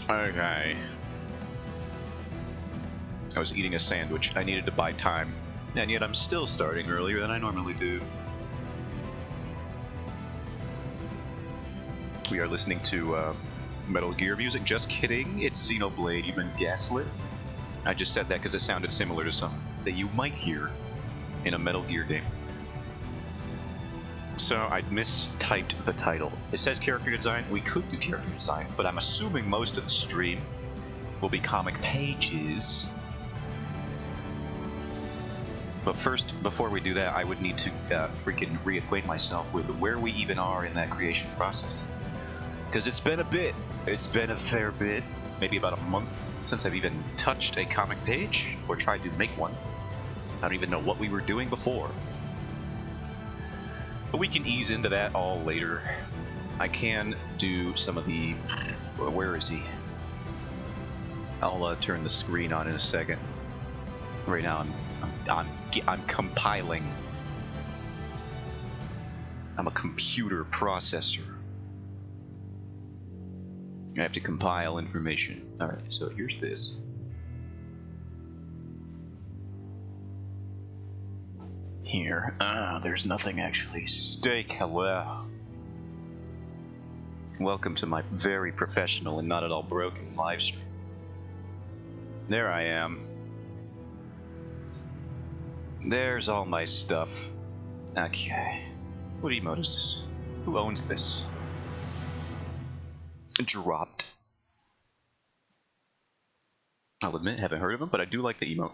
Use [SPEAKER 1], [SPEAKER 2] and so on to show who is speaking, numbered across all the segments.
[SPEAKER 1] Okay. I was eating a sandwich. I needed to buy time. And yet I'm still starting earlier than I normally do. We are listening to Metal Gear music. Just kidding. It's Xenoblade. You've been gaslit. I just said that because it sounded similar to something that you might hear in a Metal Gear game. So I mistyped the title. It says character design. We could do character design, but I'm assuming most of the stream will be comic pages. But first, before we do that, I would need to freaking reacquaint myself with where we even are in that creation process. Because it's been a bit. It's been a fair bit. Maybe about a month since I've even touched a comic page or tried to make one. I don't even know what we were doing before. But we can ease into that all later. I can do some of the... Where is he? I'll turn the screen on in a second. Right now I'm compiling. I'm a computer processor. I have to compile information. Alright, so here's this. Here. There's nothing actually. Steak, hello. Welcome to my very professional and not at all broken live stream. There I am. There's all my stuff. Okay. What emote is this? Who owns this? Dropped. I'll admit, haven't heard of him, but I do like the emote.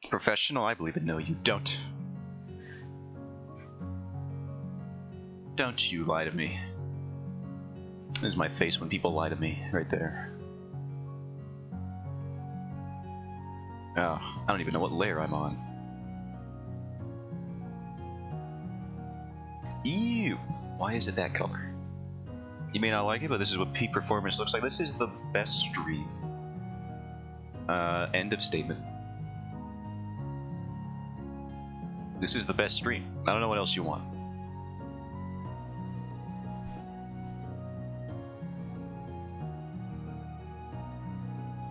[SPEAKER 1] Professional, I believe it. No, you don't. Don't you lie to me. This is my face when people lie to me, right there. Oh, I don't even know what layer I'm on. Ew! Why is it that color? You may not like it, but this is what peak performance looks like. This is the best stream. End of statement. This is the best stream. I don't know what else you want.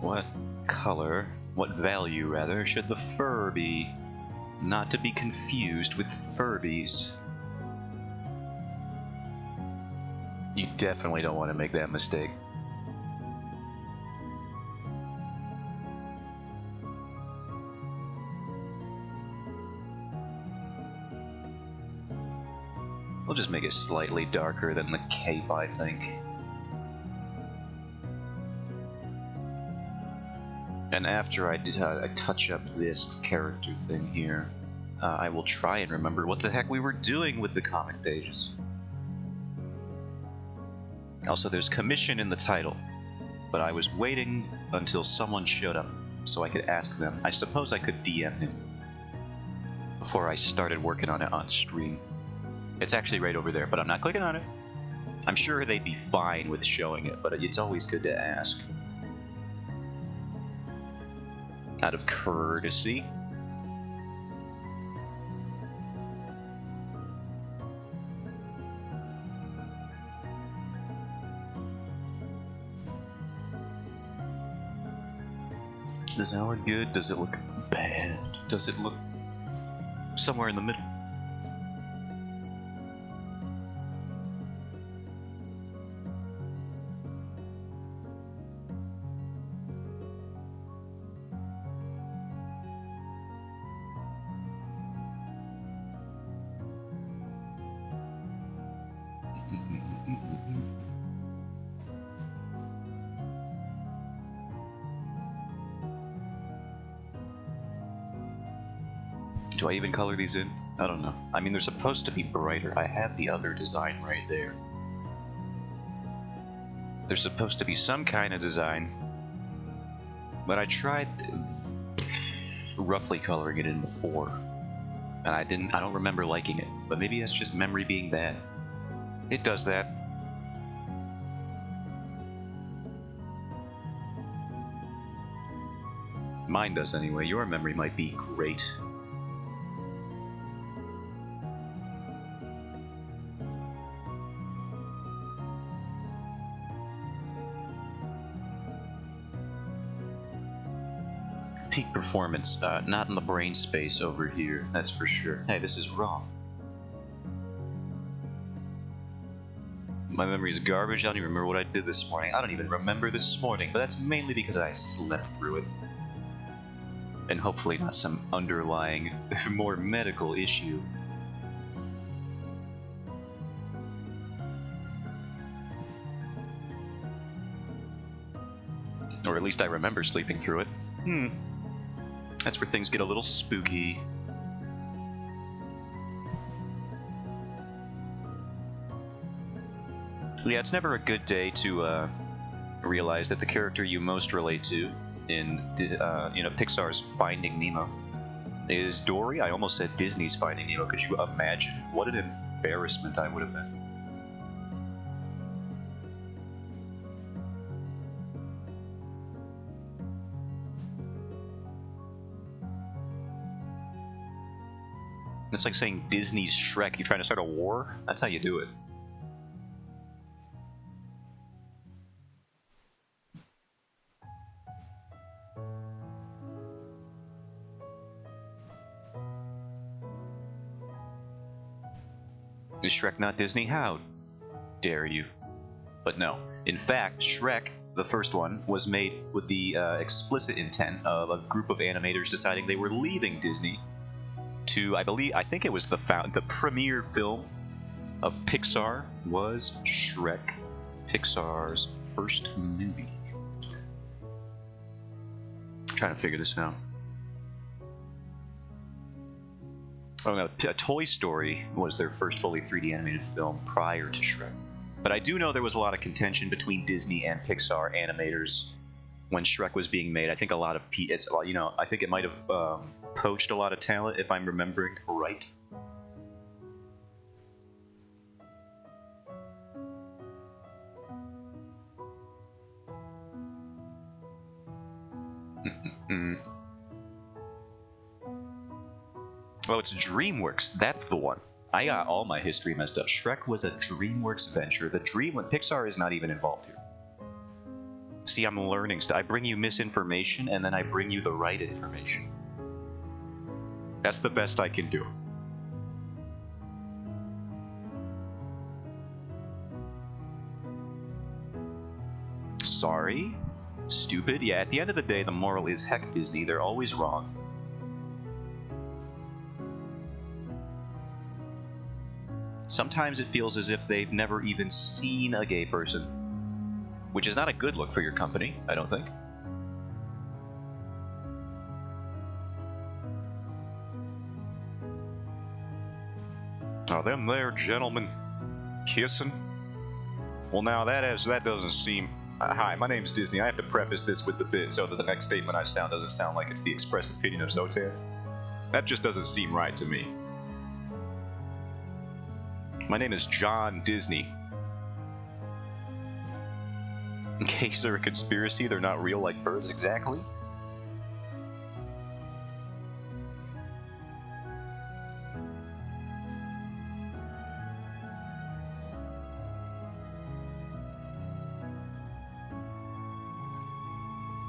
[SPEAKER 1] What color, what value rather, should the fur be? Not to be confused with Furbies. You definitely don't want to make that mistake. We'll just make it slightly darker than the cape, I think. And after I touch up this character thing here, I will try and remember what the heck we were doing with the comic pages. Also, there's commission in the title, but I was waiting until someone showed up so I could ask them. I suppose I could DM him before I started working on it on stream. It's actually right over there, but I'm not clicking on it. I'm sure they'd be fine with showing it, but it's always good to ask. Out of courtesy. Does that look good? Does it look bad? Does it look somewhere in the middle? Do I even color these in? I don't know. I mean, they're supposed to be brighter. I have the other design right there. There's supposed to be some kind of design, but I tried roughly coloring it in before, and I don't remember liking it. But maybe that's just memory being bad. It does that. Mine does anyway. Your memory might be great. peak performance, not in the brain space over here, that's for sure. Hey, this is wrong. My memory is garbage. I don't even remember what I did this morning. I don't even remember this morning, but that's mainly because I slept through it. And hopefully not some underlying, more medical issue. Or at least I remember sleeping through it. That's where things get a little spooky. Yeah, it's never a good day to realize that the character you most relate to in Pixar's Finding Nemo is Dory. I almost said Disney's Finding Nemo. Could you imagine what an embarrassment I would have been? It's like saying Disney's Shrek. You trying to start a war? That's how you do it. Is Shrek not Disney? How dare you? But no. In fact, Shrek, the first one, was made with the explicit intent of a group of animators deciding they were leaving Disney to, I think it was the premiere film of Pixar was Shrek, Pixar's first movie. I'm trying to figure this out. Oh no, Toy Story was their first fully 3D animated film prior to Shrek. But I do know there was a lot of contention between Disney and Pixar animators when Shrek was being made. I think a lot of I think it might have poached a lot of talent, if I'm remembering right. Oh, it's DreamWorks. That's the one. I got all my history messed up. Shrek was a DreamWorks venture. Pixar is not even involved here. See, I'm learning stuff. I bring you misinformation, and then I bring you the right information. That's the best I can do. Sorry? Stupid? Yeah, at the end of the day, the moral is, heck, Disney, they're always wrong. Sometimes it feels as if they've never even seen a gay person, which is not a good look for your company, I don't think. Are them there gentlemen kissing? Well, now that doesn't seem... hi, my name's Disney. I have to preface this with the bit so that the next statement I sound doesn't sound like it's the express opinion of Zotan. That just doesn't seem right to me. My name is John Disney. In case they're a conspiracy, they're not real like birds exactly.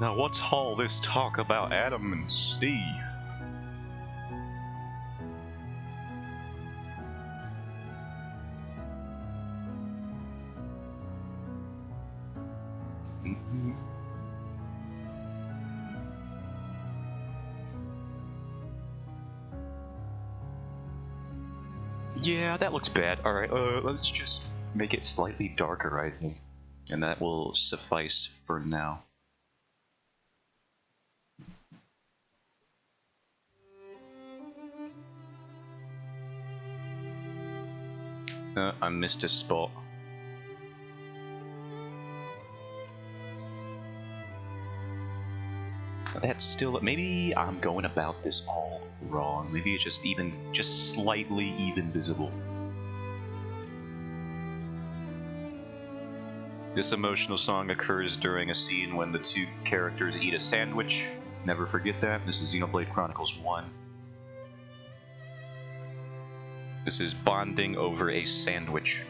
[SPEAKER 1] Now what's all this talk about Adam and Steve? Yeah, that looks bad. Alright, let's just make it slightly darker, I think. And that will suffice for now. I missed a spot. That's still... maybe I'm going about this all wrong. Maybe it's just slightly even visible. This emotional song occurs during a scene when the two characters eat a sandwich. Never forget that. This is Xenoblade Chronicles 1. This is bonding over a sandwich.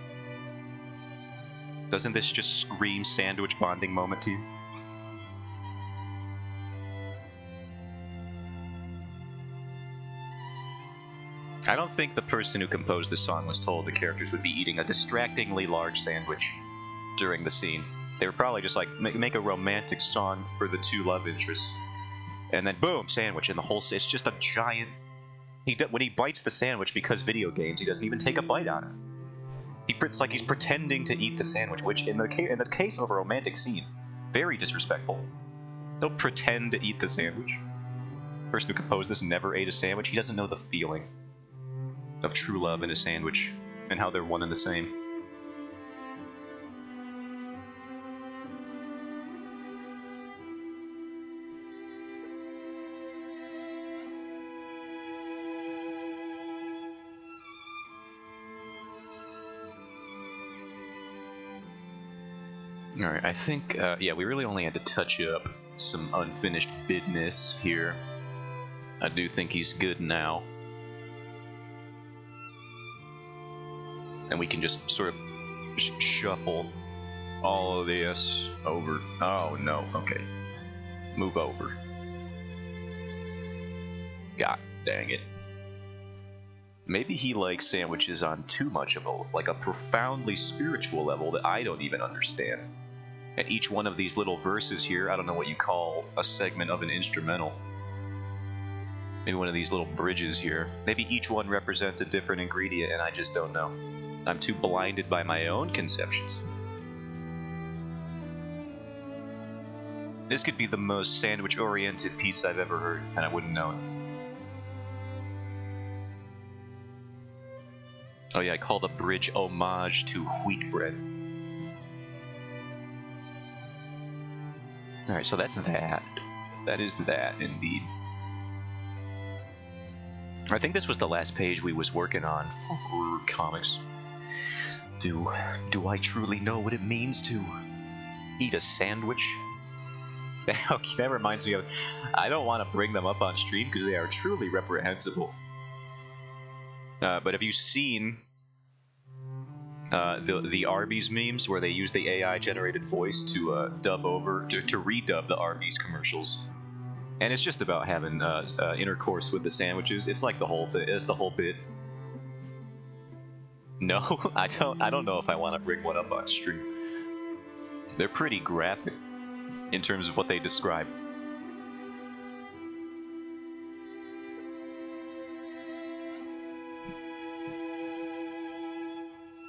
[SPEAKER 1] Doesn't this just scream sandwich bonding moment to you? I don't think the person who composed the song was told the characters would be eating a distractingly large sandwich during the scene. They were probably just like, make a romantic song for the two love interests. And then boom, sandwich, and the whole, it's just a giant, when he bites the sandwich, because video games, he doesn't even take a bite out of it. It's like he's pretending to eat the sandwich, which in the case of a romantic scene, very disrespectful. Don't pretend to eat the sandwich. The person who composed this never ate a sandwich. He doesn't know the feeling of true love in a sandwich and how they're one and the same. Alright, I think, yeah, we really only had to touch up some unfinished business here. I do think he's good now. And we can just sort of shuffle all of this over. Oh, no, okay. Move over. God dang it. Maybe he likes sandwiches on too much of a profoundly spiritual level that I don't even understand. At each one of these little verses here, I don't know what you call a segment of an instrumental. Maybe one of these little bridges here. Maybe each one represents a different ingredient and I just don't know. I'm too blinded by my own conceptions. This could be the most sandwich-oriented piece I've ever heard, and I wouldn't know it. Oh yeah, I call the bridge homage to wheat bread. Alright, so that's that. That is that, indeed. I think this was the last page we was working on for comics. Do I truly know what it means to eat a sandwich? That reminds me of... I don't want to bring them up on stream because they are truly reprehensible. But have you seen the Arby's memes where they use the AI-generated voice to dub over, to redub the Arby's commercials? And it's just about having intercourse with the sandwiches. It's like the whole thing. It's the whole bit. No, I don't know if I want to bring one up on stream. They're pretty graphic in terms of what they describe.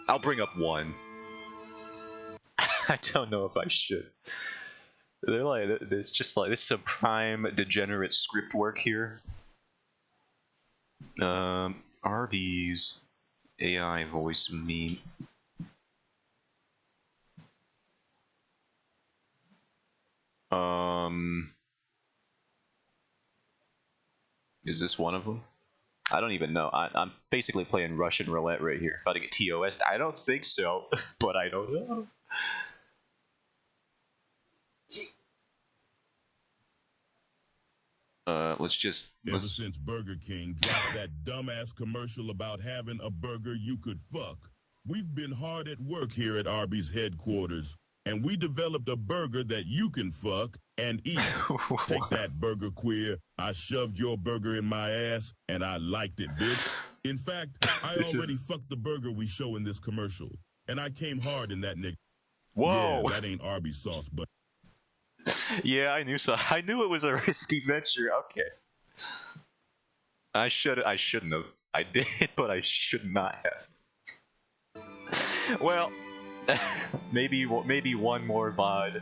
[SPEAKER 1] I'll bring up one. I don't know if I should. They're like, it's just like, this is some prime degenerate script work here. Arby's AI voice meme. Is this one of them? I don't even know. I'm basically playing Russian roulette right here. About to get TOS'd. I don't think so, but I don't know. Let's just...
[SPEAKER 2] Ever since Burger King dropped that dumbass commercial about having a burger you could fuck, we've been hard at work here at Arby's headquarters, and we developed a burger that you can fuck and eat. Take that, burger queer. I shoved your burger in my ass, and I liked it, bitch. In fact, I already fucked the burger we show in this commercial, and I came hard in that nigga.
[SPEAKER 1] Whoa!
[SPEAKER 2] Yeah, that ain't Arby's sauce, but...
[SPEAKER 1] Yeah, I knew so. I knew it was a risky venture. Okay. I shouldn't have. I did, but I should not have. Well, maybe one more VOD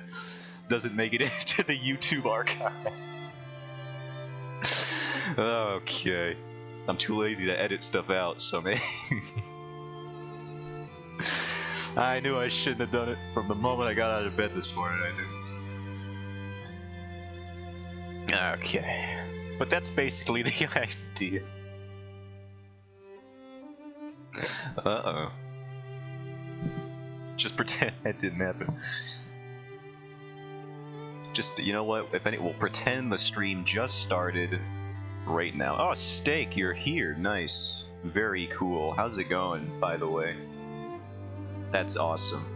[SPEAKER 1] doesn't make it into the YouTube archive. Okay. I'm too lazy to edit stuff out, so maybe... I knew I shouldn't have done it from the moment I got out of bed this morning, I knew. Okay. But that's basically the idea. Uh-oh. Just pretend that didn't happen. Just, you know what? If any, we'll pretend the stream just started right now. Oh, Steak, you're here. Nice. Very cool. How's it going, by the way? That's awesome.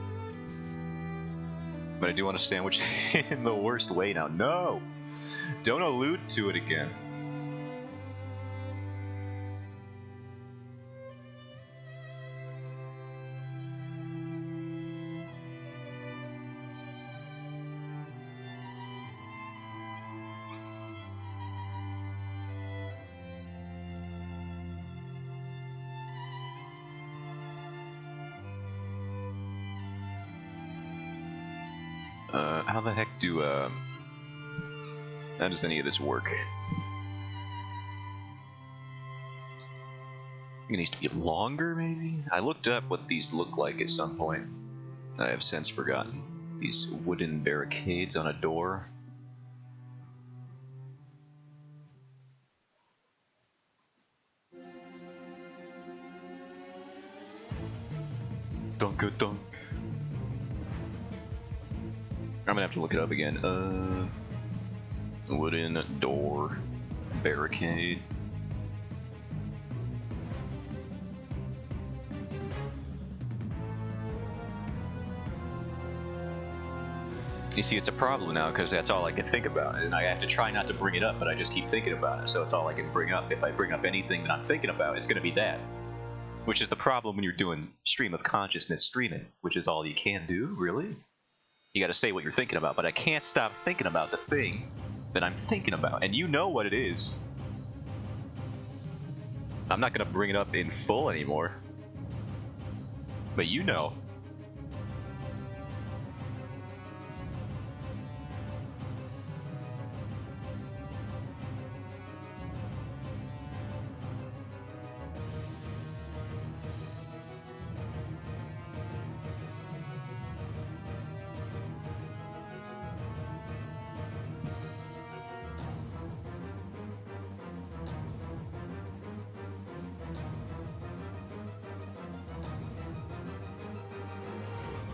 [SPEAKER 1] But I do want a sandwich in the worst way now. No! Don't allude to it again. How the heck do, how does any of this work? It needs to be longer, maybe? I looked up what these look like at some point. I have since forgotten. These wooden barricades on a door. Dunk-a-dunk. I'm gonna have to look it up again. Wooden door barricade. You see, it's a problem now because that's all I can think about, and I have to try not to bring it up, but I just keep thinking about it, so it's all I can bring up. If I bring up anything that I'm thinking about, it's going to be that. Which is the problem when you're doing stream of consciousness streaming, which is all you can do, really. You got to say what you're thinking about, but I can't stop thinking about the thing that I'm thinking about, and you know what it is. I'm not going to bring it up in full anymore, but you know.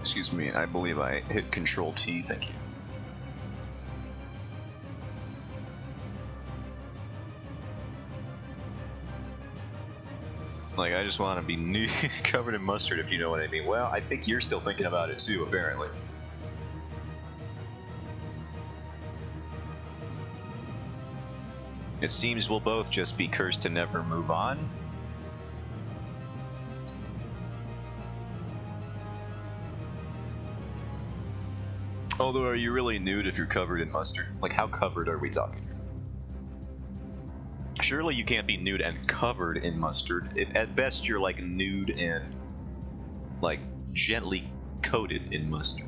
[SPEAKER 1] Excuse me, I believe I hit Control T, thank you. Like, I just want to be covered in mustard, if you know what I mean. Well, I think you're still thinking about it too, apparently. It seems we'll both just be cursed to never move on. Although, are you really nude if you're covered in mustard? Like, how covered are we talking? Surely you can't be nude and covered in mustard. If at best you're like nude and like gently coated in mustard.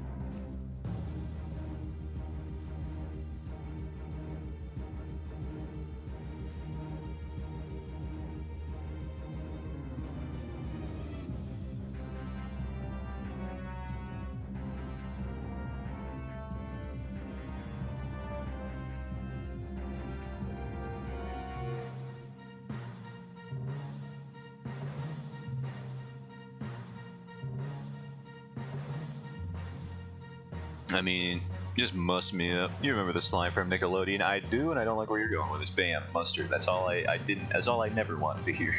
[SPEAKER 1] I mean, just muss me up. You remember the slime from Nickelodeon? I do, and I don't like where you're going with this. Bam, mustard. That's all I didn't. That's all I never wanted to hear.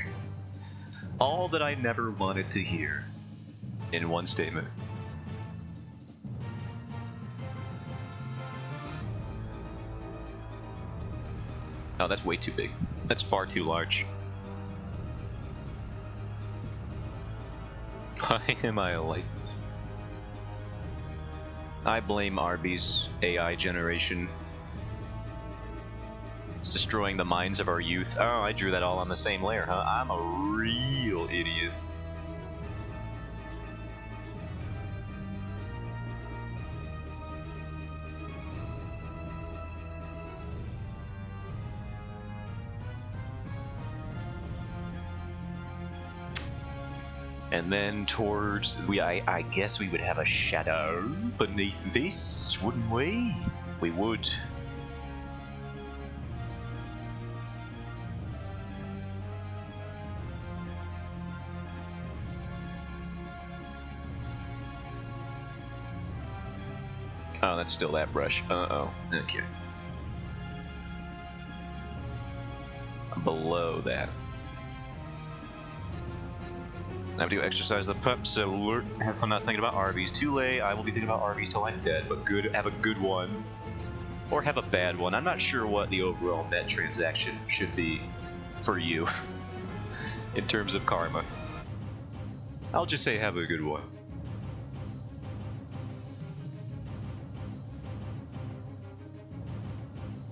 [SPEAKER 1] All that I never wanted to hear, in one statement. Oh, that's way too big. That's far too large. Why am I like this? I blame Arby's AI generation. It's destroying the minds of our youth. Oh, I drew that all on the same layer, huh? I'm a real idiot. And then towards, I guess we would have a shadow beneath this, wouldn't we? We would. Oh, that's still that brush. Uh-oh. Okay. Below that. I have to exercise the pups, so have fun not thinking about Arby's. Too late, I will be thinking about Arby's till I'm dead, but good, have a good one. Or have a bad one. I'm not sure what the overall net transaction should be for you in terms of karma. I'll just say have a good one.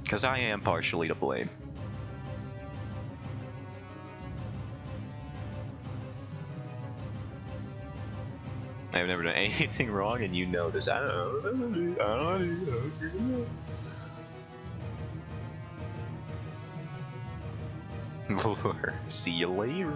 [SPEAKER 1] Because I am partially to blame. I've never done anything wrong, and you know this. I don't know. See you later.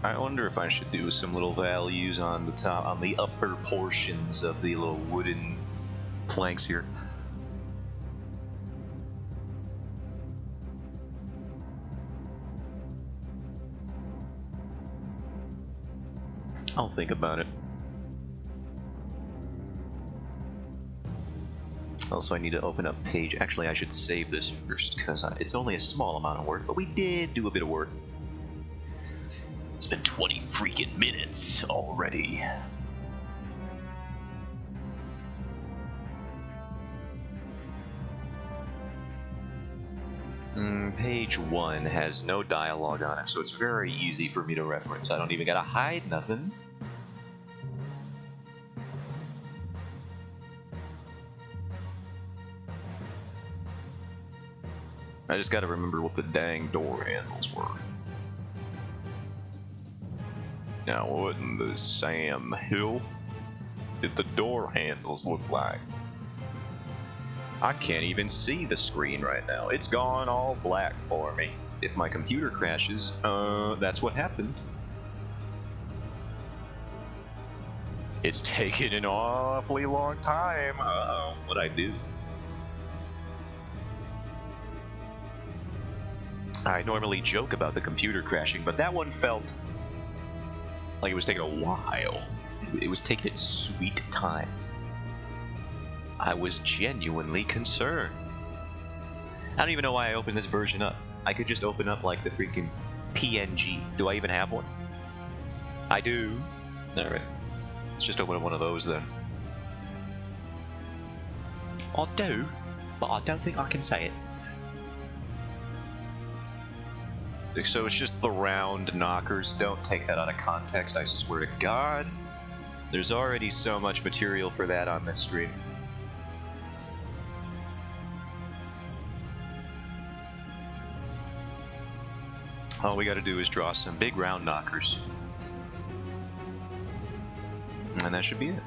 [SPEAKER 1] I wonder if I should do some little values on the top, on the upper portions of the little wooden planks here. I'll think about it. Also, I need to open up page. Actually, I should save this first because it's only a small amount of work, but we did do a bit of work. It's been 20 freaking minutes already. Page 1 has no dialogue on it, so it's very easy for me to reference. I don't even gotta hide nothing. I just gotta remember what the dang door handles were. Now, what in the Sam Hill did the door handles look like? I can't even see the screen right now. It's gone all black for me. If my computer crashes, that's what happened. It's taken an awfully long time. What'd I do? I normally joke about the computer crashing, but that one felt like it was taking a while. It was taking its sweet time. I was genuinely concerned. I don't even know why I opened this version up. I could just open up like the freaking PNG. Do I even have one? I do. Alright. Let's just open up one of those then. I do, but I don't think I can say it. So it's just the round knockers. Don't take that out of context, I swear to God. There's already so much material for that on this stream. All we gotta do is draw some big round knockers. And that should be it.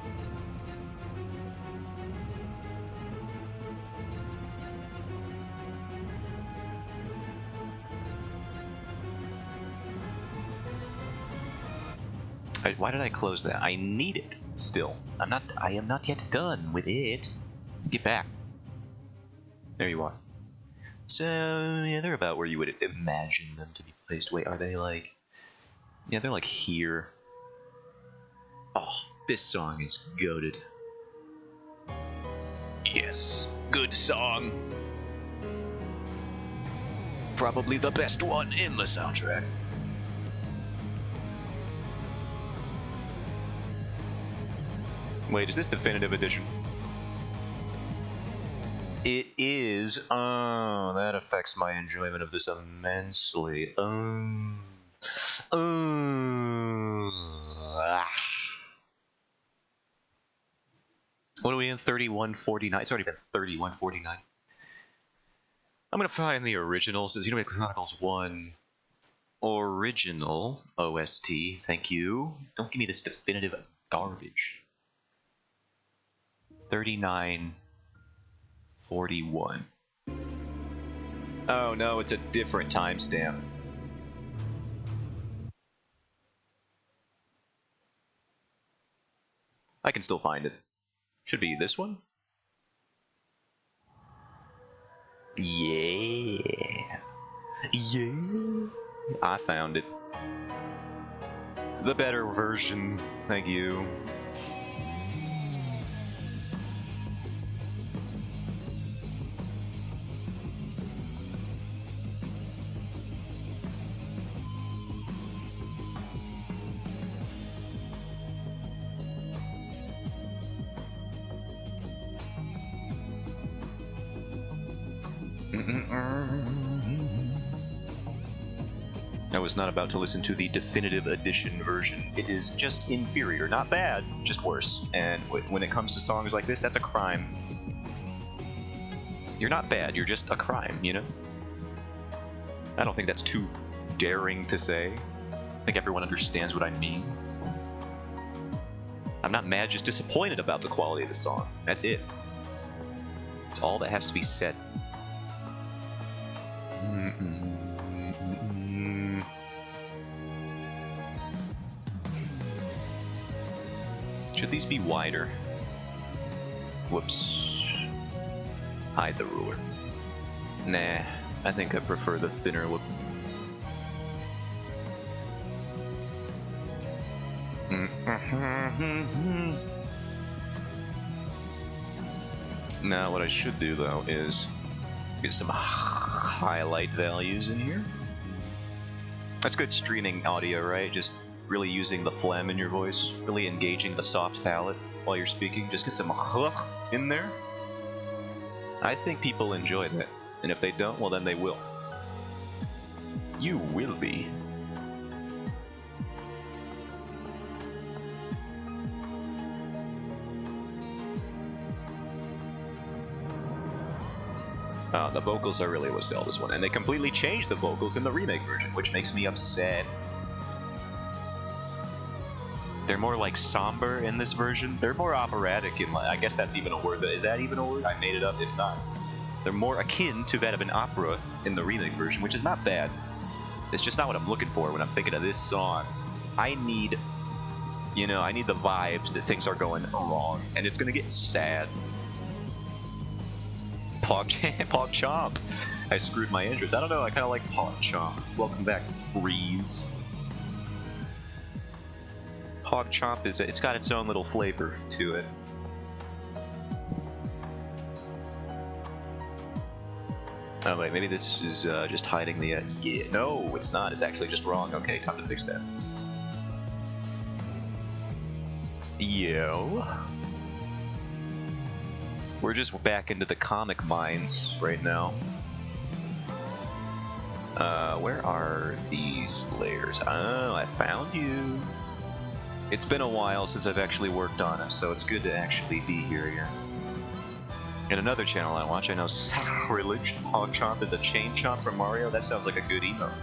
[SPEAKER 1] Why did I close that? I need it still. I am not yet done with it. Get back. There you are. So, yeah, they're about where you would imagine them to be placed. Wait, are they like... Yeah, they're like here. Oh, this song is goated. Yes, good song. Probably the best one in the soundtrack. Wait, is this definitive edition? It is. Oh, that affects my enjoyment of this immensely. Ah. What are we in? 3149. It's already been 3149. I'm gonna find the originals. Xenoblade Chronicles 1 original OST. Thank you. Don't give me this definitive garbage. 3941. Oh no, it's a different timestamp. I can still find it. Should be this one? Yeah. Yeah. I found it. The better version. Thank you. I was not about to listen to the definitive edition version. It is just inferior. Not bad, just worse. And when it comes to songs like this, that's a crime. You're not bad, you're just a crime, you know? I don't think that's too daring to say. I think everyone understands what I mean. I'm not mad, just disappointed about the quality of the song. That's it. It's all that has to be said. Should these be wider? Whoops. Hide the ruler. Nah, I think I prefer the thinner look. Now what I should do though is get some highlight values in here. That's good streaming audio, right? Just really using the phlegm in your voice, really engaging the soft palate while you're speaking. Just get some in there. I think people enjoy that, and if they don't, well then they will. You will be. The vocals are really what sell this one, and they completely changed the vocals in the remake version, which makes me upset. They're more like somber in this version. They're more operatic in, I guess that's even a word. Is that even a word? I made it up, if not. They're more akin to that of an opera in the remake version, which is not bad. It's just not what I'm looking for when I'm thinking of this song. I need, you know, I need the vibes that things are going wrong, and it's gonna get sad. PogChamp. I screwed my interest. I don't know, I kind of like PogChamp. Welcome back, Freeze. PogChamp is, it's got its own little flavor to it. Oh wait, maybe this is just hiding the, yeah, no, it's not. It's actually just wrong. Okay, time to fix that. Yo. We're just back into the comic mines right now. Where are these layers? Oh, I found you. It's been a while since I've actually worked on it, so it's good to actually be here again. In another channel I watch, I know Sacrilege PogChamp is a chain chomp from Mario. That sounds like a good emote.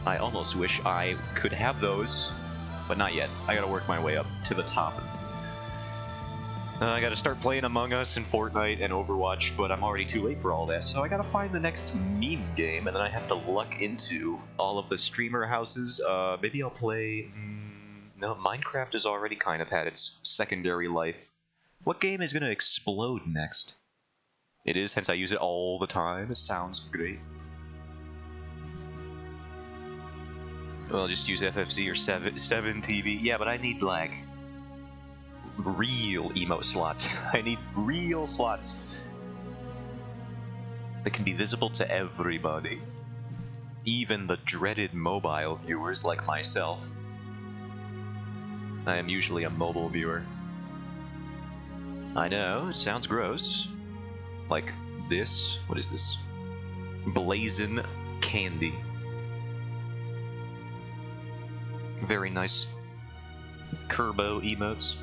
[SPEAKER 1] I almost wish I could have those, but not yet. I gotta work my way up to the top. I gotta start playing Among Us and Fortnite and Overwatch, but I'm already too late for all that, so I gotta find the next meme game, and then I have to luck into all of the streamer houses. Maybe I'll play... No, Minecraft has already kind of had its secondary life. What game is gonna explode next? It is, hence I use it all the time. It sounds great. Well, I'll just use FFC or 7 TV. Yeah, but I need, like, real emote slots. I need real slots that can be visible to everybody. Even the dreaded mobile viewers like myself. I am usually a mobile viewer. I know, it sounds gross. Like this. What is this? Blazin' Candy. Very nice Kerbo emotes.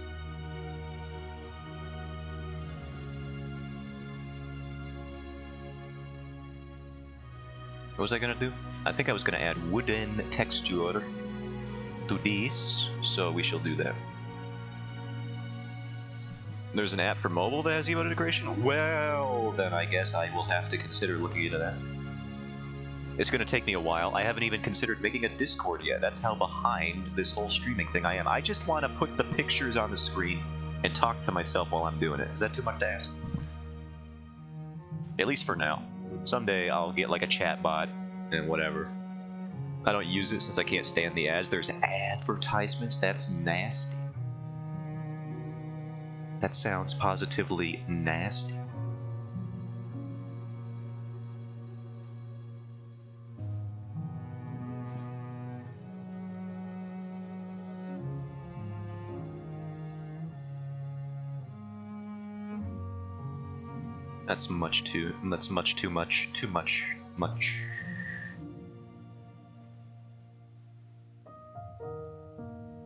[SPEAKER 1] What was I gonna do? I think I was gonna add wooden texture to this, so we shall do that. There's an app for mobile that has emote integration? Well, then I guess I will have to consider looking into that. It's gonna take me a while. I haven't even considered making a Discord yet. That's how behind this whole streaming thing I am. I just want to put the pictures on the screen and talk to myself while I'm doing it. Is that too much to ask? At least for now. Someday I'll get like a chat bot and whatever. I don't use it since I can't stand the ads. There's advertisements. That's nasty. That sounds positively nasty. That's much too much.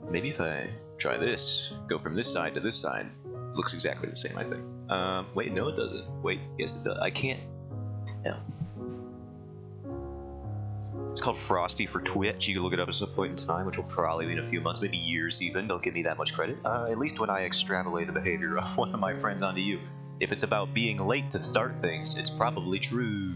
[SPEAKER 1] Maybe if I try this, go from this side to this side, looks exactly the same, I think. Wait, no it doesn't. Wait, yes it does. I can't. No. It's called Frosty for Twitch. You can look it up at some point in time, which will probably be in a few months, maybe years even. Don't give me that much credit. At least when I extrapolate the behavior of one of my friends onto you. If it's about being late to start things, it's probably true.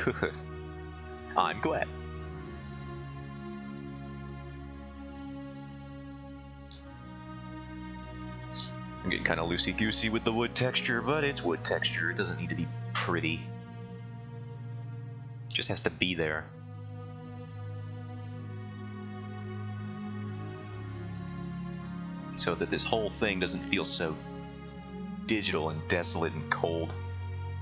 [SPEAKER 1] Good. I'm glad. I'm getting kind of loosey-goosey with the wood texture, but it's wood texture. It doesn't need to be pretty. It just has to be there. So that this whole thing doesn't feel so digital and desolate and cold.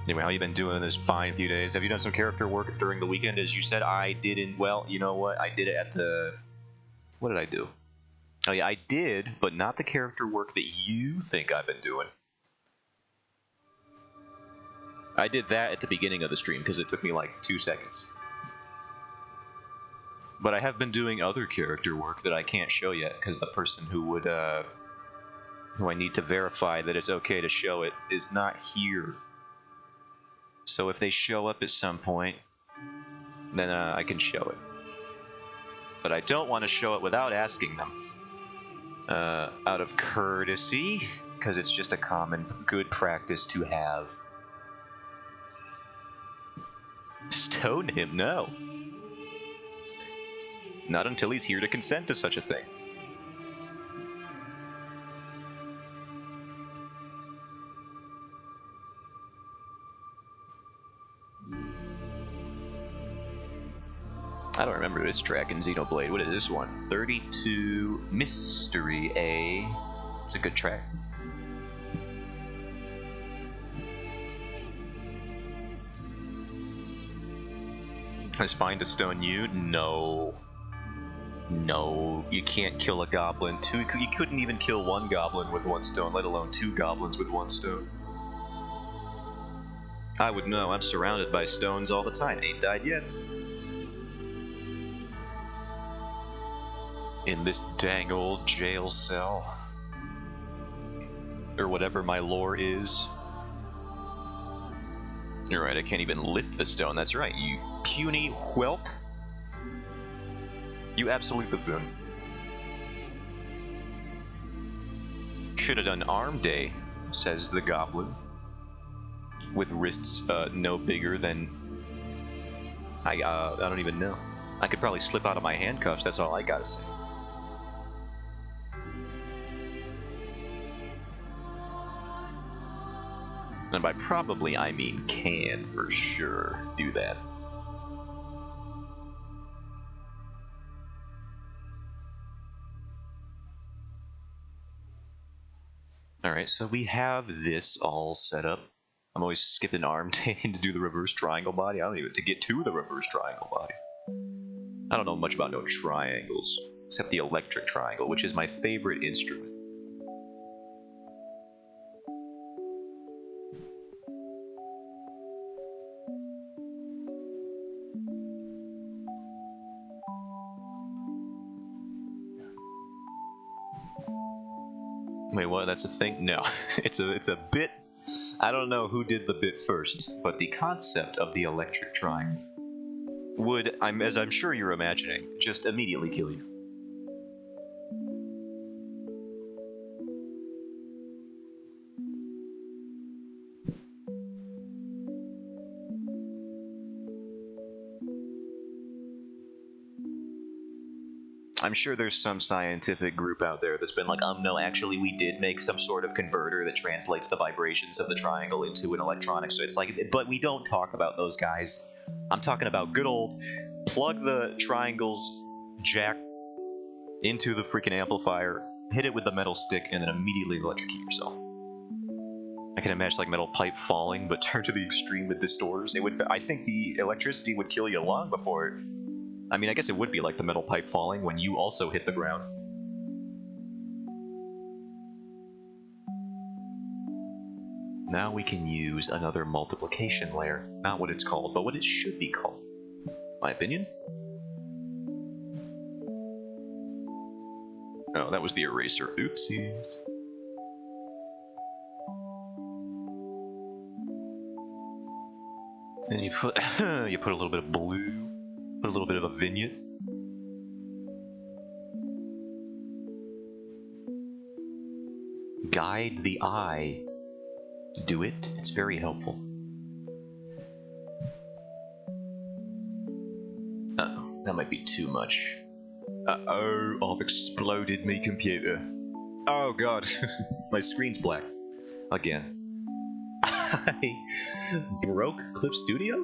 [SPEAKER 1] Anyway, how you been doing this fine few days? Have you done some character work during the weekend? As you said, I didn't. Well, you know what? I did it at the... What did I do? Oh yeah, I did, but not the character work that you think I've been doing. I did that at the beginning of the stream because it took me like 2 seconds. But I have been doing other character work that I can't show yet because the person who I need to verify that it's okay to show it is not here. So if they show up at some point, then I can show it. But I don't want to show it without asking them. Out of courtesy, because it's just a common good practice to have. Stone him? No. Not until he's here to consent to such a thing. I don't remember this track in Xenoblade. What is this one? 32 Mystery A. It's a good track. Is fine to stone you? No. No, you can't kill a goblin. You couldn't even kill one goblin with one stone, let alone 2 goblins with 1 stone. I would know. I'm surrounded by stones all the time. Ain't died yet. In this dang old jail cell. Or whatever my lore is. You're right, I can't even lift the stone. That's right, you puny whelp. You absolute buffoon. Should have done arm day, says the goblin. With wrists no bigger than... I don't even know. I could probably slip out of my handcuffs, that's all I gotta say. And by probably, I mean can for sure do that. Alright, so we have this all set up. I'm always skipping arm day to do the reverse triangle body. I don't even to get to the reverse triangle body. I don't know much about no triangles, except the electric triangle, which is my favorite instrument. Wait, what? That's a thing? No, it's a bit. I don't know who did the bit first, but the concept of the electric triangle would, as I'm sure you're imagining, just immediately kill you. I'm sure there's some scientific group out there that's been like, no, actually we did make some sort of converter that translates the vibrations of the triangle into an electronic. So it's like, but we don't talk about those guys. I'm talking about good old, plug the triangle's jack into the freaking amplifier, hit it with the metal stick, and then immediately electrocute yourself. I can imagine like metal pipe falling, but turn to the extreme with this doors. It would. I think the electricity would kill you long before. I mean, I guess it would be like the metal pipe falling when you also hit the ground. Now we can use another multiplication layer. Not what it's called, but what it should be called. My opinion? Oh, that was the eraser. Oopsies. And you put you put a little bit of blue, put a little bit of a vignette. Guide the eye. Do it. It's very helpful. Uh-oh, that might be too much. Uh-oh, I've exploded me computer. Oh god, my screen's black. Again. I broke Clip Studio?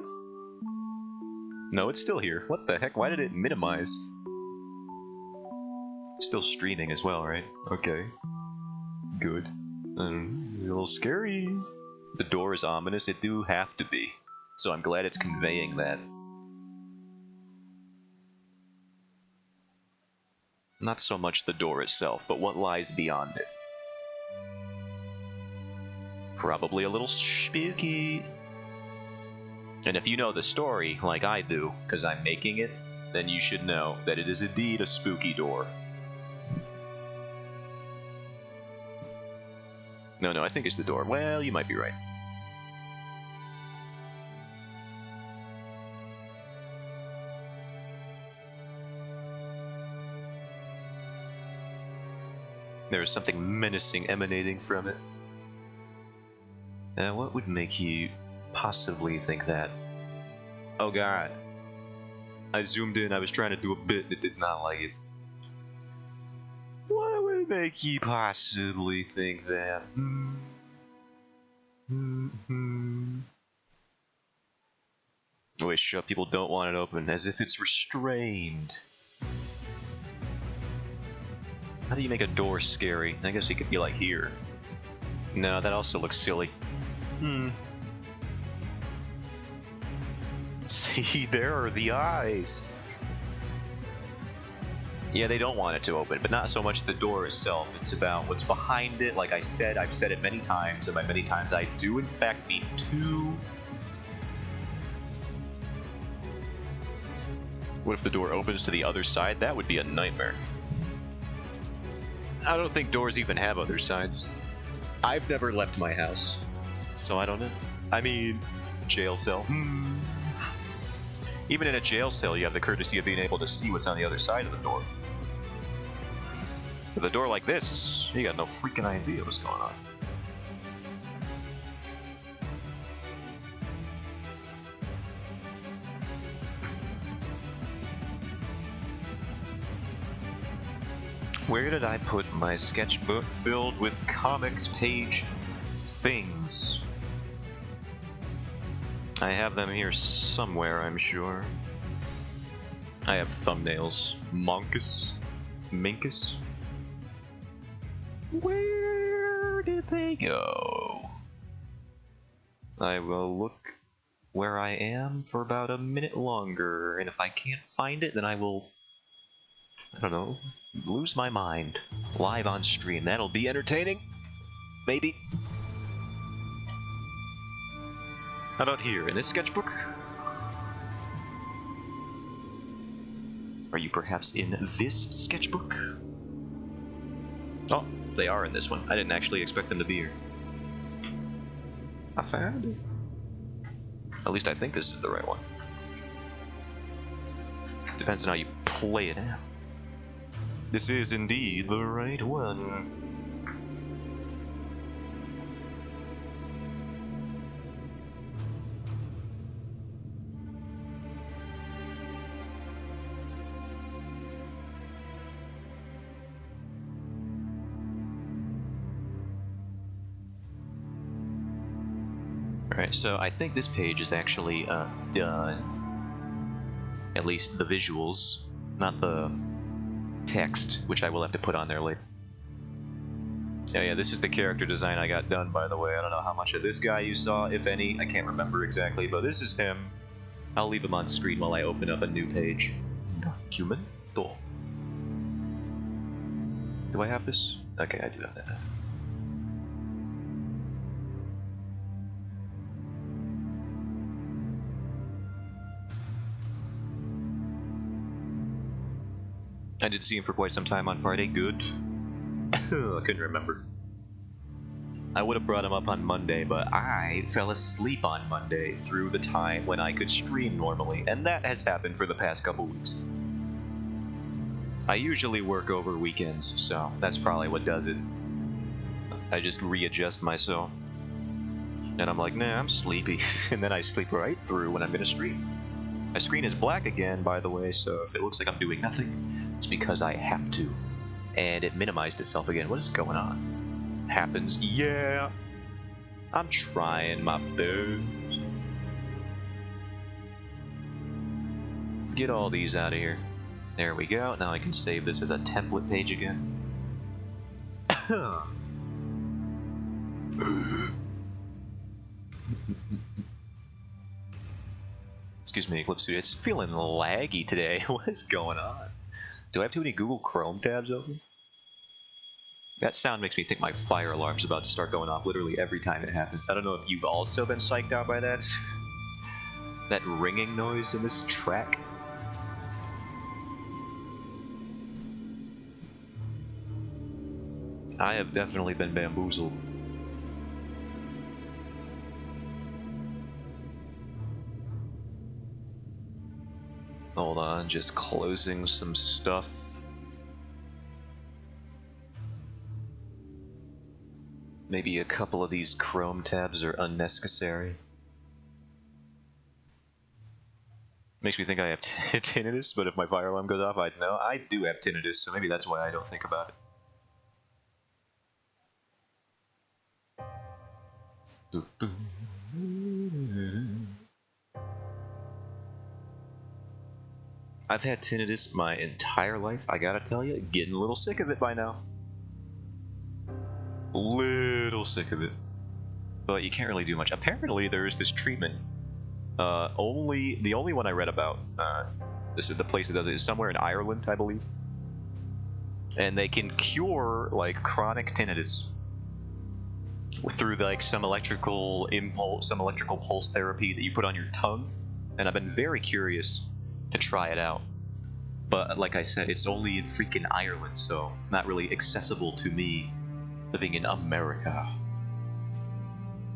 [SPEAKER 1] No, it's still here. What the heck? Why did it minimize? Still streaming as well, right? Okay. Good. A little scary. The door is ominous. It do have to be. So I'm glad it's conveying that. Not so much the door itself, but what lies beyond it. Probably a little spooky. And if you know the story, like I do, because I'm making it, then you should know that it is indeed a spooky door. No, I think it's the door. Well, you might be right. There is something menacing emanating from it. Now, what would make you possibly think that? Oh god. I zoomed in, I was trying to do a bit, and it did not like it. What would make you possibly think that? Wait, shut up, people don't want it open, as if it's restrained. How do you make a door scary? I guess it could be like here. No, that also looks silly. See, there are the eyes. Yeah, they don't want it to open, but not so much the door itself. It's about what's behind it. Like I said, I've said it many times, and by many times I do in fact mean two. What if the door opens to the other side? That would be a nightmare. I don't think doors even have other sides. I've never left my house, so I don't know. I mean, jail cell. Even in a jail cell, you have the courtesy of being able to see what's on the other side of the door. With a door like this, you got no freaking idea what's going on. Where did I put my sketchbook filled with comics page things? I have them here somewhere, I'm sure. I have thumbnails. Monkus? Minkus? Where did they go? I will look where I am for about a minute longer, and if I can't find it, then I will, I don't know, lose my mind. Live on stream. That'll be entertaining. Maybe. How about here, in this sketchbook? Are you perhaps in this sketchbook? Oh, they are in this one. I didn't actually expect them to be here. I found it. At least I think this is the right one. Depends on how you play it out. This is indeed the right one. Alright, so I think this page is actually done. At least the visuals, not the text, which I will have to put on there later. Yeah, this is the character design I got done, by the way. I don't know how much of this guy you saw, if any. I can't remember exactly, but this is him. I'll leave him on screen while I open up a new page. Document. Do I have this? Okay, I do have that. I did see him for quite some time on Friday. Good. I couldn't remember. I would have brought him up on Monday, but I fell asleep on Monday through the time when I could stream normally, and that has happened for the past couple weeks. I usually work over weekends, so that's probably what does it. I just readjust myself. And I'm like, nah, I'm sleepy. And then I sleep right through when I'm gonna stream. My screen is black again, by the way, so if it looks like I'm doing nothing, it's because I have to. And it minimized itself again. What is going on? Happens. Yeah. I'm trying my best. Get all these out of here. There we go. Now I can save this as a template page again. Excuse me, Eclipse Studio. It's feeling laggy today. What is going on? Do I have too many Google Chrome tabs open? That sound makes me think my fire alarm's about to start going off literally every time it happens. I don't know if you've also been psyched out by that. That ringing noise in this track. I have definitely been bamboozled. Hold on, just closing some stuff. Maybe a couple of these Chrome tabs are unnecessary. Makes me think I have tinnitus, but if my fire alarm goes off, I'd know. I do have tinnitus, so maybe that's why I don't think about it. I've had tinnitus my entire life, I gotta tell you, getting a little sick of it by now. Little sick of it. But you can't really do much. Apparently there is this treatment. The only one I read about, this is the place that does it, is somewhere in Ireland, I believe. And they can cure, like, chronic tinnitus through like some electrical pulse therapy that you put on your tongue, and I've been very curious to try it out. But like I said, it's only in freaking Ireland, so not really accessible to me living in America.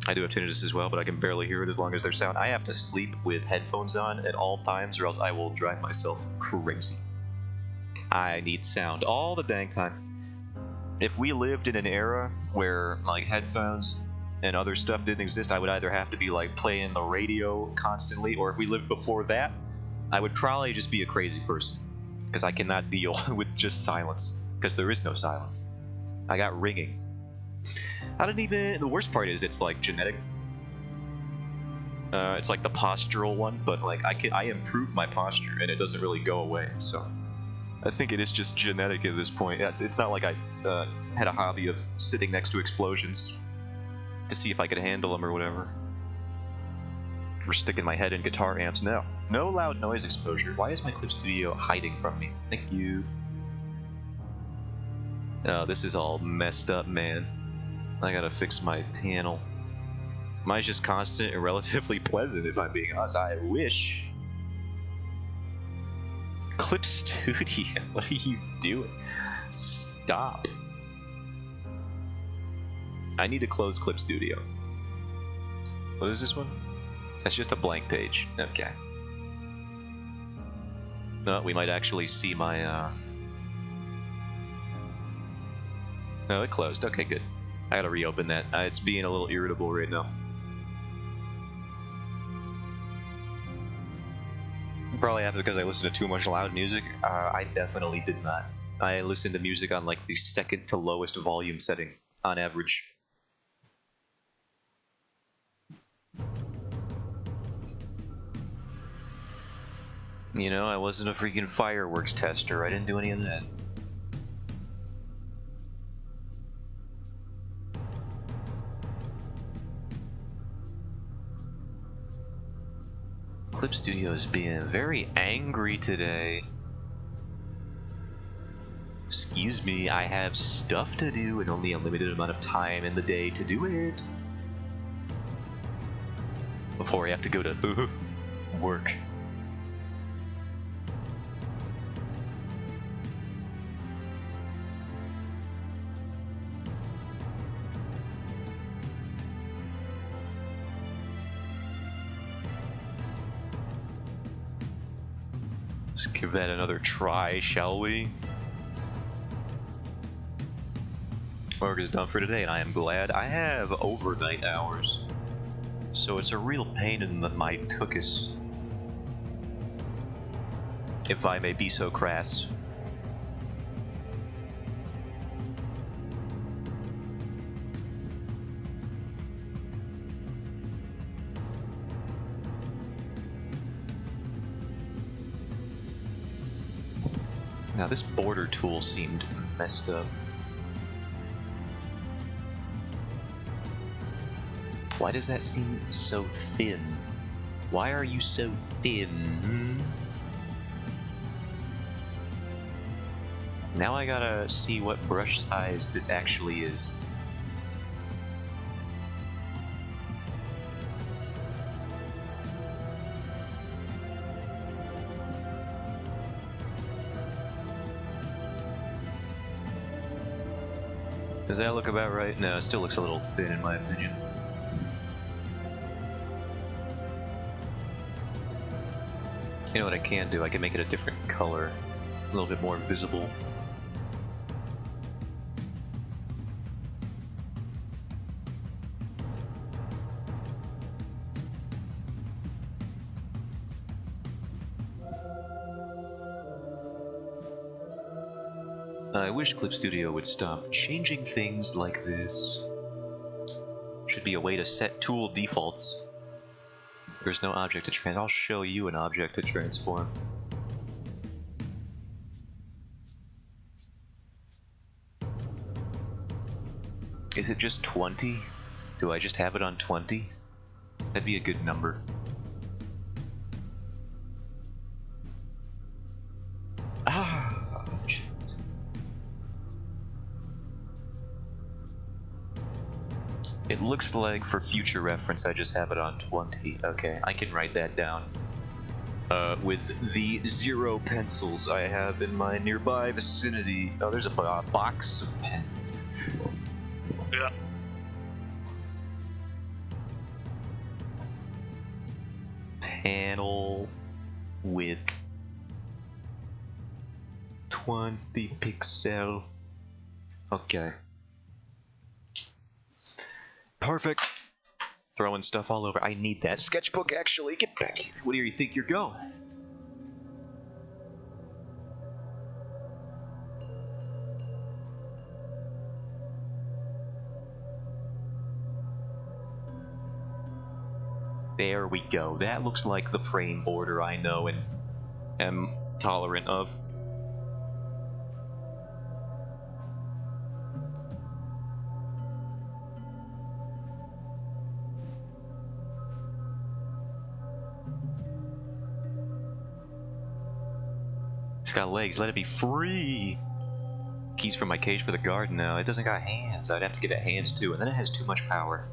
[SPEAKER 1] I do have tinnitus as well, but I can barely hear it as long as there's sound. I have to sleep with headphones on at all times, or else I will drive myself crazy. I need sound all the dang time. If we lived in an era where like headphones and other stuff didn't exist, I would either have to be like playing the radio constantly, or if we lived before that, I would probably just be a crazy person, because I cannot deal with just silence, because there is no silence. I got ringing. I didn't even. The worst part is it's like genetic. It's like the postural one, but like I improve my posture and it doesn't really go away. So I think it is just genetic at this point. It's not like I had a hobby of sitting next to explosions to see if I could handle them or whatever. Or sticking my head in guitar amps. No loud noise exposure. Why is my Clip Studio hiding from me? Thank you. Oh, this is all messed up, man. I gotta fix my panel. Mine's just constant and relatively pleasant, if I'm being honest. I wish. Clip Studio, what are you doing? Stop. I need to close Clip Studio. What is this one? That's just a blank page. Okay. No, we might actually see my, No, it closed. Okay, good. I gotta reopen that. It's being a little irritable right now. Probably happened because I listened to too much loud music. I definitely did not. I listened to music on like the second to lowest volume setting on average. You know, I wasn't a freaking fireworks tester. I didn't do any of that. Clip Studio is being very angry today. Excuse me, I have stuff to do and only a limited amount of time in the day to do it. Before I have to go to work. Let's give that another try, shall we? Work is done for today, and I am glad I have overnight hours. So it's a real pain in my tuchus, if I may be so crass. Now this border tool seemed messed up. Why does that seem so thin? Why are you so thin? Now I gotta see what brush size this actually is. Does that look about right? No, it still looks a little thin in my opinion. You know what I can do? I can make it a different color, a little bit more visible. I wish Clip Studio would stop changing things like this. Should be a way to set tool defaults. There's no object to transform. I'll show you an object to transform. Is it just 20? Do I just have it on 20? That'd be a good number. Ah! It looks like, for future reference, I just have it on 20. Okay, I can write that down. With the 0 pencils I have in my nearby vicinity. Oh, there's a box of pens. Yeah. Panel width 20 pixel. Okay. Perfect. Throwing stuff all over. I need that sketchbook, actually. Get back here. Where do you think you're going? There we go. That looks like the frame border I know and am tolerant of. It's got legs, let it be free! Keys from my cage for the garden now. It doesn't got hands. I'd have to give it hands too, and then it has too much power.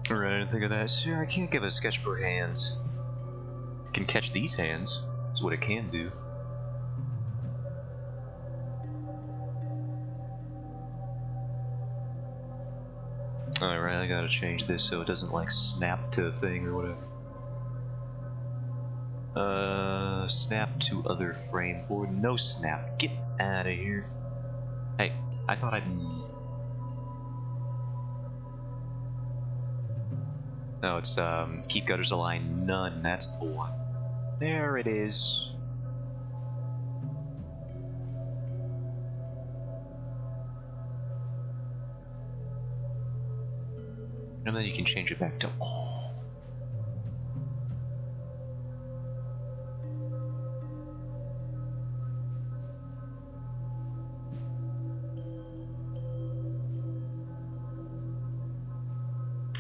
[SPEAKER 1] Right, I didn't think of that. Sure, I can't give a sketchbook hands. It can catch these hands, is what it can do. Alright, I gotta change this so it doesn't like snap to a thing or whatever. Snap to other frame or no snap. Get out of here. Hey, I thought I'd... No, it's keep gutters aligned none, that's the one. There it is. And then you can change it back to all.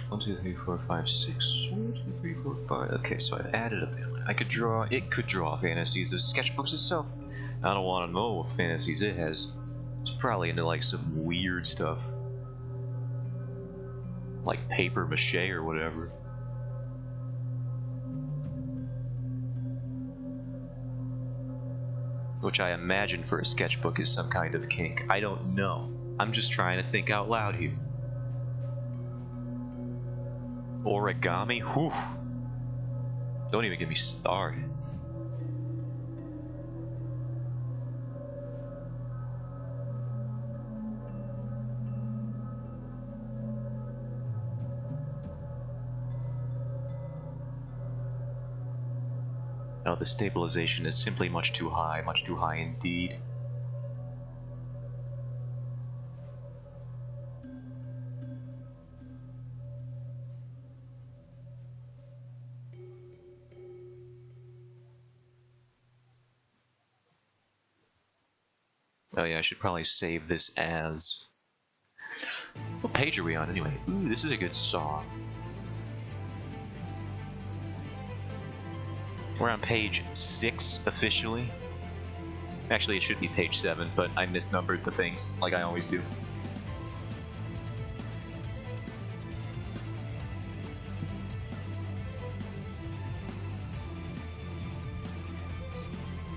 [SPEAKER 1] One, two, three, four, five, six. 1, 2, 3, 4, 5. Okay, so I've added a bit. I could draw. It could draw fantasies of sketchbooks itself. I don't want to know what fantasies it has. It's probably into like some weird stuff, like paper mache or whatever. Which I imagine for a sketchbook is some kind of kink. I don't know. I'm just trying to think out loud here. Origami? Whew. Don't even get me started. No, the stabilization is simply much too high indeed. Oh yeah, I should probably save this as... What page are we on anyway? Ooh, this is a good song. We're on page 6 officially. Actually, it should be page 7, but I misnumbered the things like I always do.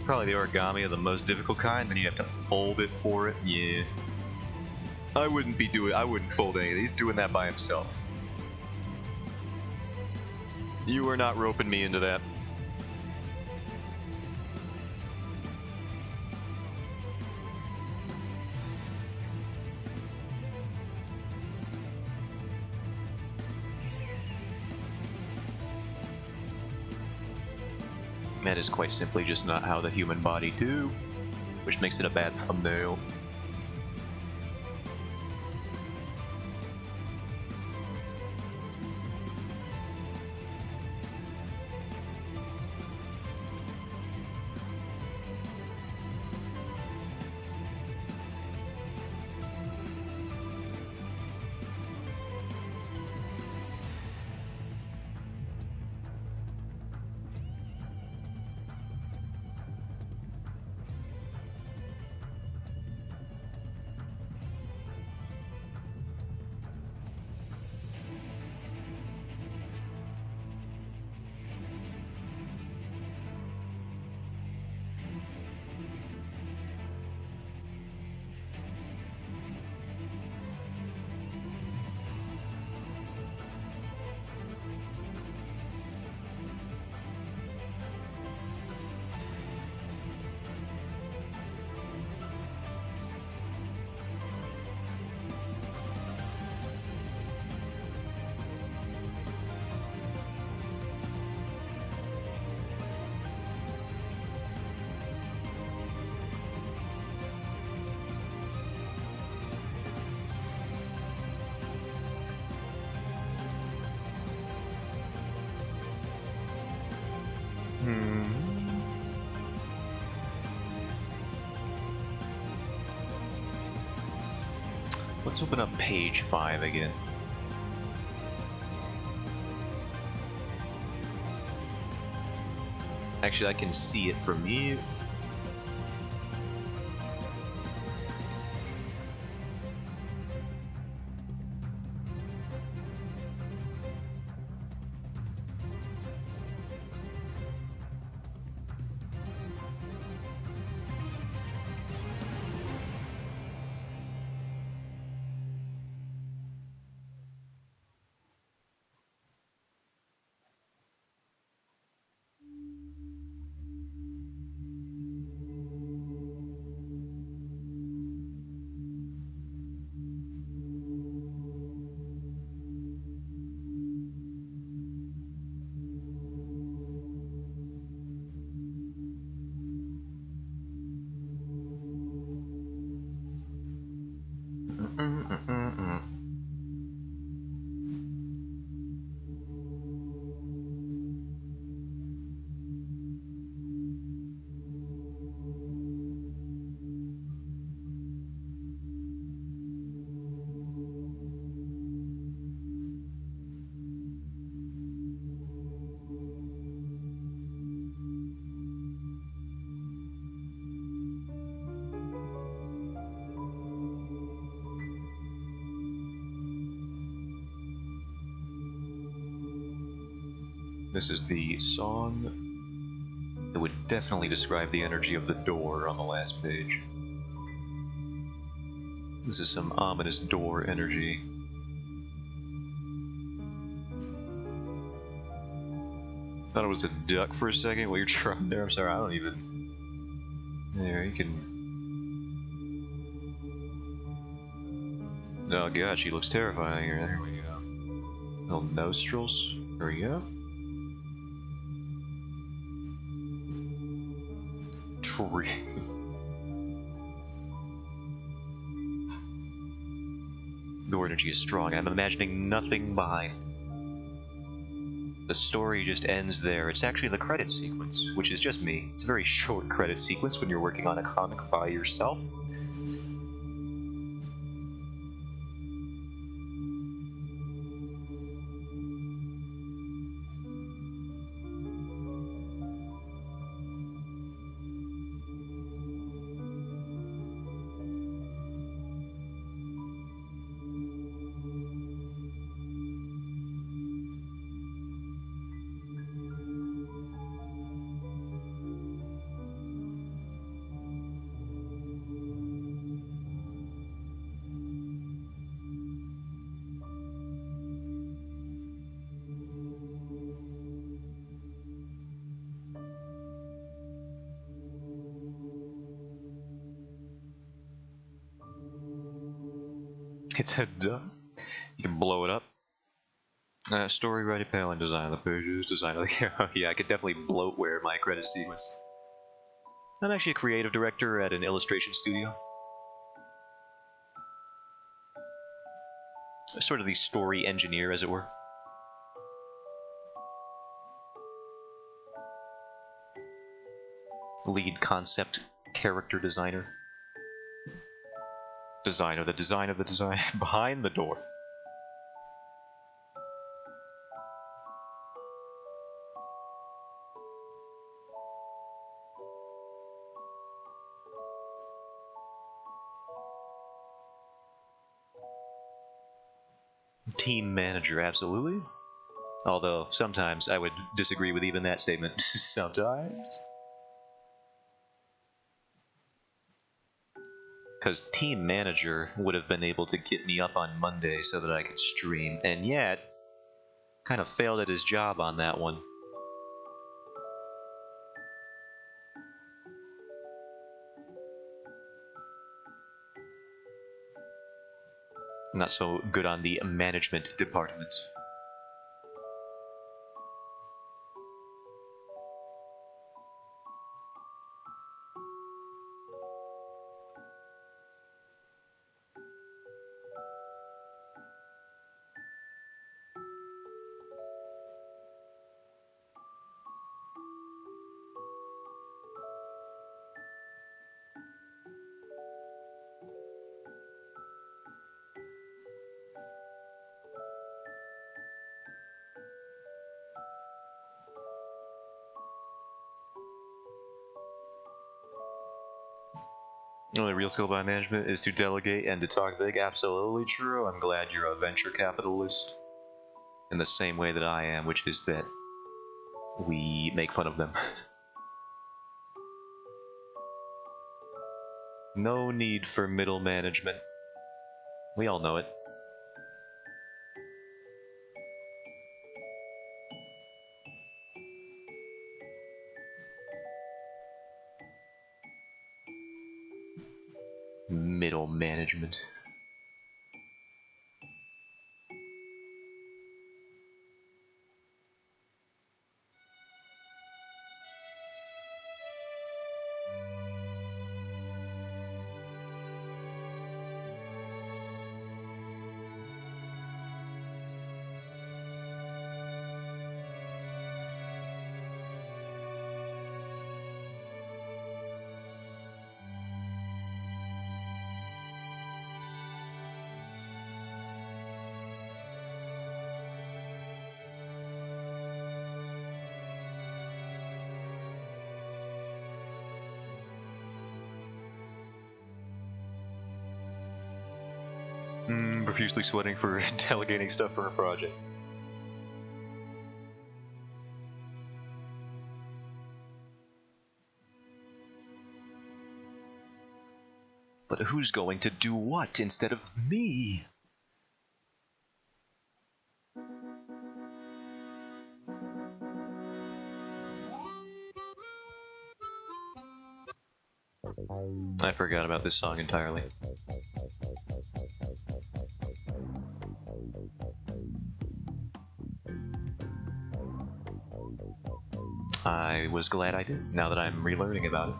[SPEAKER 1] Probably the origami of the most difficult kind, then you have to fold it for it. Yeah. I wouldn't fold any of these, doing that by himself. You are not roping me into that. That is quite simply just not how the human body do, which makes it a bad thumbnail. Let's open up page 5 again. Actually, I can see it from here. This is the song. It would definitely describe the energy of the door on the last page. This is some ominous door energy. Thought it was a duck for a second while you're trying there. I'm sorry, I don't even. There, you can. Oh god, she looks terrifying here. There we go. Little nostrils. There we go. Tree. Door energy is strong. I'm imagining nothing behind. The story just ends there. It's actually the credit sequence, which is just me. It's a very short credit sequence when you're working on a comic by yourself. It's done. You can blow it up. Story, writing, panel, and design of the pages, design of the camera. Yeah, I could definitely bloatware my credit sequence. I'm actually a creative director at an illustration studio. Sort of the story engineer, as it were. Lead concept character designer. Designer, the design of the design behind the door. Team manager, absolutely. Although sometimes I would disagree with even that statement. Sometimes. Because team manager would have been able to get me up on Monday so that I could stream, and yet kind of failed at his job on that one. Not so good on the management department. The only real skill by management is to delegate and to talk big. Absolutely true. I'm glad you're a venture capitalist in the same way that I am, which is that we make fun of them. No need for middle management. We all know it. Middle management. Profusely sweating for delegating stuff for a project. But who's going to do what instead of me? I forgot about this song entirely. I was glad I did, now that I'm relearning about it.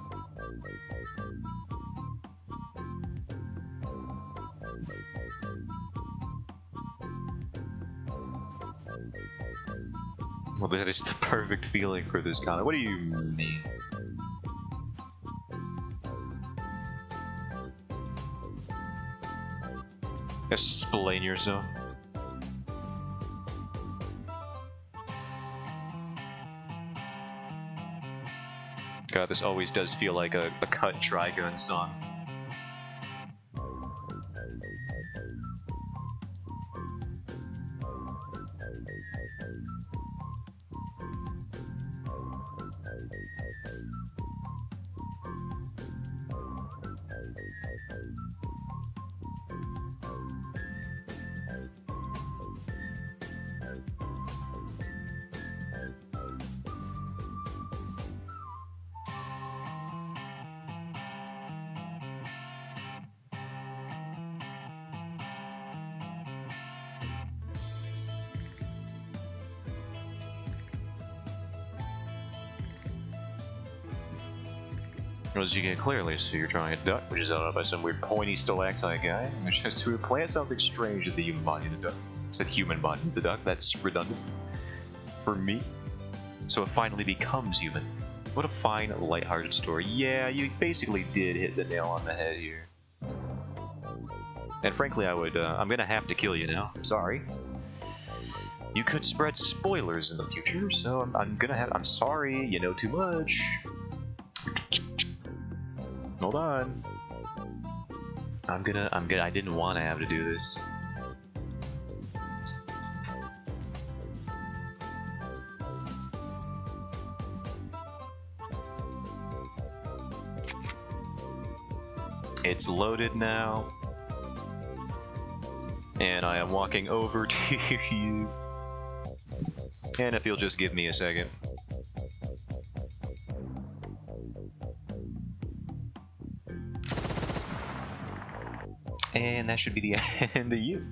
[SPEAKER 1] Well, that is the perfect feeling for this comic. What do you mean? Explain yourself. God, this always does feel like a cut Trigun song. As you can clearly see, you're drawing a duck, which is held up by some weird pointy stalactite guy, which has to implant something strange in the human body of the duck. It said human body of the duck, that's redundant. For me. So it finally becomes human. What a fine, lighthearted story. Yeah, you basically did hit the nail on the head here. And frankly, I'm gonna have to kill you now. I'm sorry. You could spread spoilers in the future, so I'm sorry, you know too much. Hold on. I didn't want to have to do this. It's loaded now. And I am walking over to you. And if you'll just give me a second. And that should be the end of you.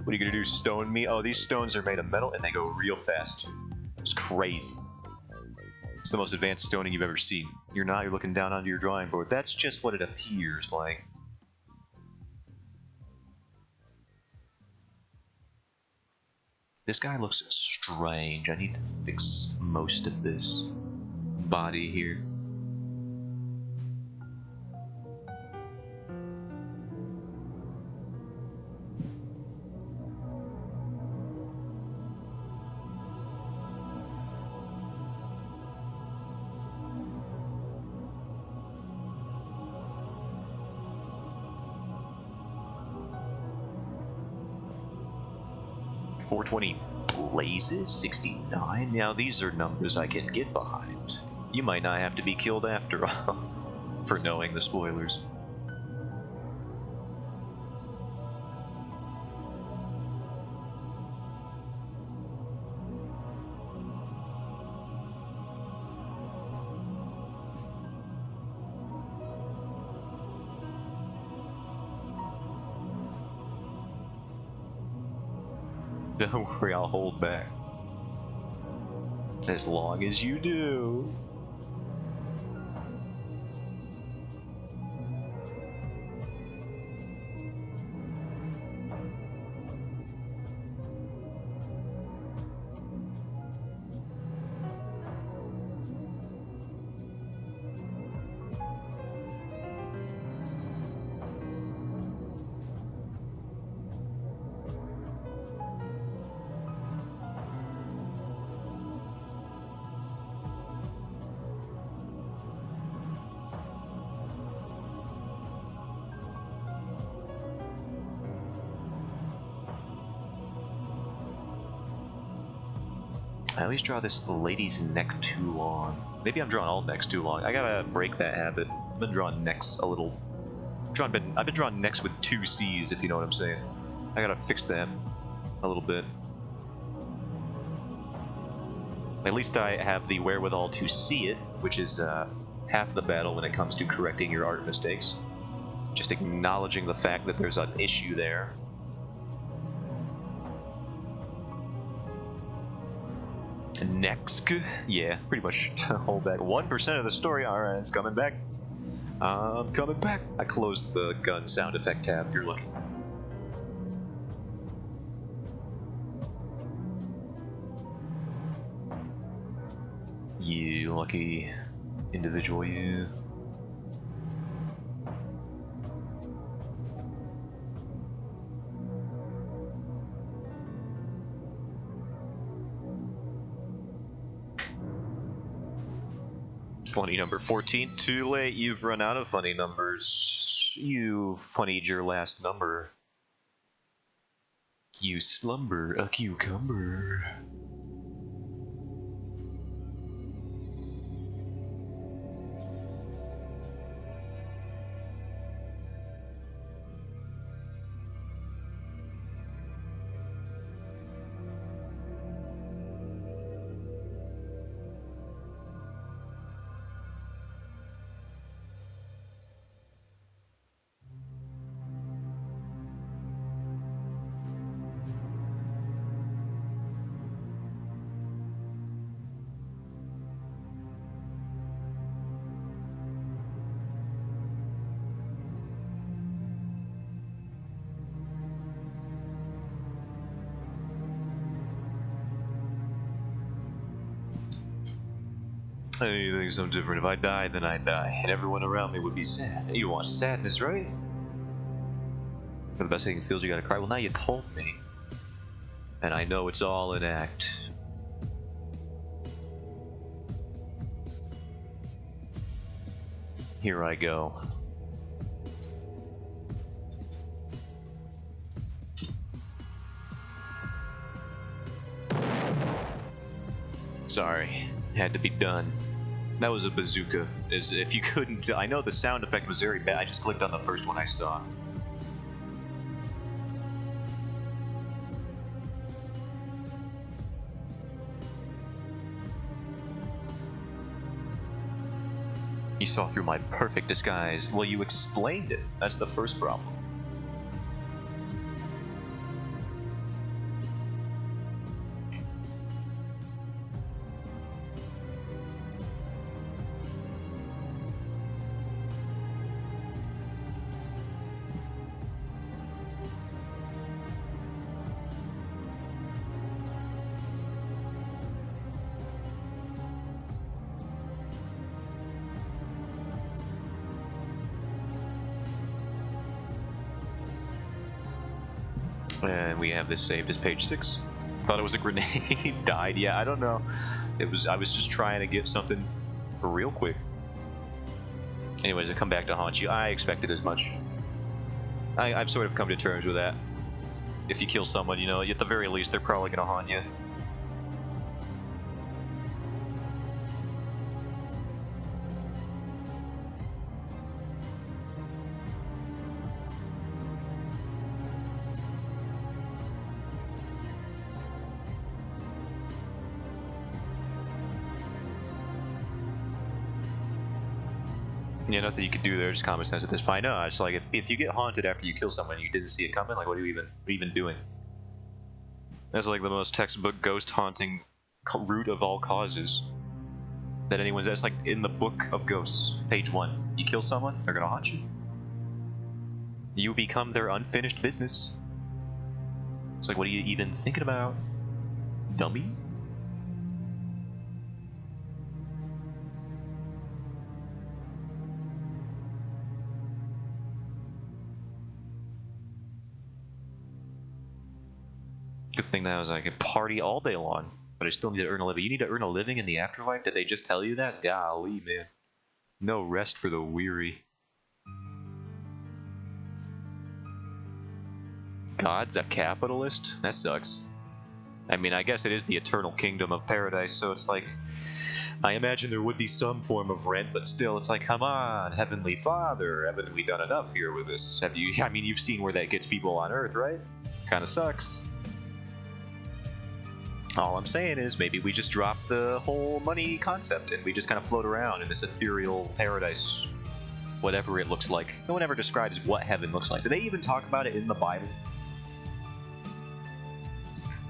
[SPEAKER 1] What are you gonna do, stone me? Oh, these stones are made of metal and they go real fast. It's crazy. It's the most advanced stoning you've ever seen. You're looking down onto your drawing board. That's just what it appears like. This guy looks strange. I need to fix most of this body here. .420 blazes, 69. Now these are numbers I can get behind. You might not have to be killed after all for knowing the spoilers. Don't worry, I'll hold back. As long as you do. I always draw this lady's neck too long. Maybe I'm drawing all necks too long. I gotta break that habit. I've been drawing necks a little I've been drawing necks with 2 C's, if you know what I'm saying. I gotta fix that a little bit. At least I have the wherewithal to see it, which is half the battle when it comes to correcting your art mistakes. Just acknowledging the fact that there's an issue there. Next, yeah, pretty much hold back 1% of the story. Alright, it's coming back. I'm coming back. I closed the gun sound effect tab. You're lucky. You lucky individual, you. Funny number 14. Too late, you've run out of funny numbers. You funnied your last number. You slumber a cucumber. Anything so different. If I died, then I die, and everyone around me would be sad. You want sadness, right? For the best thing feels, you gotta cry. Well, now you told me, and I know it's all an act. Here I go. Sorry, had to be done. That was a bazooka. As if you couldn't tell, I know the sound effect was very bad. I just clicked on the first one I saw. You saw through my perfect disguise. Well, you explained it. That's the first problem. And we have this saved as page 6. Thought it was a grenade. Died. Yeah, I don't know. I was just trying to get something real quick. Anyways, I come back to haunt you. I expected as much. I've sort of come to terms with that. If you kill someone, you know, at the very least, they're probably gonna haunt you. Yeah, nothing you could do there, just common sense at this point. No, it's like if you get haunted after you kill someone and you didn't see it coming, like what are you even doing? That's like the most textbook ghost haunting root of all causes that anyone's. That's like in the book of ghosts, page 1. You kill someone, they're gonna haunt you. You become their unfinished business. It's like, what are you even thinking about, dummy? Good thing now is I can party all day long, but I still need to earn a living. You need to earn a living in the afterlife? Did they just tell you that? Golly, man. No rest for the weary. God's a capitalist? That sucks. I mean, I guess it is the eternal kingdom of paradise, so it's like, I imagine there would be some form of rent, but still, it's like, come on, Heavenly Father, haven't we done enough here with this? Have you? I mean, you've seen where that gets people on Earth, right? Kind of sucks. All I'm saying is maybe we just drop the whole money concept and we just kind of float around in this ethereal paradise, whatever it looks like. No one ever describes what heaven looks like. Do they even talk about it in the Bible?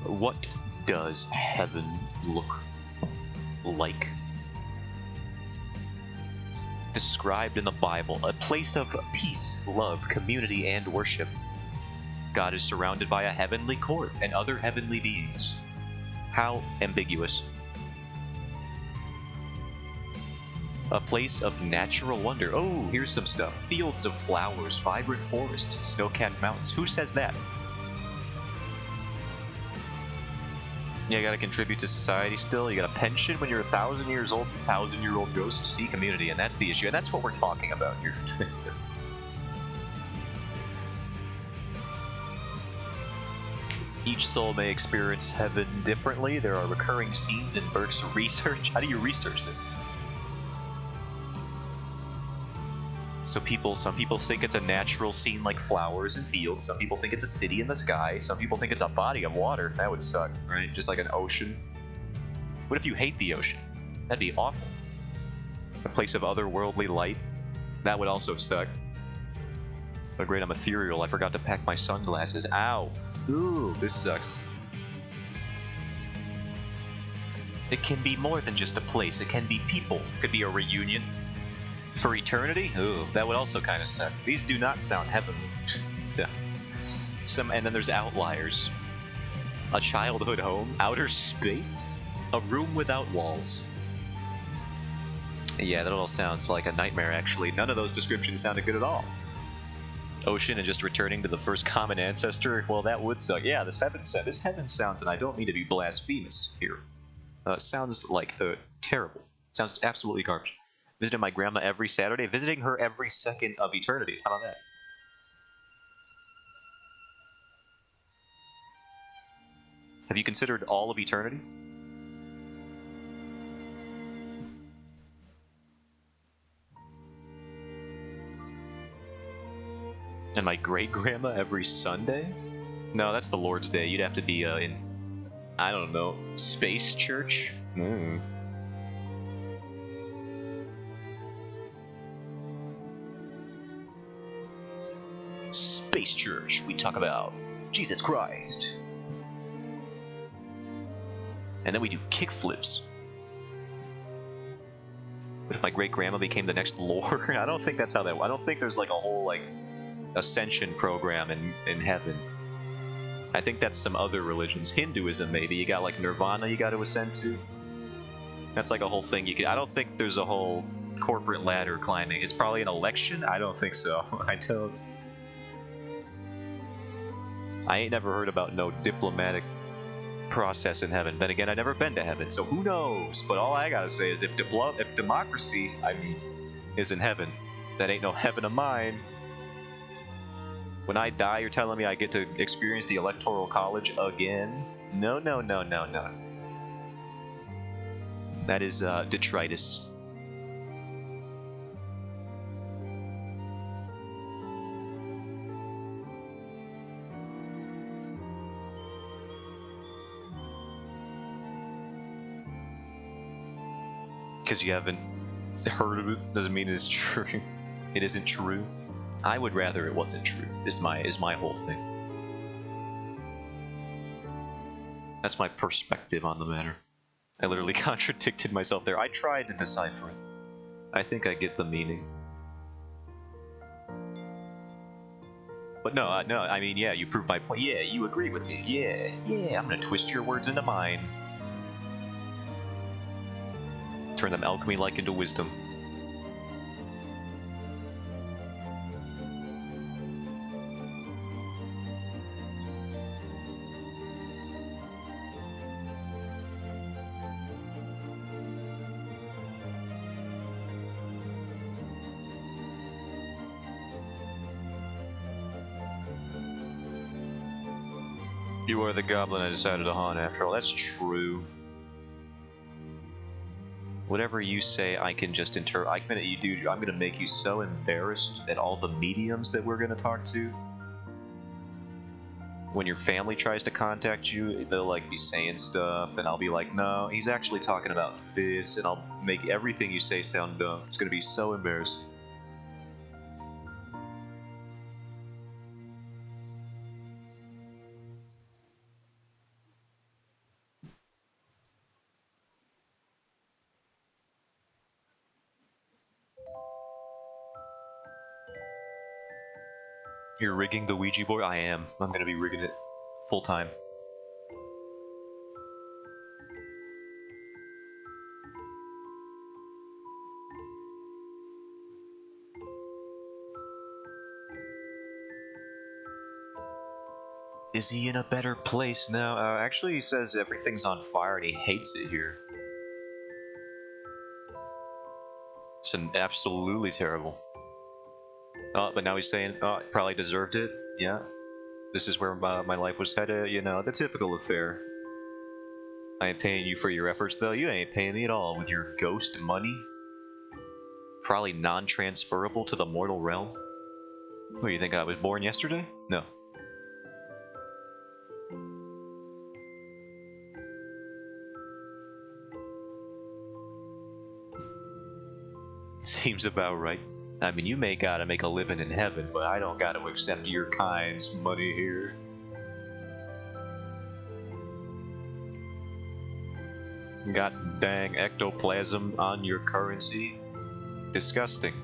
[SPEAKER 1] What does heaven look like? Described in the Bible, a place of peace, love, community, and worship. God is surrounded by a heavenly court and other heavenly beings. How ambiguous. A place of natural wonder. Oh, here's some stuff. Fields of flowers, vibrant forests, snow-capped mountains. Who says that? Yeah, you gotta contribute to society still. You got a pension when you're 1,000 years old. 1,000-year-old ghost. See, community, and that's the issue. And that's what we're talking about here. Each soul may experience heaven differently. There are recurring scenes in Burke's research. How do you research this? So some people think it's a natural scene like flowers and fields. Some people think it's a city in the sky. Some people think it's a body of water. That would suck, right? Just like an ocean. What if you hate the ocean? That'd be awful. A place of otherworldly light. That would also suck. Oh great, I'm ethereal. I forgot to pack my sunglasses. Ow. Ooh, this sucks. It can be more than just a place. It can be people. It could be a reunion. For eternity? Ooh, that would also kind of suck. These do not sound heavenly. And then there's outliers. A childhood home, outer space, a room without walls. Yeah, that all sounds like a nightmare, actually. None of those descriptions sounded good at all. Ocean and just returning to the first common ancestor? Well, that would suck. Yeah, this heaven sounds, and I don't mean to be blasphemous here. Sounds like terrible. Sounds absolutely garbage. Visiting my grandma every Saturday, visiting her every second of eternity. How about that? Have you considered all of eternity? And my great-grandma every Sunday? No, that's the Lord's Day. You'd have to be in, I don't know, Space Church? Space Church, we talk about Jesus Christ. And then we do kickflips. What if my great-grandma became the next Lord? I don't think that's how that... I don't think there's like a whole like ascension program in heaven. I think that's some other religions. Hinduism, maybe. You got like Nirvana you got to ascend to. That's like a whole thing you could... I don't think there's a whole corporate ladder climbing. It's probably an election? I don't think so. I ain't never heard about no diplomatic process in heaven. Then again, I've never been to heaven, so who knows? But all I gotta say is if democracy, is in heaven, that ain't no heaven of mine. When I die, you're telling me I get to experience the Electoral College again? No. That is detritus. Because you haven't heard of it doesn't mean it's true. It isn't true. I would rather it wasn't true. Is my whole thing. That's my perspective on the matter. I literally contradicted myself there. I tried to decipher it. I think I get the meaning. But no, I mean, yeah, you proved my point. Yeah, you agree with me. Yeah, I'm gonna twist your words into mine. Turn them alchemy-like into wisdom. You are the goblin I decided to haunt after all. That's true. Whatever you say, I can just interpret. I'm gonna make you so embarrassed at all the mediums that we're gonna talk to. When your family tries to contact you, they'll like be saying stuff, and I'll be like, no, he's actually talking about this, and I'll make everything you say sound dumb. It's gonna be so embarrassing. You're rigging the Ouija board? I am. I'm gonna be rigging it full time. Is he in a better place now? Actually, he says everything's on fire and he hates it here. It's absolutely terrible. But now he's saying, probably deserved it. Yeah. This is where my life was headed. You know, the typical affair. I ain't paying you for your efforts, though. You ain't paying me at all with your ghost money. Probably non-transferable to the mortal realm. What, you think I was born yesterday? No. Seems about right. I mean, you may gotta make a living in heaven, but I don't gotta accept your kind's money here. Got dang ectoplasm on your currency. Disgusting.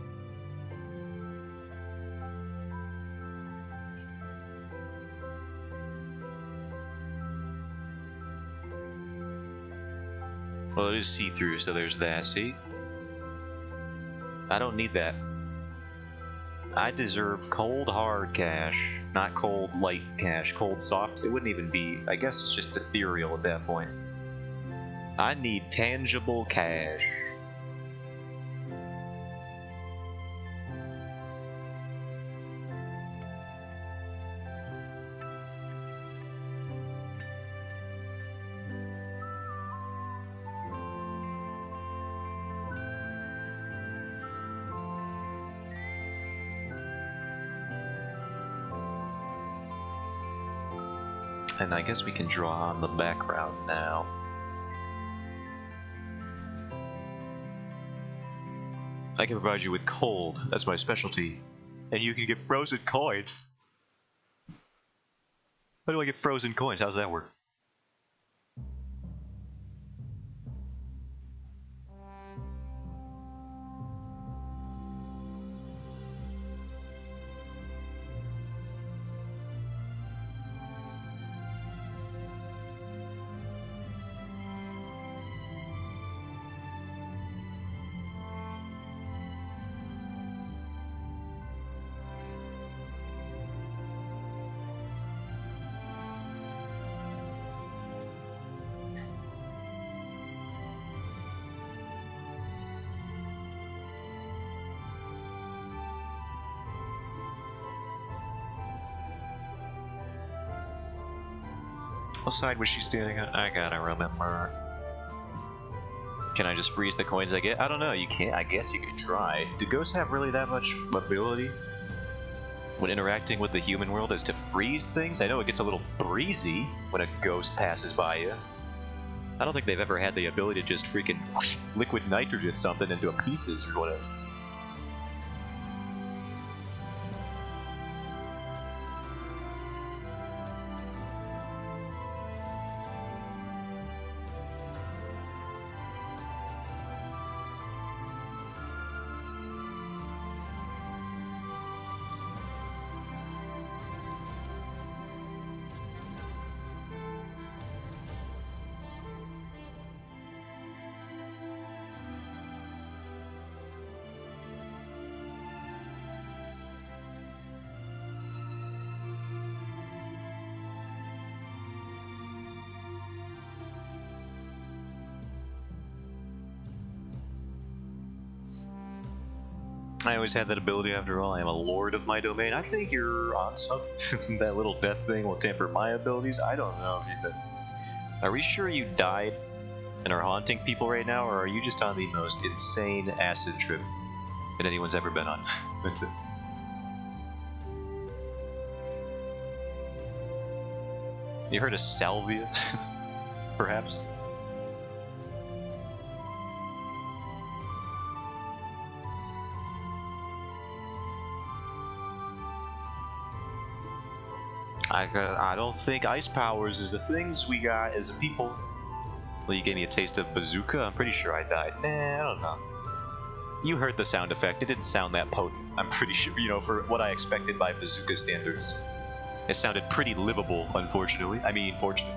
[SPEAKER 1] Well, it is see-through, so there's that, see? I don't need that. I deserve cold hard cash, not cold light cash. Cold soft, it wouldn't even be, I guess it's just ethereal at that point. I need tangible cash. And I guess we can draw on the background now. I can provide you with cold, that's my specialty. And you can get frozen coins. How do I get frozen coins? How does that work? What side was she standing on? I gotta remember. Can I just freeze the coins I get? I don't know, you can't. I guess you could try. Do ghosts have really that much ability when interacting with the human world as to freeze things? I know it gets a little breezy when a ghost passes by you. I don't think they've ever had the ability to just freaking whoosh, liquid nitrogen something into pieces or whatever. I always had that ability after all. I am a lord of my domain. I think you're on something. That little death thing will temper my abilities. I don't know. Are we sure you died and are haunting people right now, or are you just on the most insane acid trip that anyone's ever been on? That's it. You heard of salvia? Perhaps? I don't think ice powers is the things we got as a people. Well, you gave me a taste of bazooka. I'm pretty sure I died. Nah, I don't know. You heard the sound effect. It didn't sound that potent. I'm pretty sure, you know, for what I expected by bazooka standards. It sounded pretty livable, unfortunately. I mean, fortunate.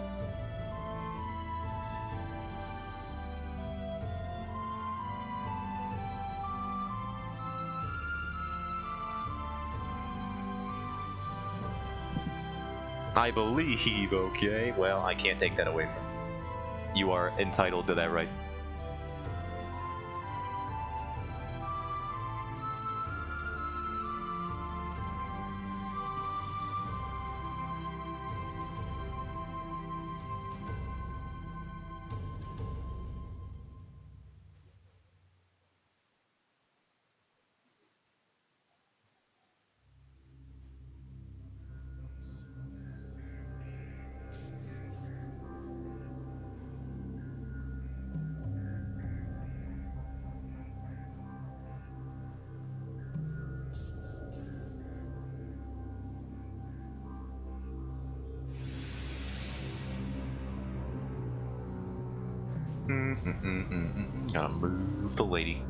[SPEAKER 1] I believe, okay? Well, I can't take that away from you. You are entitled to that right. Gotta move the lady.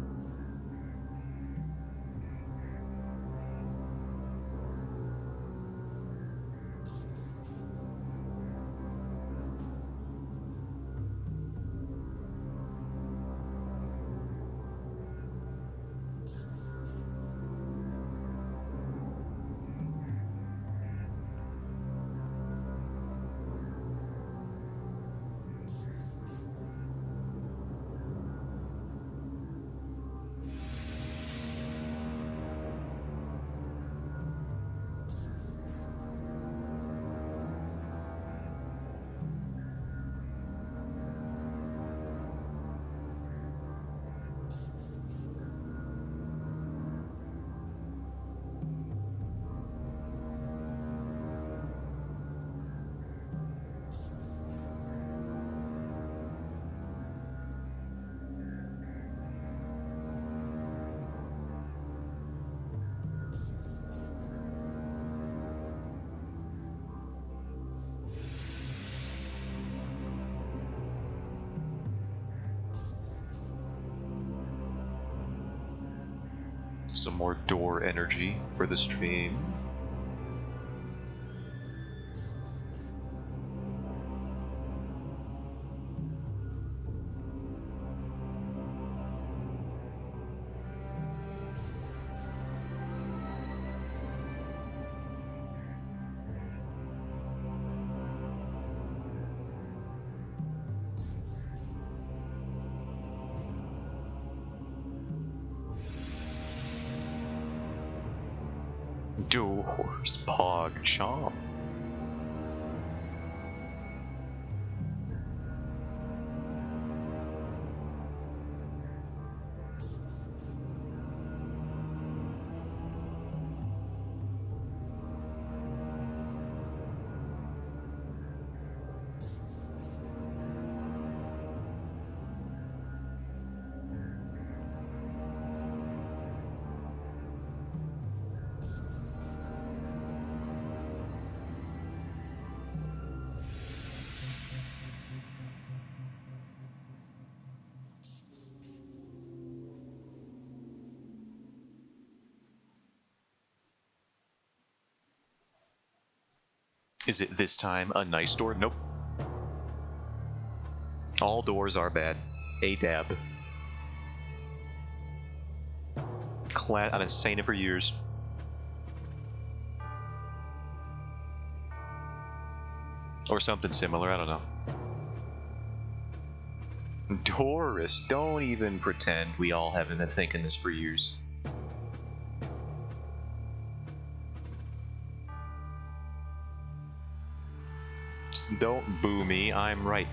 [SPEAKER 1] Some more door energy for the stream. Doors, Pog Chomp. Is it this time a nice door? Nope. All doors are bad. ADAB. I've been saying it for years. Or something similar, I don't know. Doris, don't even pretend we all haven't been thinking this for years. Don't boo me, I'm right.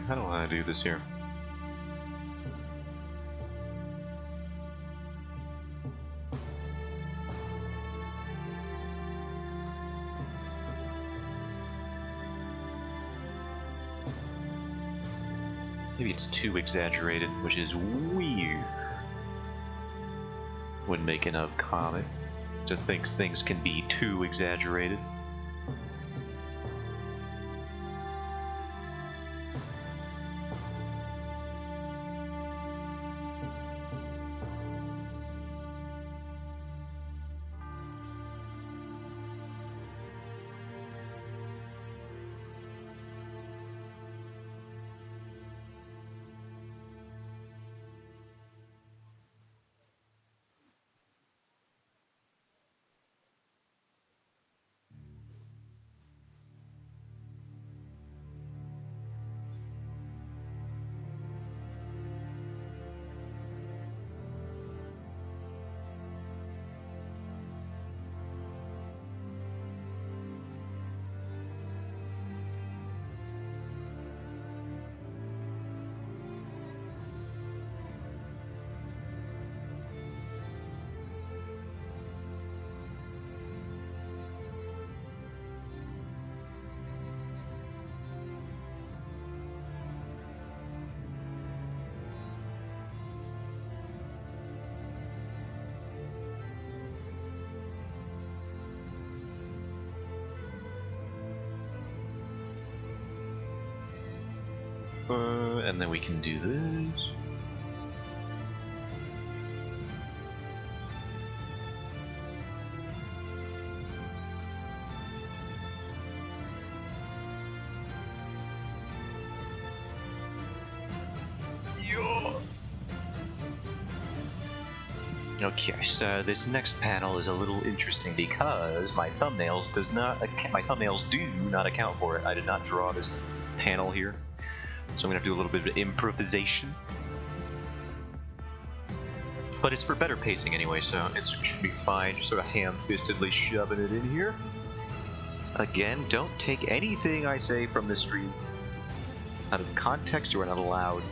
[SPEAKER 1] How do I do this here? Maybe it's too exaggerated, which is weird when making a comic to think things can be too exaggerated. And then we can do this. Okay, so this next panel is a little interesting because my thumbnails do not account for it. I did not draw this panel here, so I'm gonna have to do a little bit of improvisation. But it's for better pacing anyway, so it should be fine. Just sort of ham-fistedly shoving it in here. Again, don't take anything I say from this stream out of context. You are not allowed.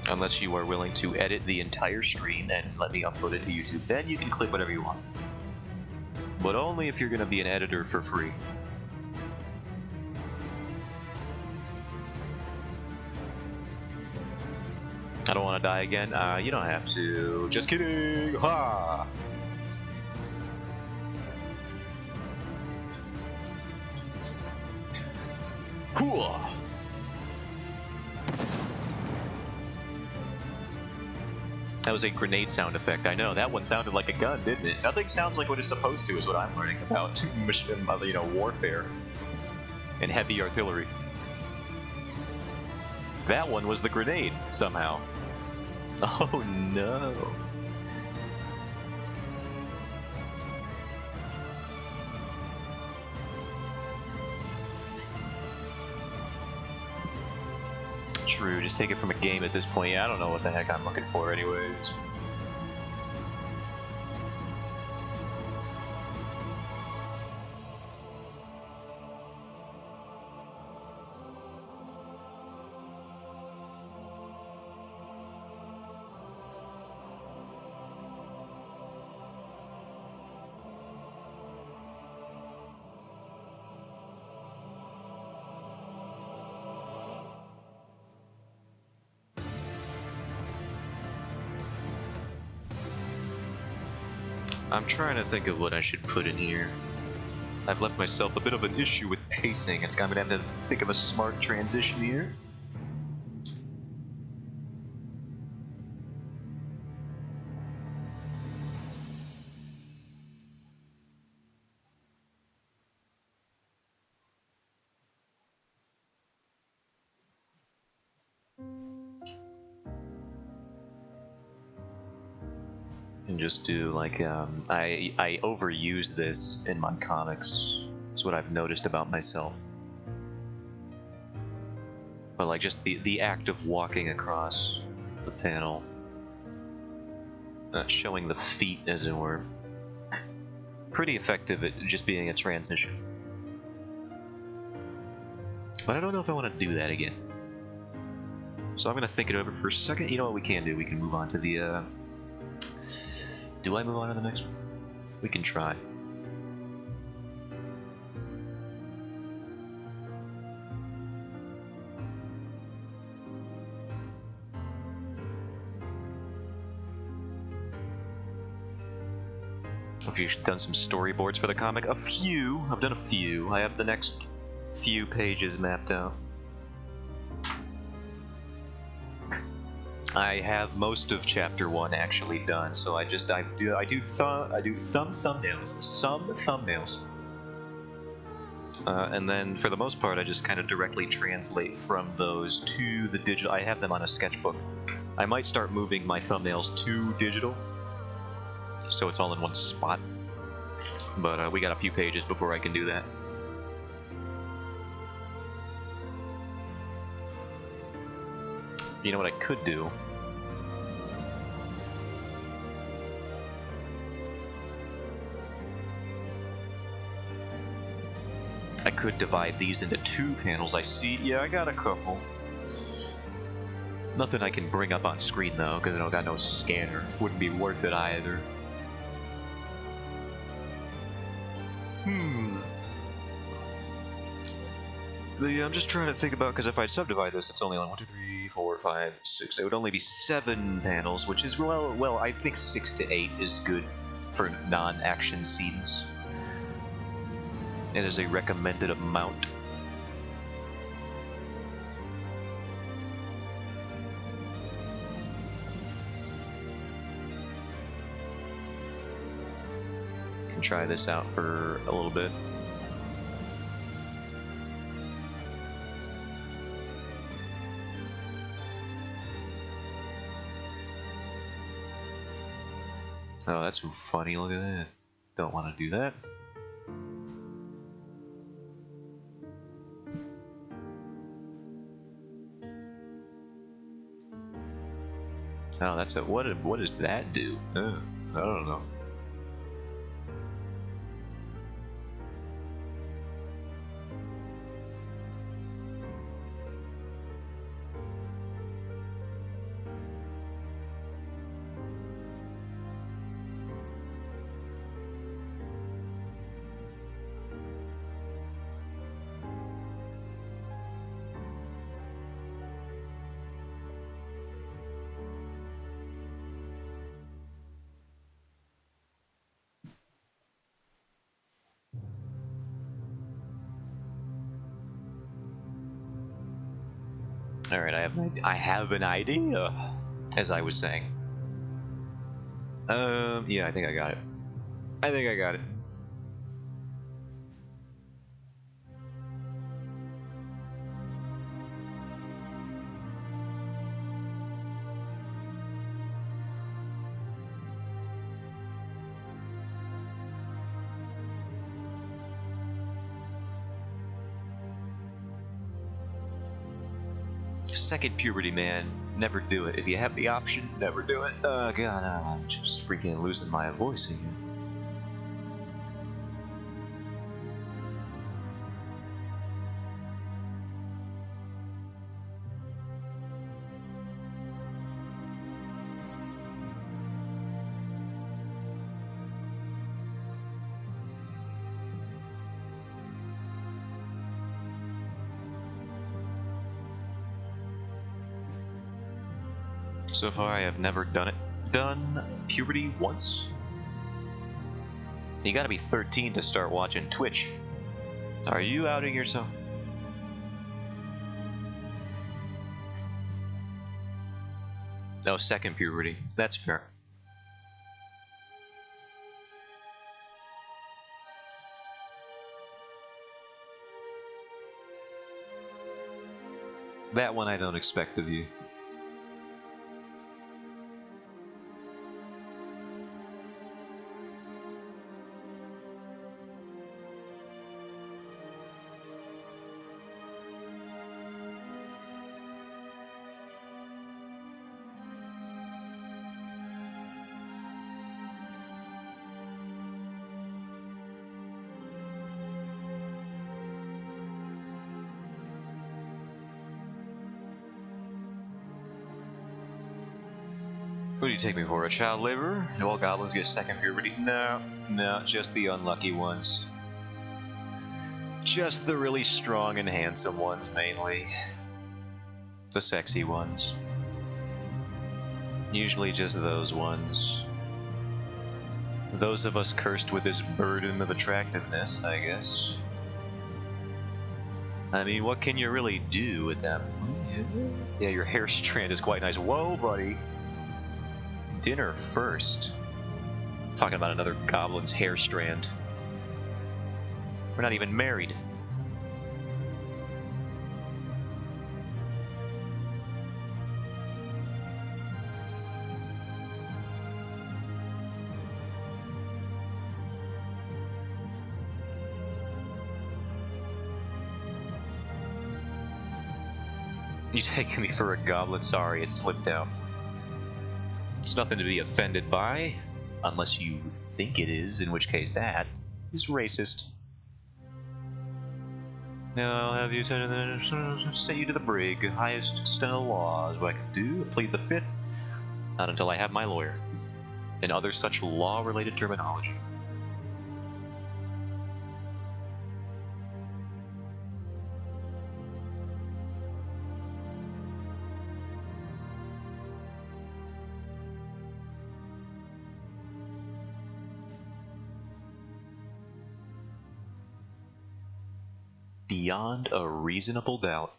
[SPEAKER 1] Unless you are willing to edit the entire stream and let me upload it to YouTube. Then you can clip whatever you want. But only if you're going to be an editor for free. I don't want to die again. You don't have to. Just kidding. Ha! Cool. That was a grenade sound effect. I know that one sounded like a gun, didn't it? Nothing sounds like what it's supposed to. Is what I'm learning about, warfare and heavy artillery. That one was the grenade somehow. Oh no. true. Just take it from a game at this point. Yeah, I don't know what the heck I'm looking for anyways. I'm trying to think of what I should put in here. I've left myself a bit of an issue with pacing. I'm gonna have to think of a smart transition here. And just do like I overuse this in my comics. That's what I've noticed about myself. But like just the act of walking across the panel, showing the feet as it were, pretty effective at just being a transition. But I don't know if I want to do that again. So I'm gonna think it over for a second. You know what we can do? We can move on to the. Do I move on to the next one? We can try. Have you done some storyboards for the comic? A few. I've done a few. I have the next few pages mapped out. I have most of chapter 1 actually done, so I do some thumbnails. And then for the most part I just kind of directly translate from those to the digital. I have them on a sketchbook. I might start moving my thumbnails to digital, so it's all in one spot. But we got a few pages before I can do that. You know what I could do? I could divide these into 2 panels. I see. Yeah, I got a couple. Nothing I can bring up on screen though, because I don't got no scanner. Wouldn't be worth it either. I'm just trying to think about, because if I subdivide this, it's only on 1, 2, 3, 4, 5, 6. It would only be 7 panels, which is well. I think 6 to 8 is good for non-action scenes. It is a recommended amount. Can try this out for a little bit. Oh, that's funny. Look at that. Don't want to do that. Oh, that's it. What does that do? I don't know. Alright, I have an idea, as I was saying. Yeah, I think I got it. Second puberty, man. Never do it. If you have the option, never do it. Oh god, I'm just freaking losing my voice again. So far, I have never done puberty once. You gotta be 13 to start watching Twitch. Are you outing yourself? No, second puberty. That's fair. That one I don't expect of you. Who do you take me for, a child laborer? Do all goblins get second puberty? No, just the unlucky ones. Just the really strong and handsome ones, mainly. The sexy ones. Usually just those ones. Those of us cursed with this burden of attractiveness, I guess. I mean, what can you really do with them? Yeah, your hair strand is quite nice. Whoa, buddy. Dinner first. Talking about another goblin's hair strand. We're not even married. You taking me for a goblin? Sorry, it slipped out. It's nothing to be offended by, unless you think it is, in which case that is racist. Now I'll have you send you to the brig. Highest extent of the law is what I can do. Plead the fifth. Not until I have my lawyer. And other such law-related terminology. Beyond a reasonable doubt.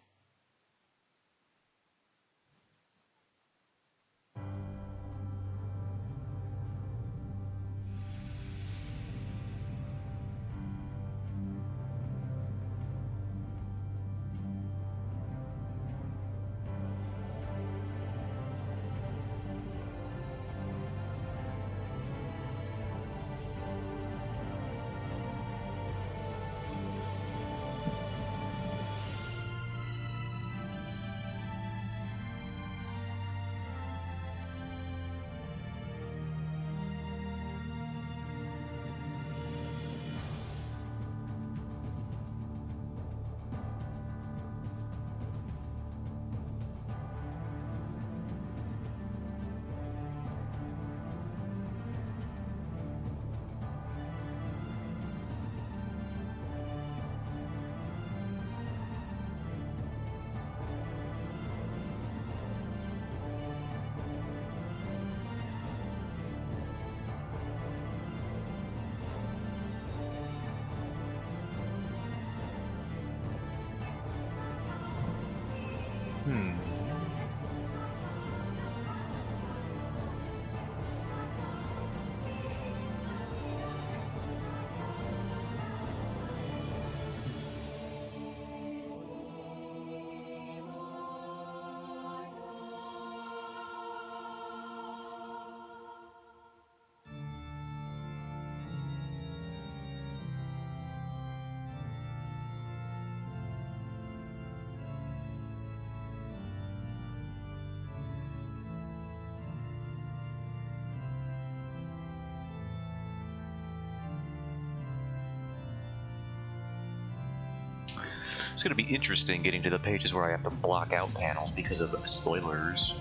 [SPEAKER 1] It's going to be interesting getting to the pages where I have to block out panels because of spoilers.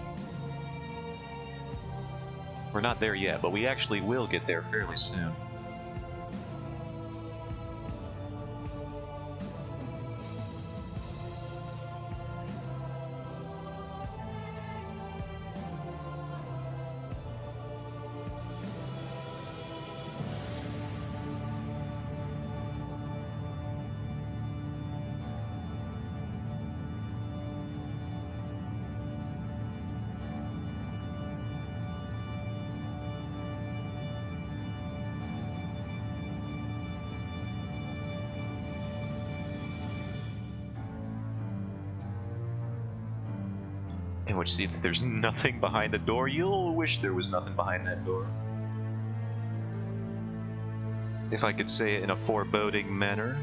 [SPEAKER 1] We're not there yet, but we actually will get there fairly soon. In which, see that there's nothing behind the door. You'll wish there was nothing behind that door. If I could say it in a foreboding manner.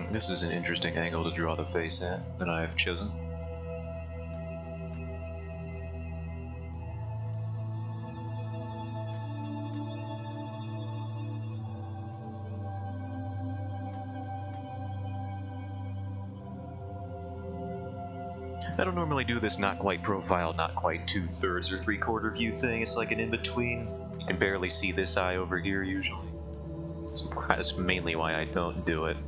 [SPEAKER 1] This is an interesting angle to draw the face at that I have chosen. I don't normally do this not quite profile, not quite 2/3 or 3/4 view thing. It's like an in-between. You can barely see this eye over here usually. That's mainly why I don't do it.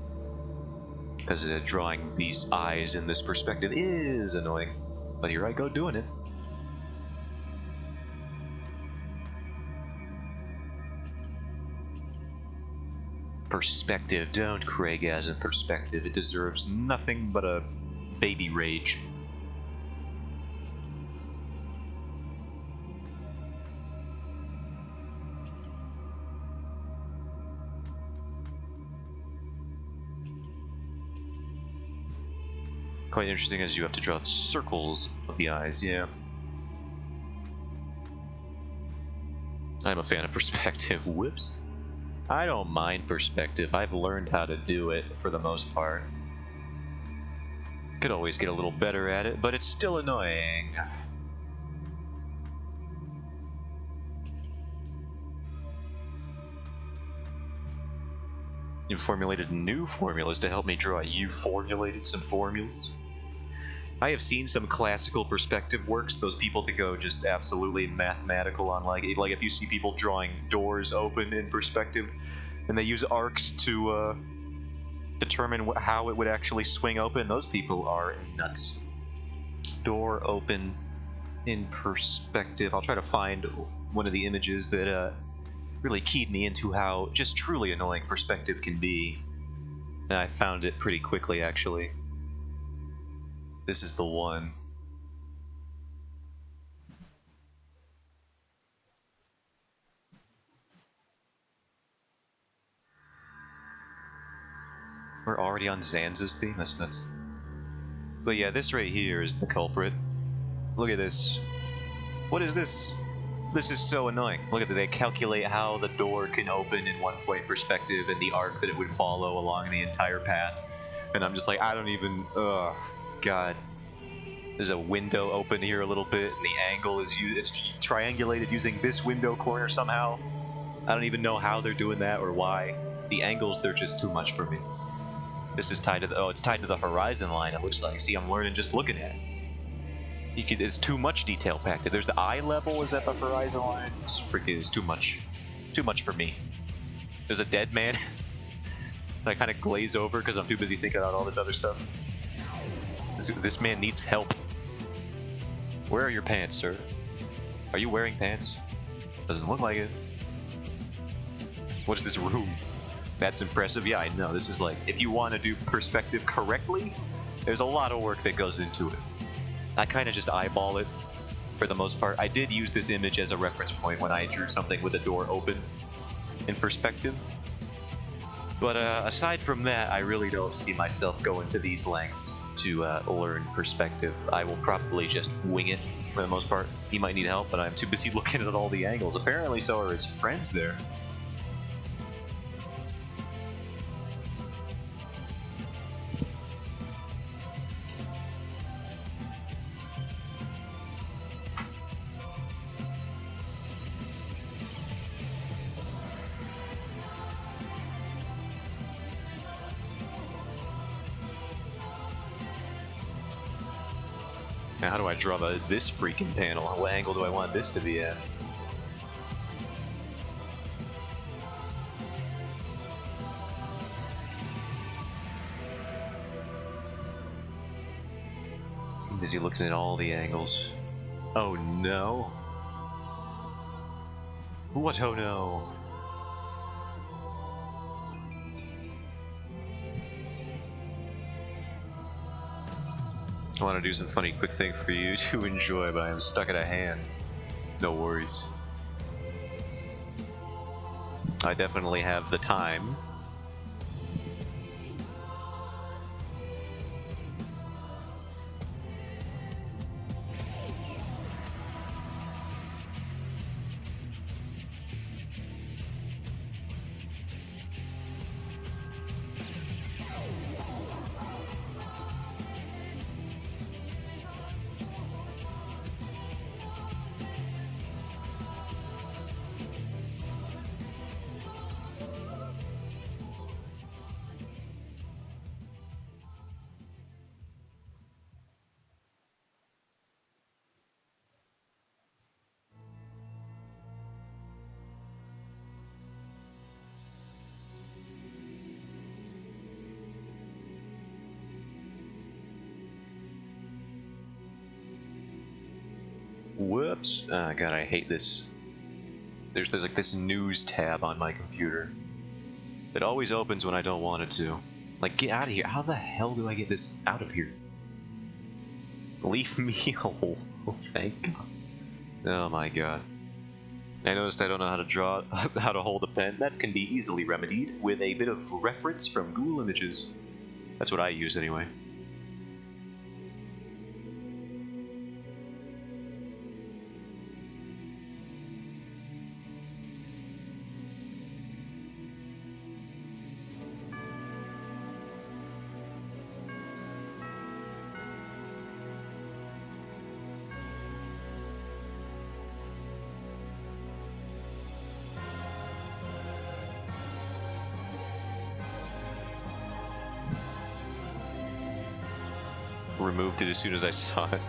[SPEAKER 1] Because drawing these eyes in this perspective is annoying. But here I go doing it. Perspective. Don't Craig as in perspective. It deserves nothing but a baby rage. Quite interesting as you have to draw circles of the eyes, yeah. I'm a fan of perspective. Whoops. I don't mind perspective. I've learned how to do it for the most part. Could always get a little better at it, but it's still annoying. You formulated new formulas to help me draw. You formulated some formulas? I have seen some classical perspective works, those people that go just absolutely mathematical on like if you see people drawing doors open in perspective and they use arcs to determine how it would actually swing open, those people are nuts. Door open in perspective. I'll try to find one of the images that really keyed me into how just truly annoying perspective can be. And I found it pretty quickly actually. This is the one. We're already on Zanza's theme? That's nuts. But yeah, this right here is the culprit. Look at this. What is this? This is so annoying. Look at that, they calculate how the door can open in one point perspective and the arc that it would follow along the entire path. And I'm just like, I don't even, ugh, God. There's a window open here a little bit, and the angle is it's triangulated using this window corner somehow. I don't even know how they're doing that or why. The angles, they're just too much for me. This is tied to the, oh, it's tied to the horizon line, it looks like. See, I'm learning just looking at it. It's too much detail packed. There's the eye level is at the horizon line. It's freaking, it's too much. Too much for me. There's a dead man that I kind of glaze over because I'm too busy thinking about all this other stuff. This man needs help. Where are your pants, sir? Are you wearing pants? Doesn't look like it. What is this room? That's impressive. Yeah, I know. This is like, if you want to do perspective correctly, there's a lot of work that goes into it. I kind of just eyeball it for the most part. I did use this image as a reference point when I drew something with a door open in perspective. But aside from that, I really don't see myself going to these lengths to learn perspective. I will probably just wing it for the most part. He might need help, but I'm too busy looking at all the angles. Apparently so are his friends there. Now, how do I draw this freaking panel? What angle do I want this to be at? Is he looking at all the angles? Oh no. What oh no? I want to do some funny quick thing for you to enjoy, but I am stuck at a hand. No worries. I definitely have the time. Whoops. Oh god, I hate this. There's like this news tab on my computer. It always opens when I don't want it to. Like, get out of here. How the hell do I get this out of here? Leave me alone. Thank God. Oh my god. I noticed I don't know how to draw, how to hold a pen. That can be easily remedied with a bit of reference from Google Images. That's what I use anyway. Removed it as soon as I saw it.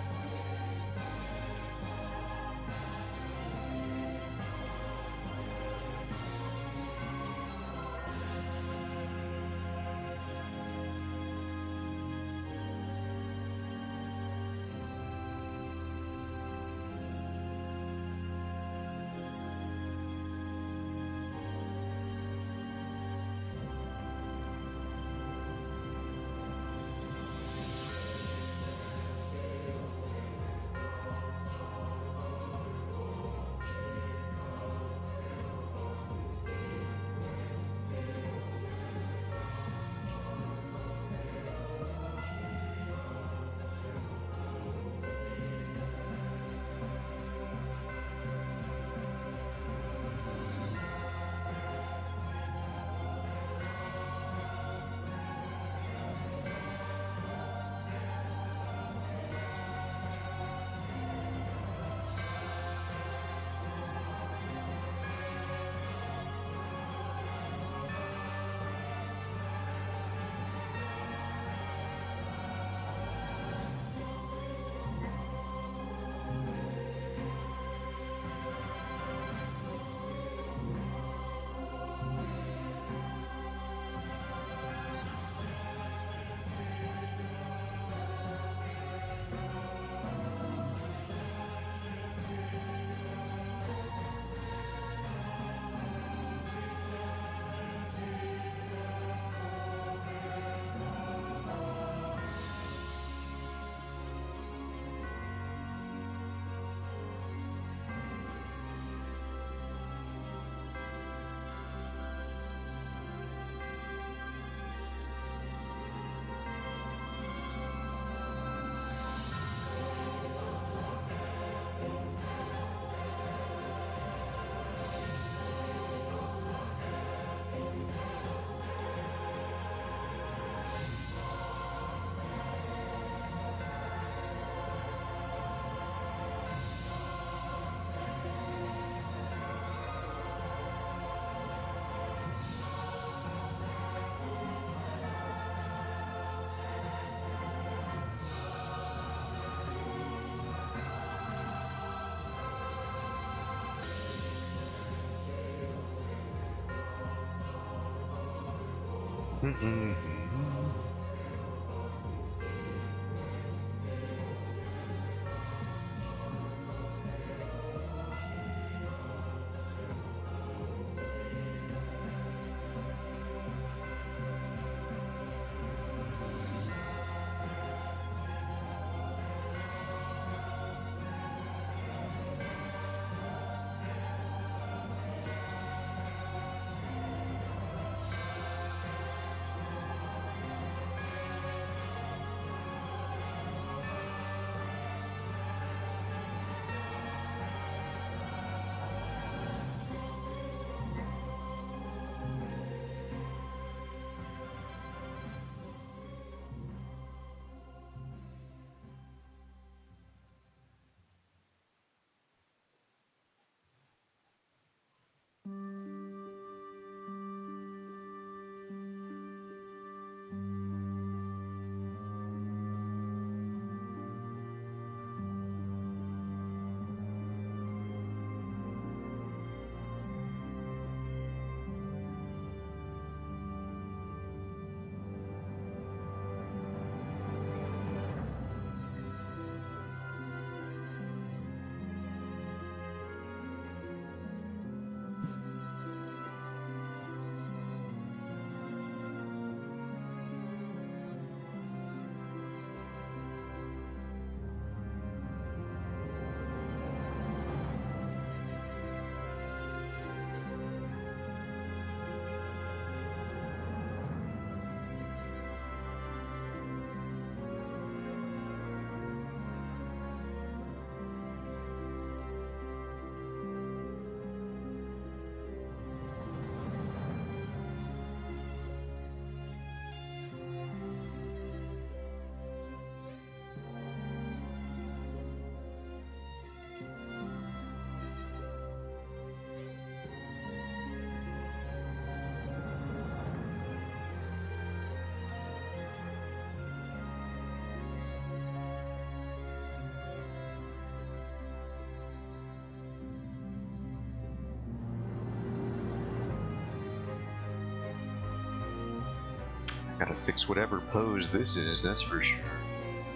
[SPEAKER 1] Gotta fix whatever pose this is, that's for sure.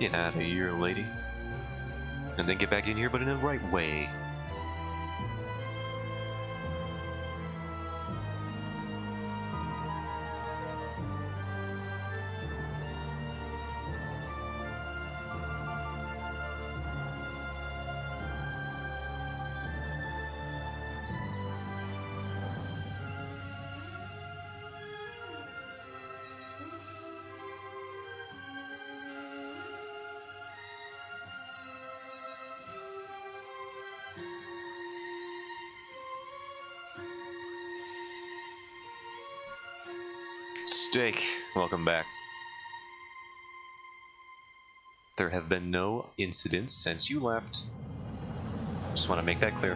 [SPEAKER 1] Get out of here, lady. And then get back in here, but in the right way. Steak, welcome back. There have been no incidents since you left. Just want to make that clear.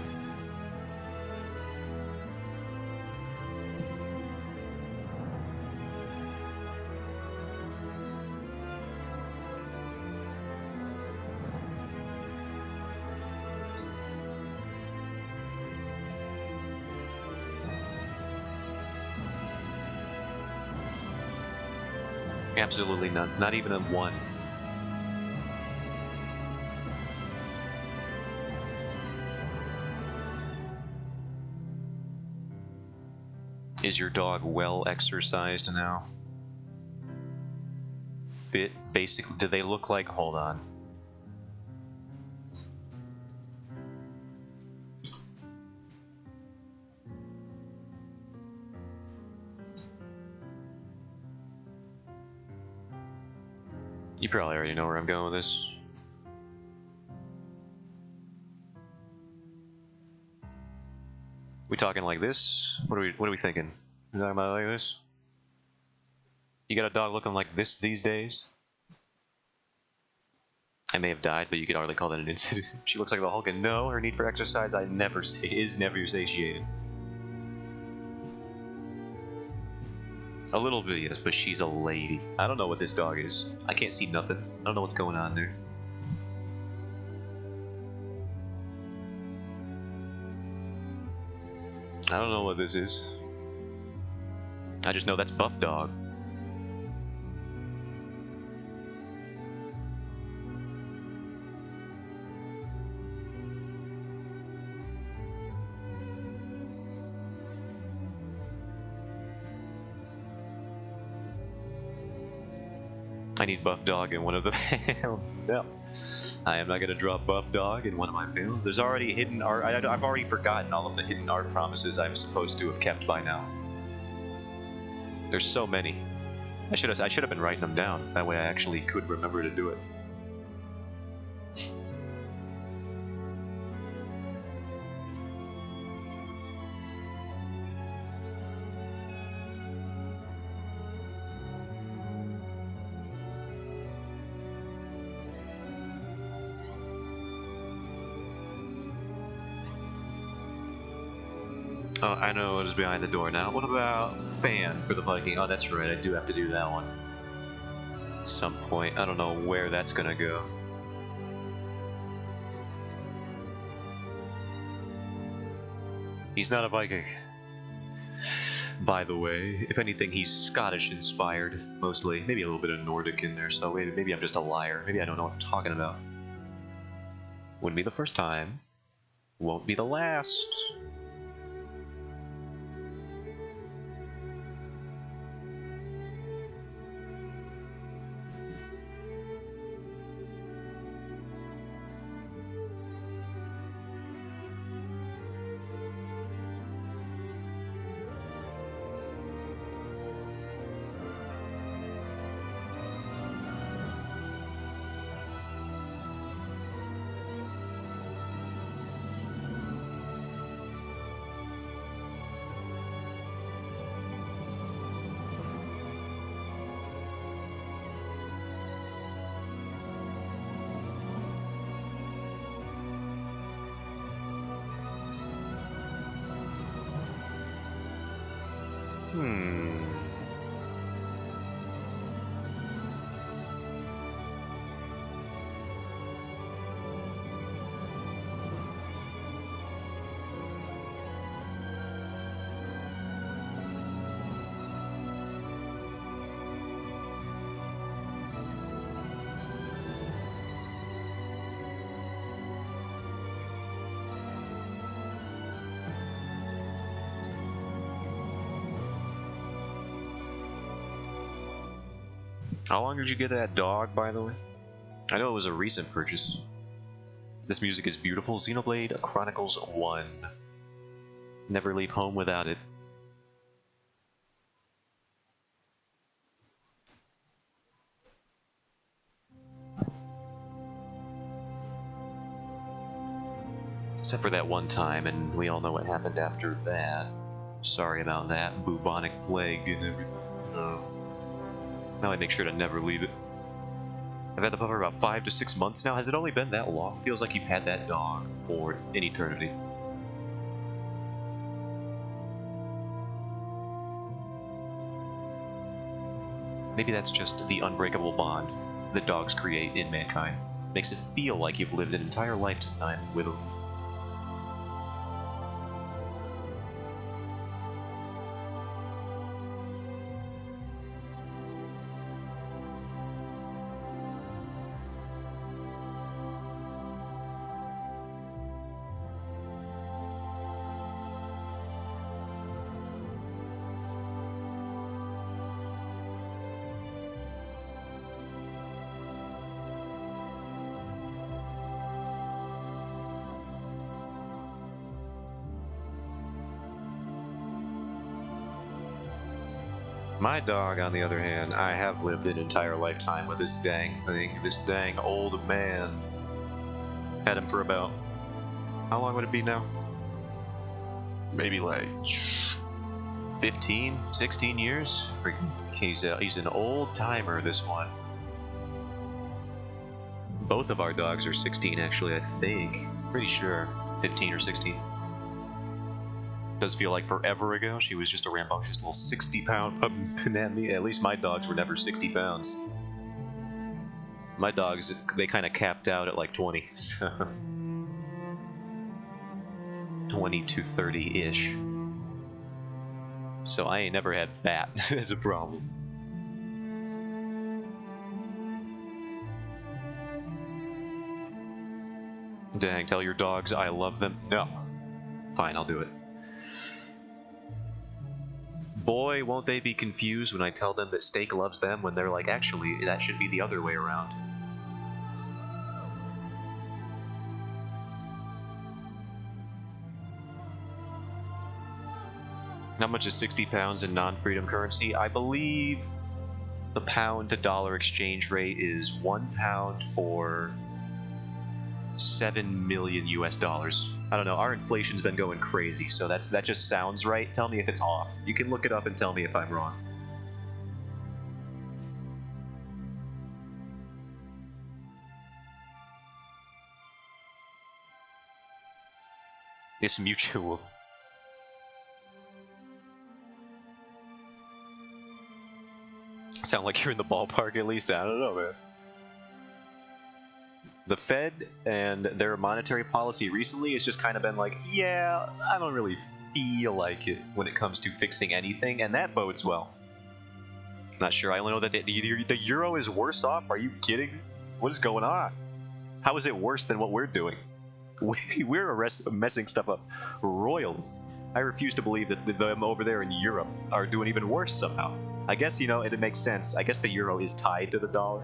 [SPEAKER 1] Absolutely none. Not even a one. Is your dog well exercised now? Fit, basically. Do they look like... Hold on. You probably already know where I'm going with this. We talking like this? What are we thinking? We talking about like this? You got a dog looking like this these days? I may have died, but you could hardly call that an incident. She looks like the Hulk, and no, her need for exercise is never satiated. A little bit, yes, but she's a lady. I don't know what this dog is. I can't see nothing. I don't know what's going on there. I don't know what this is. I just know that's Buff Dog. need Buff Dog in one of the panels. No. I am not going to drop Buff Dog in one of my panels. There's already hidden art. I've already forgotten all of the hidden art promises I'm supposed to have kept by now. There's so many. I should have been writing them down. That way I actually could remember to do it. Oh, I know what is behind the door now. What about fan for the Viking? Oh, that's right. I do have to do that one. At some point. I don't know where that's gonna go. He's not a Viking. By the way, if anything, he's Scottish inspired, mostly. Maybe a little bit of Nordic in there, so maybe I'm just a liar. Maybe I don't know what I'm talking about. Wouldn't be the first time. Won't be the last. How long did you get that dog, by the way? I know it was a recent purchase. This music is beautiful. Xenoblade Chronicles 1. Never leave home without it. Except for that one time, and we all know what happened after that. Sorry about that. Bubonic plague and everything. Now I make sure to never leave it. I've had the pup for about 5 to 6 months now. Has it only been that long? Feels like you've had that dog for an eternity. Maybe that's just the unbreakable bond that dogs create in mankind. Makes it feel like you've lived an entire lifetime with them. My dog, on the other hand, I have lived an entire lifetime with this dang thing, this dang old man. Had him for about, how long would it be now? Maybe like 15, 16 years? He's an old timer, this one. Both of our dogs are 16 actually, I think. Pretty sure. 15 or 16. Does feel like forever ago. She was just a rambunctious little 60-pound pup. At least my dogs were never 60 pounds. My dogs, they kind of capped out at like 20, so 20 to 30-ish. So I ain't never had that as a problem. Dang, tell your dogs I love them. No. Fine, I'll do it.
[SPEAKER 3] boy, won't they be confused when I tell them that steak loves them when they're like, actually, that should be the other way around. How much is 60 pounds in non-freedom currency? I believe the pound to dollar exchange rate is 1 pound for 7 million US dollars. I don't know, our inflation's been going crazy, so that just sounds right. Tell me if it's off. You can look it up and tell me if I'm wrong. It's mutual. Sound like you're in the ballpark at least? I don't know, man. The Fed and their monetary policy recently has just kind of been like, yeah, I don't really feel like it when it comes to fixing anything, and that bodes well. Not sure. I only know that the euro is worse off. Are you kidding? What is going on? How is it worse than what we're doing? We're messing stuff up royally. I refuse to believe that them over there in Europe are doing even worse somehow. I guess, you know, it makes sense. I guess the euro is tied to the dollar.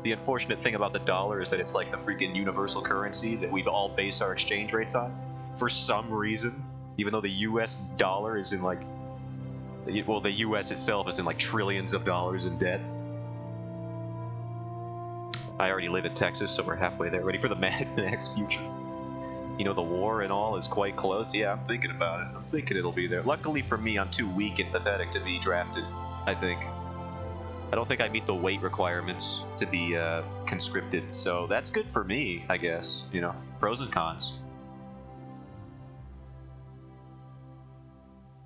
[SPEAKER 3] The unfortunate thing about the dollar is that it's like the freaking universal currency that we all base our exchange rates on. For some reason, even though the US dollar is in like, well, the US itself is in like trillions of dollars in debt. I already live in Texas, so we're halfway there, ready for the Mad Max future. You know, the war and all is quite close. Yeah, I'm thinking about it. I'm thinking it'll be there. Luckily for me, I'm too weak and pathetic to be drafted, I think. I don't think I meet the weight requirements to be conscripted, so that's good for me, I guess. You know, pros and cons.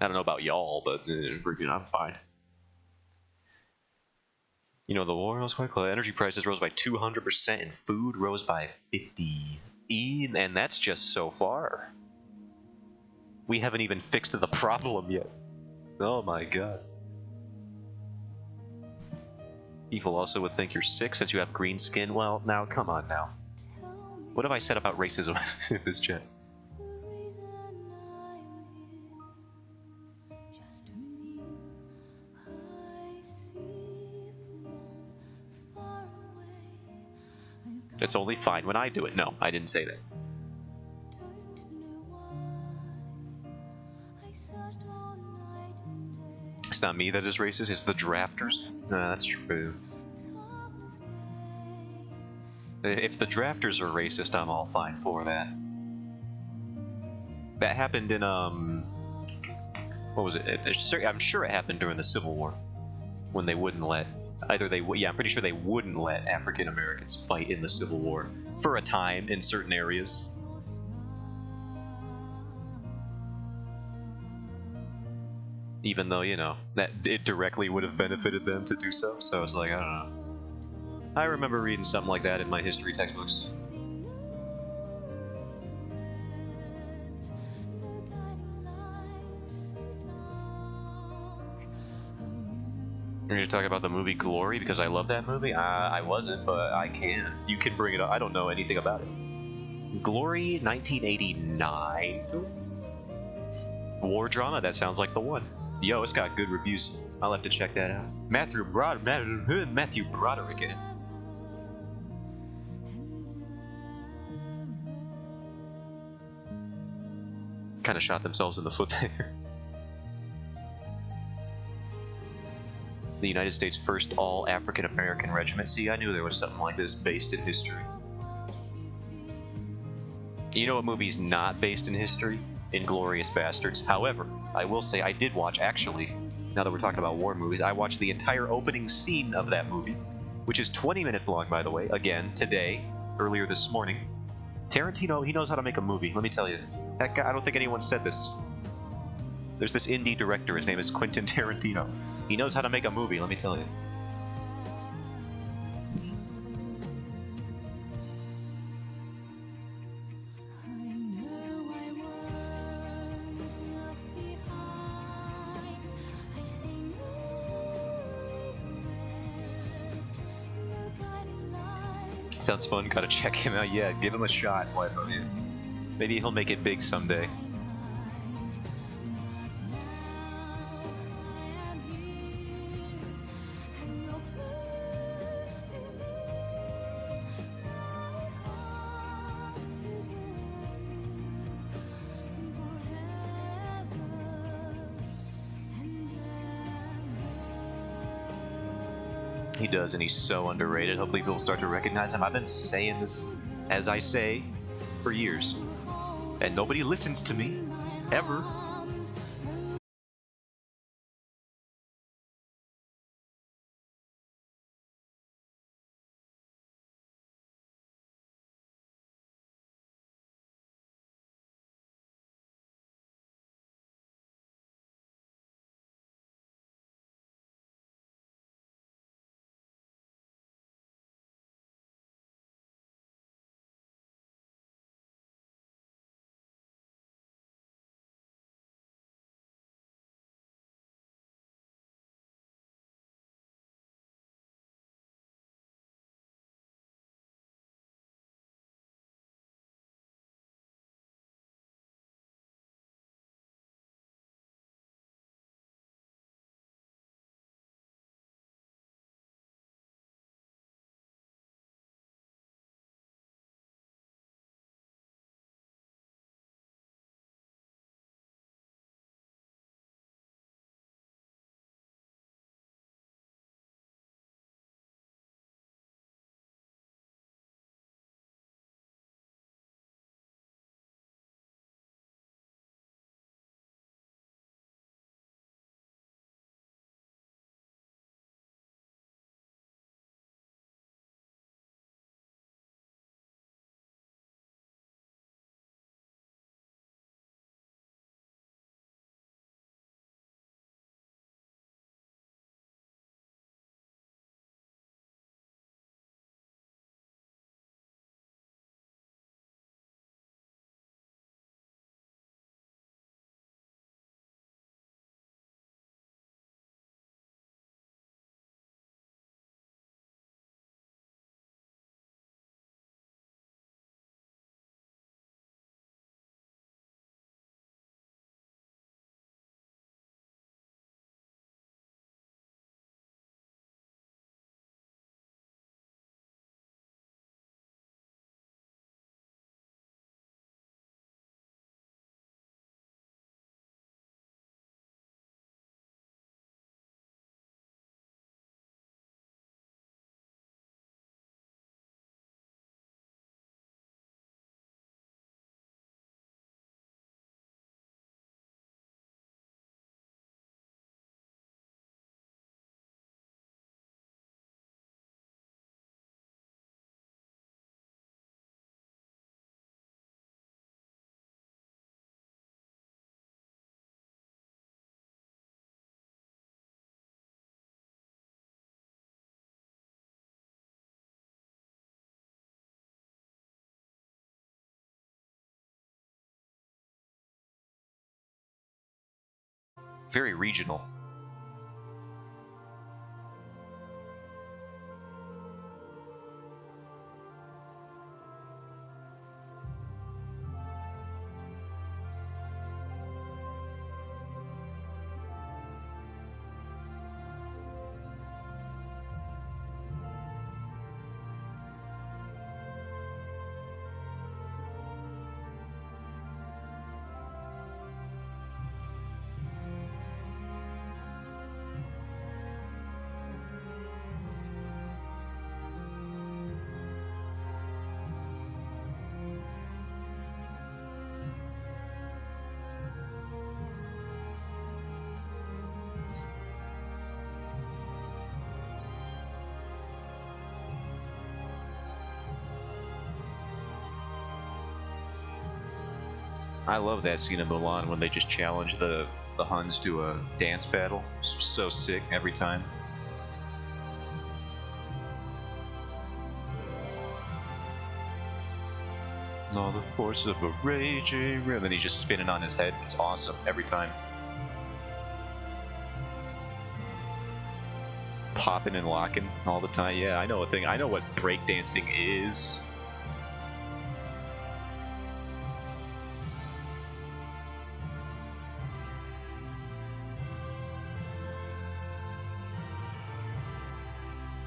[SPEAKER 3] I don't know about y'all, but freaking, I'm fine. You know, the war was quite close. Energy prices rose by 200% and food rose by 50%. And that's just so far. We haven't even fixed the problem yet. Oh my god. People also would think you're sick since you have green skin. Well, now, come on now. What have I said about racism in this chat? It's only fine when I do it. No, I didn't say that. It's not me that is racist, it's the drafters. No, that's true. If the drafters are racist, I'm all fine for that. That happened in, what was it? I'm sure it happened during the Civil War, when they wouldn't let, yeah, I'm pretty sure they wouldn't let African Americans fight in the Civil War for a time in certain areas. Even though, you know, that it directly would have benefited them to do so. So I was like, I don't know. I remember reading something like that in my history textbooks. You're gonna talk about the movie Glory because I love that movie? I wasn't, but I can. You can bring it up. I don't know anything about it. Glory, 1989 film? War drama? That sounds like the one. Yo, it's got good reviews. I'll have to check that out. Matthew Broderick in it. Kind of shot themselves in the foot there. The United States' first all-African American regiment. See, I knew there was something like this based in history. You know what movie's not based in history? Inglourious Bastards. However, I will say I did watch, actually, now that we're talking about war movies, I watched the entire opening scene of that movie, which is 20 minutes long, by the way, again, today, earlier this morning. Tarantino, he knows how to make a movie, let me tell you. That guy, I don't think anyone said this. There's this indie director, his name is Quentin Tarantino. He knows how to make a movie, let me tell you. Sounds fun, gotta check him out. Yeah, give him a shot. Why don't you? Maybe he'll make it big someday. He does, and he's so underrated. Hopefully people start to recognize him. I've been saying this, as I say, for years. And nobody listens to me. Ever. Very regional. I love that scene in Mulan when they just challenge the Huns to a dance battle. It's so sick every time. All the force of a raging, and then he's just spinning on his head. It's awesome every time. Popping and locking all the time. Yeah, I know a thing. I know what breakdancing is.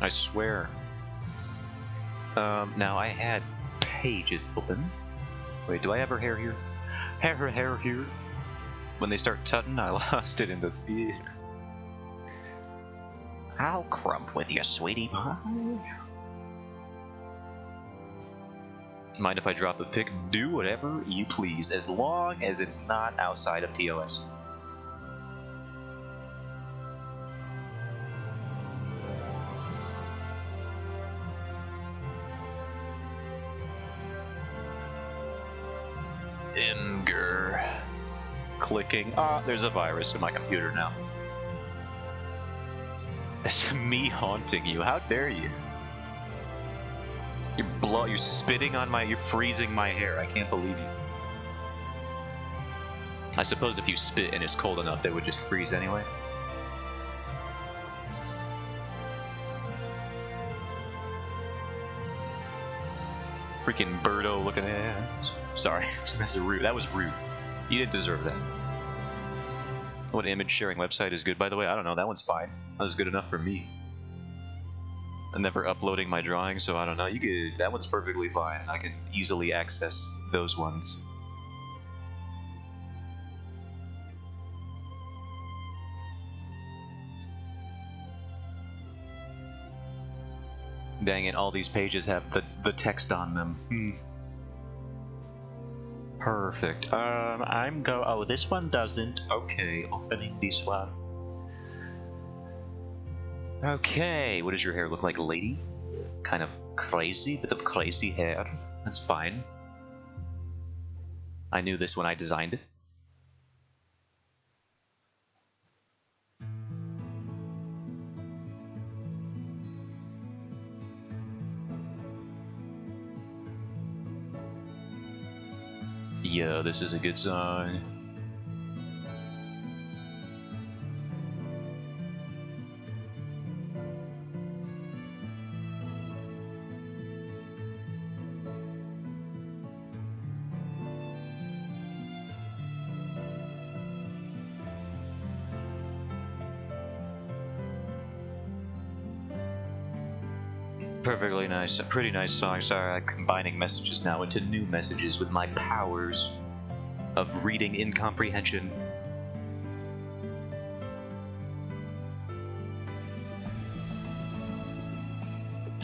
[SPEAKER 3] I swear. Now I had pages open. Wait, do I have her hair here? Hair here. When they start tutting, I lost it in the theater.
[SPEAKER 1] I'll crump with you, sweetie pie. Mind if I drop a pic? Do whatever you please, as long as it's not outside of TOS. Imgur. Clicking. Ah, there's a virus in my computer now. It's me haunting you. How dare you? You're spitting on my... You're freezing my hair. I can't believe you. I suppose if you spit and it's cold enough, it would just freeze anyway. Freaking Birdo looking at... Sorry, that's rude. That was rude. You didn't deserve that. What image sharing website is good, by the way? I don't know. That one's fine. That was good enough for me. I'm never uploading my drawings, so I don't know. You could. That one's perfectly fine. I can easily access those ones. Dang it! All these pages have the text on them. Perfect. Oh, this one doesn't. Okay, opening this one. Okay, what does your hair look like, lady? Kind of crazy, bit of crazy hair. That's fine. I knew this when I designed it. Yeah, this is a good song. Perfectly nice, a pretty nice song. Sorry, I'm combining messages now into new messages with my powers of reading incomprehension.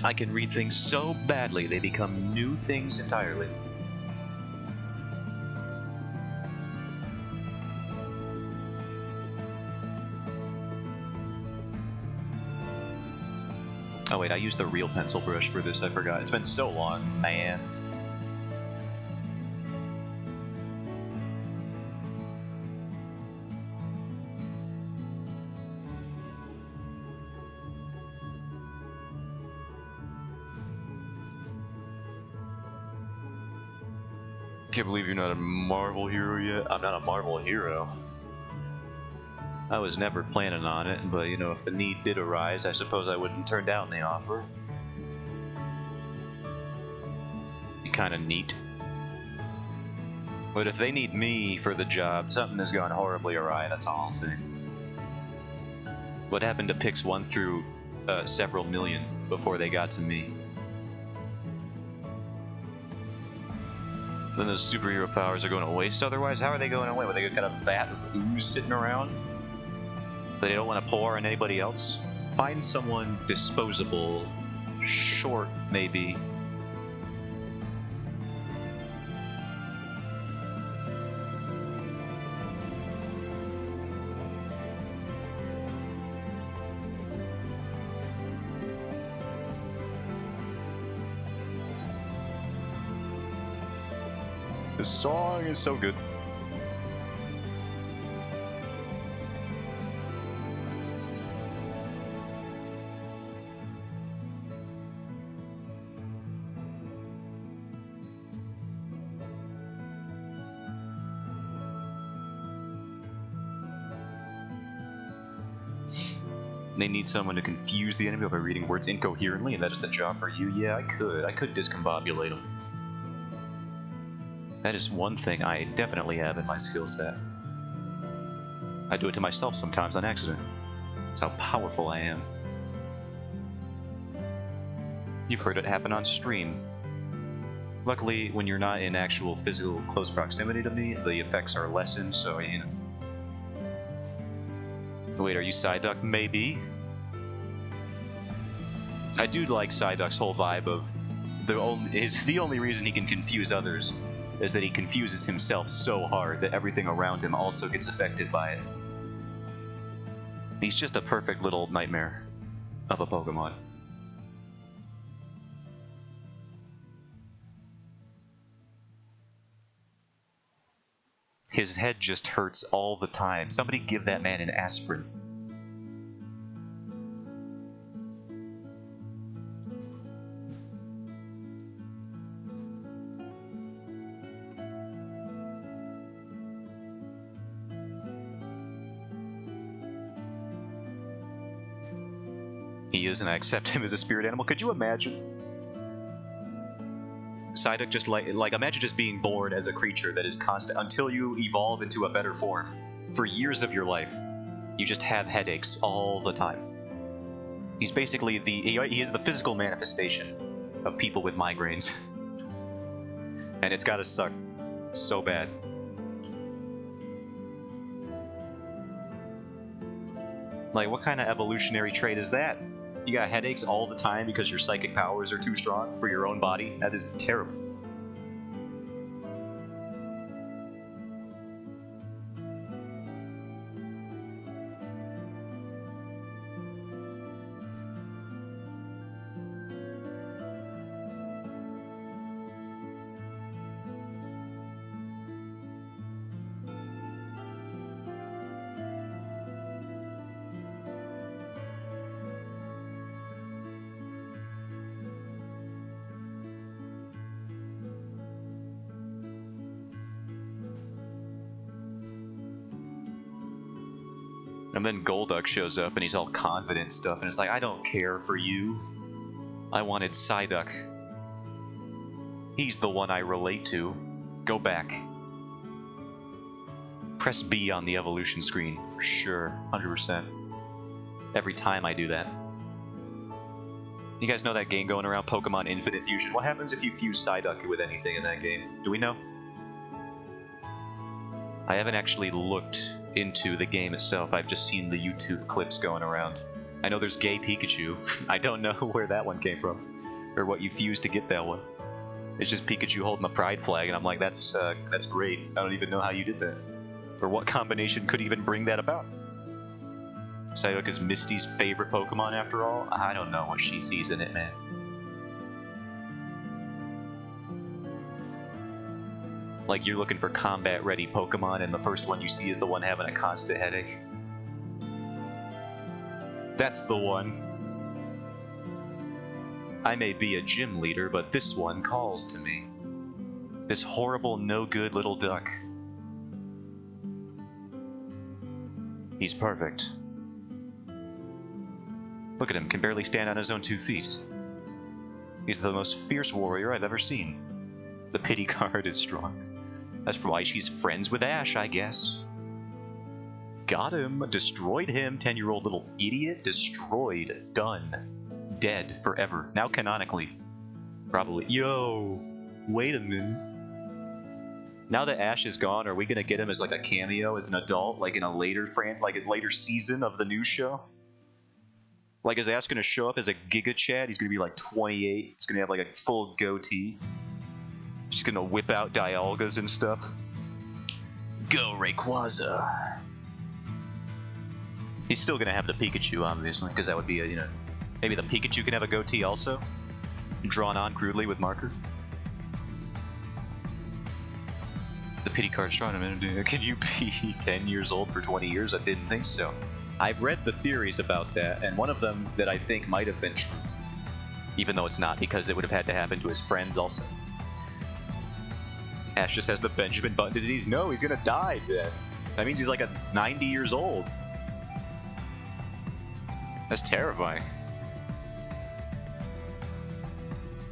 [SPEAKER 1] I can read things so badly they become new things entirely. Oh wait, I used the real pencil brush for this, I forgot. It's been so long, man. Can't believe you're not a Marvel hero yet. I'm not a Marvel hero. I was never planning on it, but you know, if the need did arise, I suppose I wouldn't turn down the offer. Be kinda neat. But if they need me for the job, something has gone horribly awry, that's all I'll say. What happened to Pix 1 through several million before they got to me? Then those superhero powers are going to waste otherwise? How are they going away? Well, they got a vat of ooze sitting around that they don't want to pour on anybody else? Find someone disposable, short maybe. This song is so good. They need someone to confuse the enemy by reading words incoherently, and that is the job for you? Yeah, I could discombobulate them. That is one thing I definitely have in my skill set. I do it to myself sometimes on accident. That's how powerful I am. You've heard it happen on stream. Luckily, when you're not in actual physical close proximity to me, the effects are lessened, so you know. Wait, are you Psyduck? Maybe. I do like Psyduck's whole vibe of the only reason he can confuse others is that he confuses himself so hard that everything around him also gets affected by it. He's just a perfect little nightmare of a Pokemon. His head just hurts all the time. Somebody give that man an aspirin. He is, and I accept him as a spirit animal. Could you imagine? Psyduck just like imagine just being born as a creature that is constant until you evolve into a better form. For years of your life, you just have headaches all the time. He's basically he is the physical manifestation of people with migraines. And it's gotta suck so bad. Like, what kind of evolutionary trait is that? You got headaches all the time because your psychic powers are too strong for your own body? That is terrible. And then Golduck shows up and he's all confident and stuff, and it's like, I don't care for you. I wanted Psyduck. He's the one I relate to. Go back. Press B on the evolution screen, for sure, 100%. Every time I do that. You guys know that game going around, Pokemon Infinite Fusion? What happens if you fuse Psyduck with anything in that game? Do we know? I haven't actually looked into the game itself. I've just seen the YouTube clips going around. I know there's Gay Pikachu. I don't know where that one came from, or what you fused to get that one. It's just Pikachu holding a pride flag, and I'm like, that's great. I don't even know how you did that, or what combination could even bring that about. Psyduck is Misty's favorite Pokemon after all. I don't know what she sees in it, man. Like, you're looking for combat-ready Pokemon, and the first one you see is the one having a constant headache. That's the one. I may be a gym leader, but this one calls to me. This horrible, no-good little duck. He's perfect. Look at him, can barely stand on his own 2 feet. He's the most fierce warrior I've ever seen. The pity card is strong. That's why she's friends with Ash, I guess. Got him. Destroyed him. 10-year-old little idiot. Destroyed. Done. Dead. Forever. Now canonically. Probably. Yo! Wait a minute. Now that Ash is gone, are we gonna get him as like a cameo as an adult? Like in a later season of the new show? Like, is Ash gonna show up as a Giga Chad? He's gonna be like 28. He's gonna have like a full goatee. She's gonna whip out Dialgas and stuff. Go Rayquaza. He's still gonna have the Pikachu, obviously, because that would be a, maybe the Pikachu can have a goatee also, drawn on crudely with marker. The pity card's trying to. Can you be 10 years old for 20 years? I didn't think so. I've read the theories about that, and one of them that I think might have been true, even though it's not, because it would have had to happen to his friends also. Ash just has the Benjamin Button disease. No, he's gonna die then. That means he's like 90 years old. That's terrifying.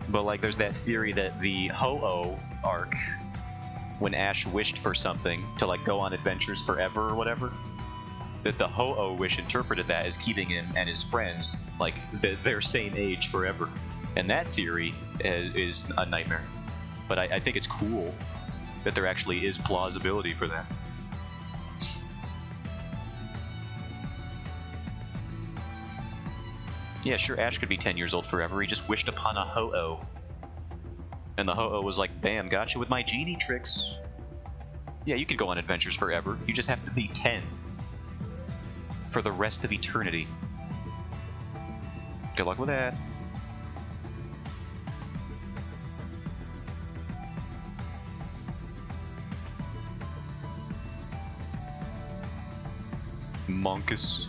[SPEAKER 1] But like, there's that theory that the Ho-Oh arc, when Ash wished for something to like go on adventures forever or whatever, that the Ho-Oh wish interpreted that as keeping him and his friends like their same age forever. And that theory is a nightmare. But I think it's cool that there actually is plausibility for that. Yeah, sure, Ash could be 10 years old forever. He just wished upon a Ho-Oh. And the Ho-Oh was like, bam, got you with my genie tricks. Yeah, you could go on adventures forever. You just have to be 10. For the rest of eternity. Good luck with that. Monkus.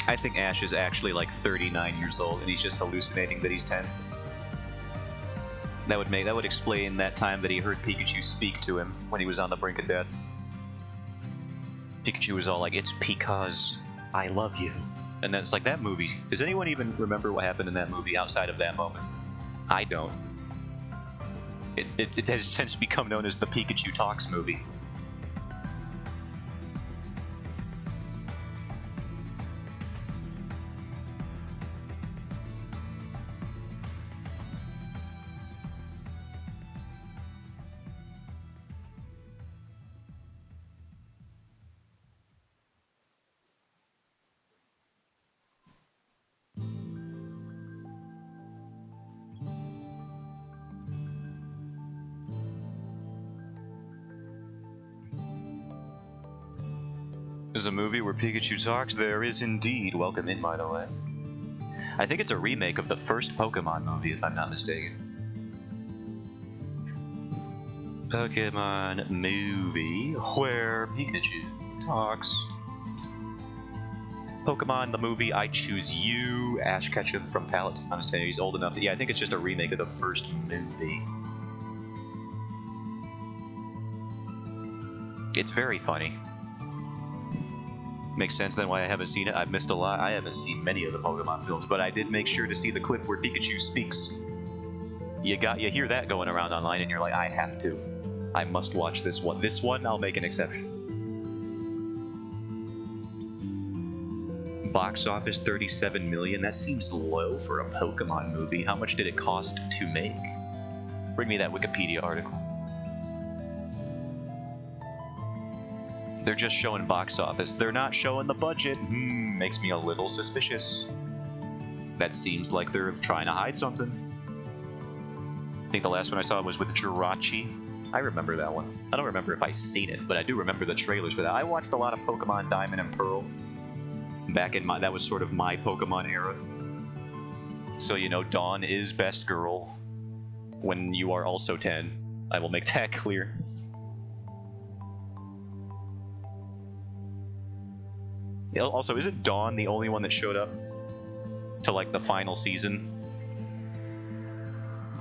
[SPEAKER 1] I think Ash is actually like 39 years old and he's just hallucinating that he's 10. That would explain that time that he heard Pikachu speak to him when he was on the brink of death. Pikachu was all like, "It's because I love you." And that's like that movie. Does anyone even remember what happened in that movie outside of that moment? I don't. It has since become known as the Pikachu Talks movie. There's a movie where Pikachu talks? There is indeed. Welcome in, by the way. I think it's a remake of the first Pokemon movie, if I'm not mistaken. Pokemon movie where Pikachu talks. Pokemon the movie I Choose You, Ash Ketchum from Palette. I'm just telling you, he's old enough to... Yeah, I think it's just a remake of the first movie. It's very funny. Makes sense then why I haven't seen it. I've missed a lot. I haven't seen many of the Pokemon films, but I did make sure to see the clip where Pikachu speaks. You hear that going around online and you're like, I have to. I must watch this one. This one, I'll make an exception. Box office 37 million. That seems low for a Pokemon movie. How much did it cost to make? Bring me that Wikipedia article. They're just showing box office. They're not showing the budget. Makes me a little suspicious. That seems like they're trying to hide something. I think the last one I saw was with Jirachi. I remember that one. I don't remember if I've seen it, but I do remember the trailers for that. I watched a lot of Pokemon Diamond and Pearl. Back in that was sort of my Pokemon era. So, you know, Dawn is best girl when you are also 10. I will make that clear. Also, isn't Dawn the only one that showed up to, like, the final season?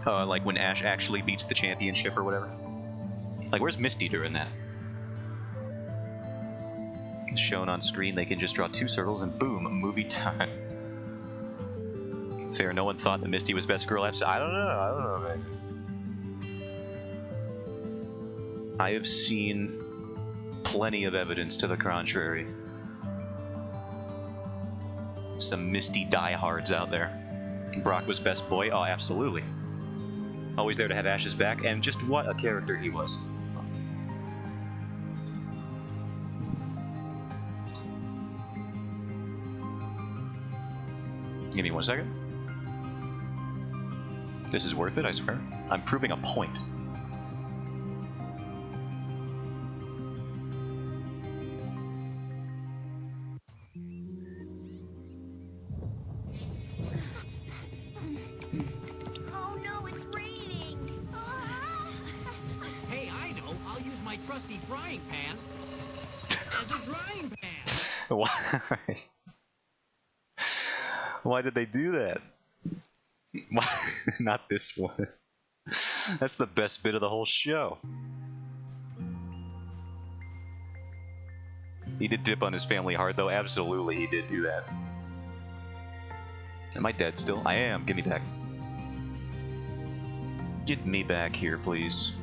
[SPEAKER 1] Like, when Ash actually beats the championship or whatever? Like, where's Misty during that? Shown on screen, they can just draw 2 circles and boom, movie time. Fair, no one thought that Misty was best girl episode. I don't know, man. I have seen plenty of evidence to the contrary. Some Misty diehards out there. Brock was best boy? Oh, absolutely. Always there to have Ash's back, and just what a character he was. Give me 1 second. This is worth it, I swear. I'm proving a point.
[SPEAKER 4] Oh no, it's raining!
[SPEAKER 5] Hey, I know. I'll use my trusty frying pan as a drying pan.
[SPEAKER 1] Why? Why did they do that? Why? Not this one. That's the best bit of the whole show. He did dip on his family heart, though. Absolutely, he did do that. Am I dead still? I am. Give me back. Get me back here, please.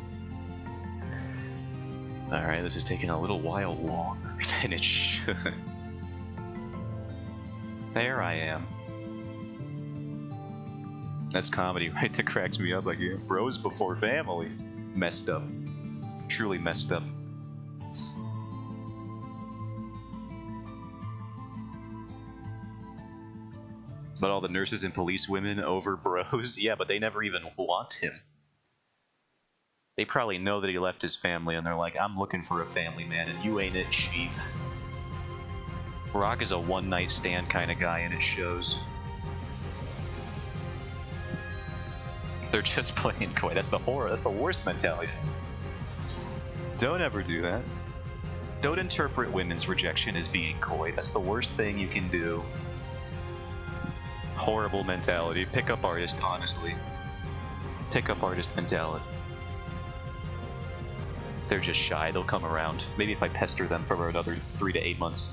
[SPEAKER 1] Alright, this is taking a little while longer than it should. There I am. That's comedy, right? That cracks me up. Like, yeah, bros before family. Messed up. Truly messed up. But all the nurses and police women over bros? Yeah, but they never even want him. They probably know that he left his family, and they're like, I'm looking for a family man, and you ain't it, chief. Rock is a one-night stand kind of guy, and it shows. They're just playing coy. That's the horror. That's the worst mentality. Don't ever do that. Don't interpret women's rejection as being coy. That's the worst thing you can do. Horrible mentality. Pickup artist, honestly. Pickup artist mentality. They're just shy. They'll come around. Maybe if I pester them for another 3 to 8 months.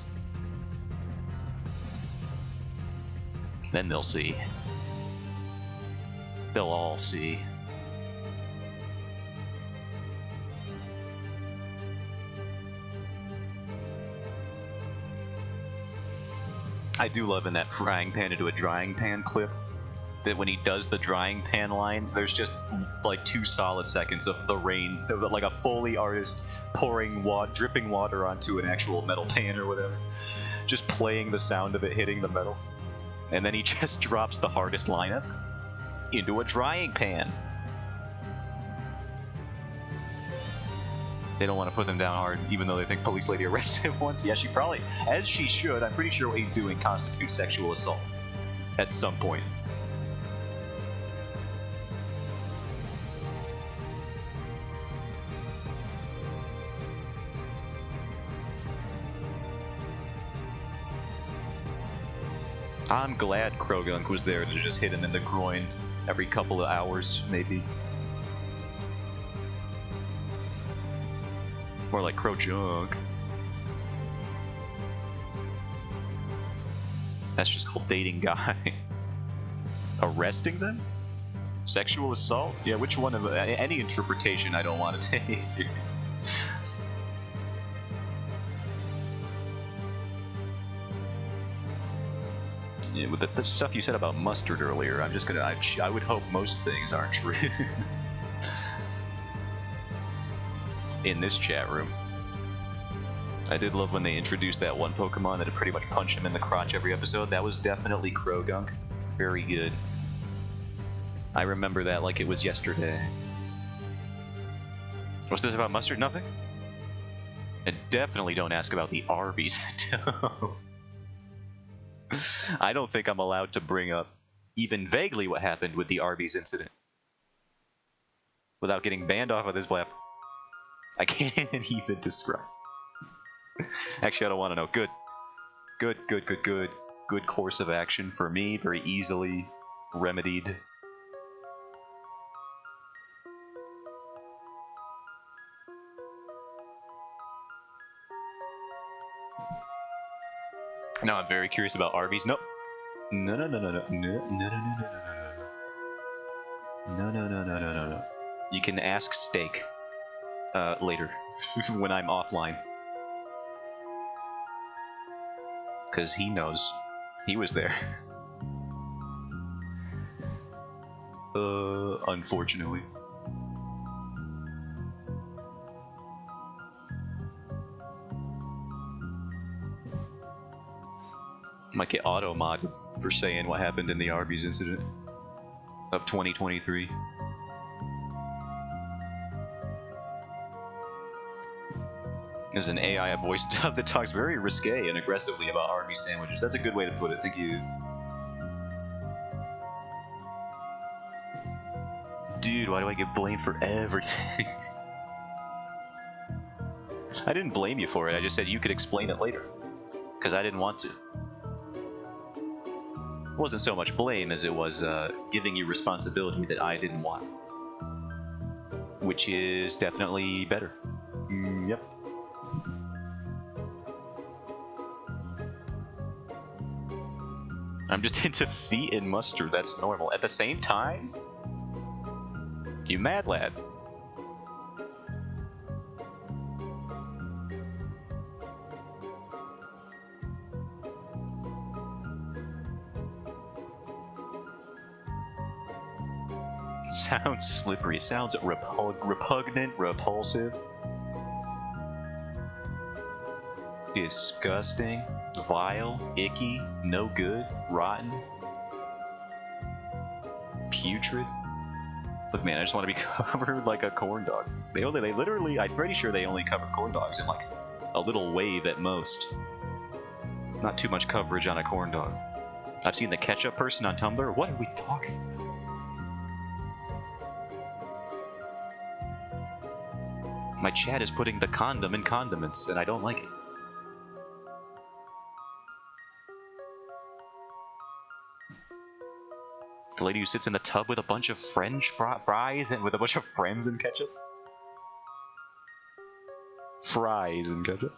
[SPEAKER 1] Then they'll see. They'll all see. I do love in that frying pan into a drying pan clip that when he does the drying pan line, there's just like 2 solid seconds of the rain, like a Foley artist pouring dripping water onto an actual metal pan or whatever, just playing the sound of it hitting the metal, and then he just drops the hardest line ever into a drying pan. They don't want to put them down hard, even though they think police lady arrested him once. Yeah, she probably, as she should. I'm pretty sure what he's doing constitutes sexual assault at some point. I'm glad Krogunk was there to just hit him in the groin every couple of hours, maybe. More like Krojunk. That's just called dating guys. Arresting them? Sexual assault? Yeah, which one of any interpretation I don't want to take serious. Yeah, with the stuff you said about mustard earlier, I'm just gonna. I would hope most things aren't true. In this chat room. I did love when they introduced that one Pokemon that would pretty much punch him in the crotch every episode. That was definitely Krogunk. Very good. I remember that like it was yesterday. What's this about mustard? Nothing? And definitely don't ask about the Arby's. I don't think I'm allowed to bring up even vaguely what happened with the Arby's incident without getting banned off of this platform. I can't even describe. Actually, I don't want to know. Good. Good, good, good, good. Good course of action for me. Very easily remedied. Now I'm very curious about Arby's. Nope. No, no, no, no, no, no, no, no, no, no, no, no, no, no, no, no, no, no. You can ask Steak. Later, when I'm offline. Because he knows. He was there. Unfortunately. Might get auto-modded for saying what happened in the Arby's incident of 2023. There's an AI voice dub that talks very risque and aggressively about Arby's sandwiches. That's a good way to put it. Thank you. Dude, why do I get blamed for everything? I didn't blame you for it. I just said you could explain it later. Because I didn't want to. It wasn't so much blame as it was giving you responsibility that I didn't want. Which is definitely better. Yep. I'm just into feet and mustard, that's normal. At the same time? You mad lad. Sounds slippery. Sounds repugnant, repulsive. Disgusting. Vile. Icky. No good. Rotten. Putrid. Look, man, I just want to be covered like a corn dog. They literally, I'm pretty sure they only cover corn dogs in like a little wave at most. Not too much coverage on a corn dog. I've seen the ketchup person on Tumblr. What are we talking about? My chat is putting the condom in condiments, and I don't like it. The lady who sits in the tub with a bunch of French fries and with a bunch of friends and ketchup? Fries and ketchup?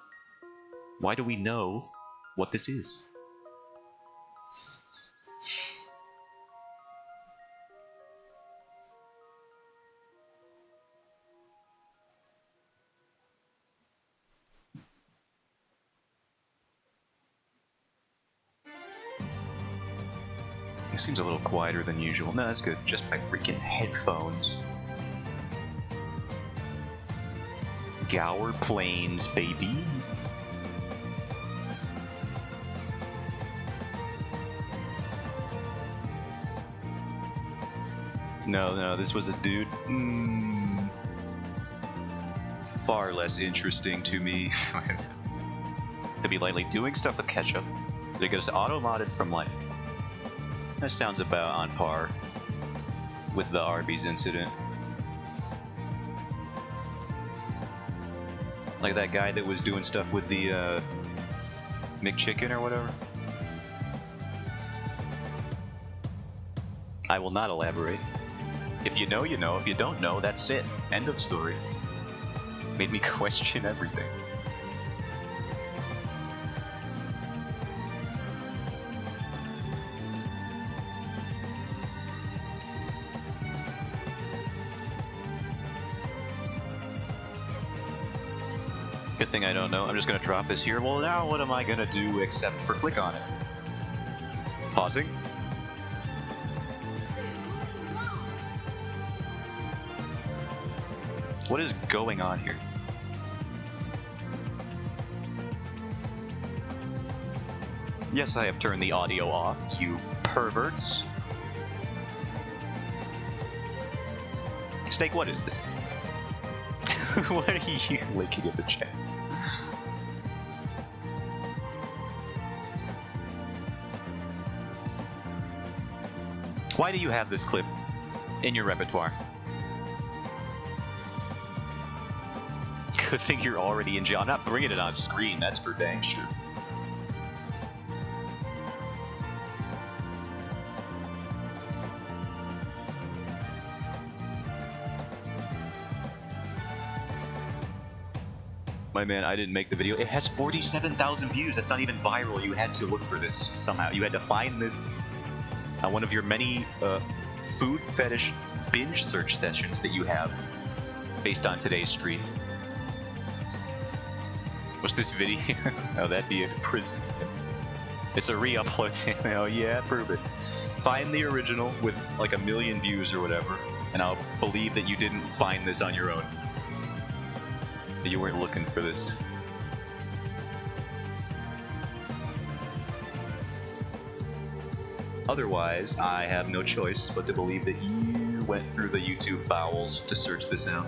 [SPEAKER 1] Why do we know what this is? It seems a little quieter than usual. No, that's good. Just my freaking headphones. Gower Plains, baby. No, this was a dude. Far less interesting to me. To be lightly doing stuff with ketchup. They get us auto-modded from life. That sounds about on par with the Arby's incident. Like that guy that was doing stuff with the McChicken or whatever. I will not elaborate. If you know, you know. If you don't know, that's it. End of story. Made me question everything. Good thing I don't know. I'm just gonna drop this here. Well, now what am I gonna do except for click on it? Pausing. What is going on here? Yes, I have turned the audio off, you perverts. Snake, what is this? What are you linking in the chat? Why do you have this clip in your repertoire? Good thing you're already in jail. I'm not bringing it on screen, that's for dang sure. My man, I didn't make the video. It has 47,000 views. That's not even viral. You had to look for this somehow. You had to find this on one of your many food fetish binge search sessions that you have based on today's stream. What's this video? Oh, that'd be a prison. It's a re-upload. Oh yeah, prove it. Find the original with like 1 million views or whatever, and I'll believe that you didn't find this on your own. That you weren't looking for this. Otherwise, I have no choice but to believe that you went through the YouTube bowels to search this out.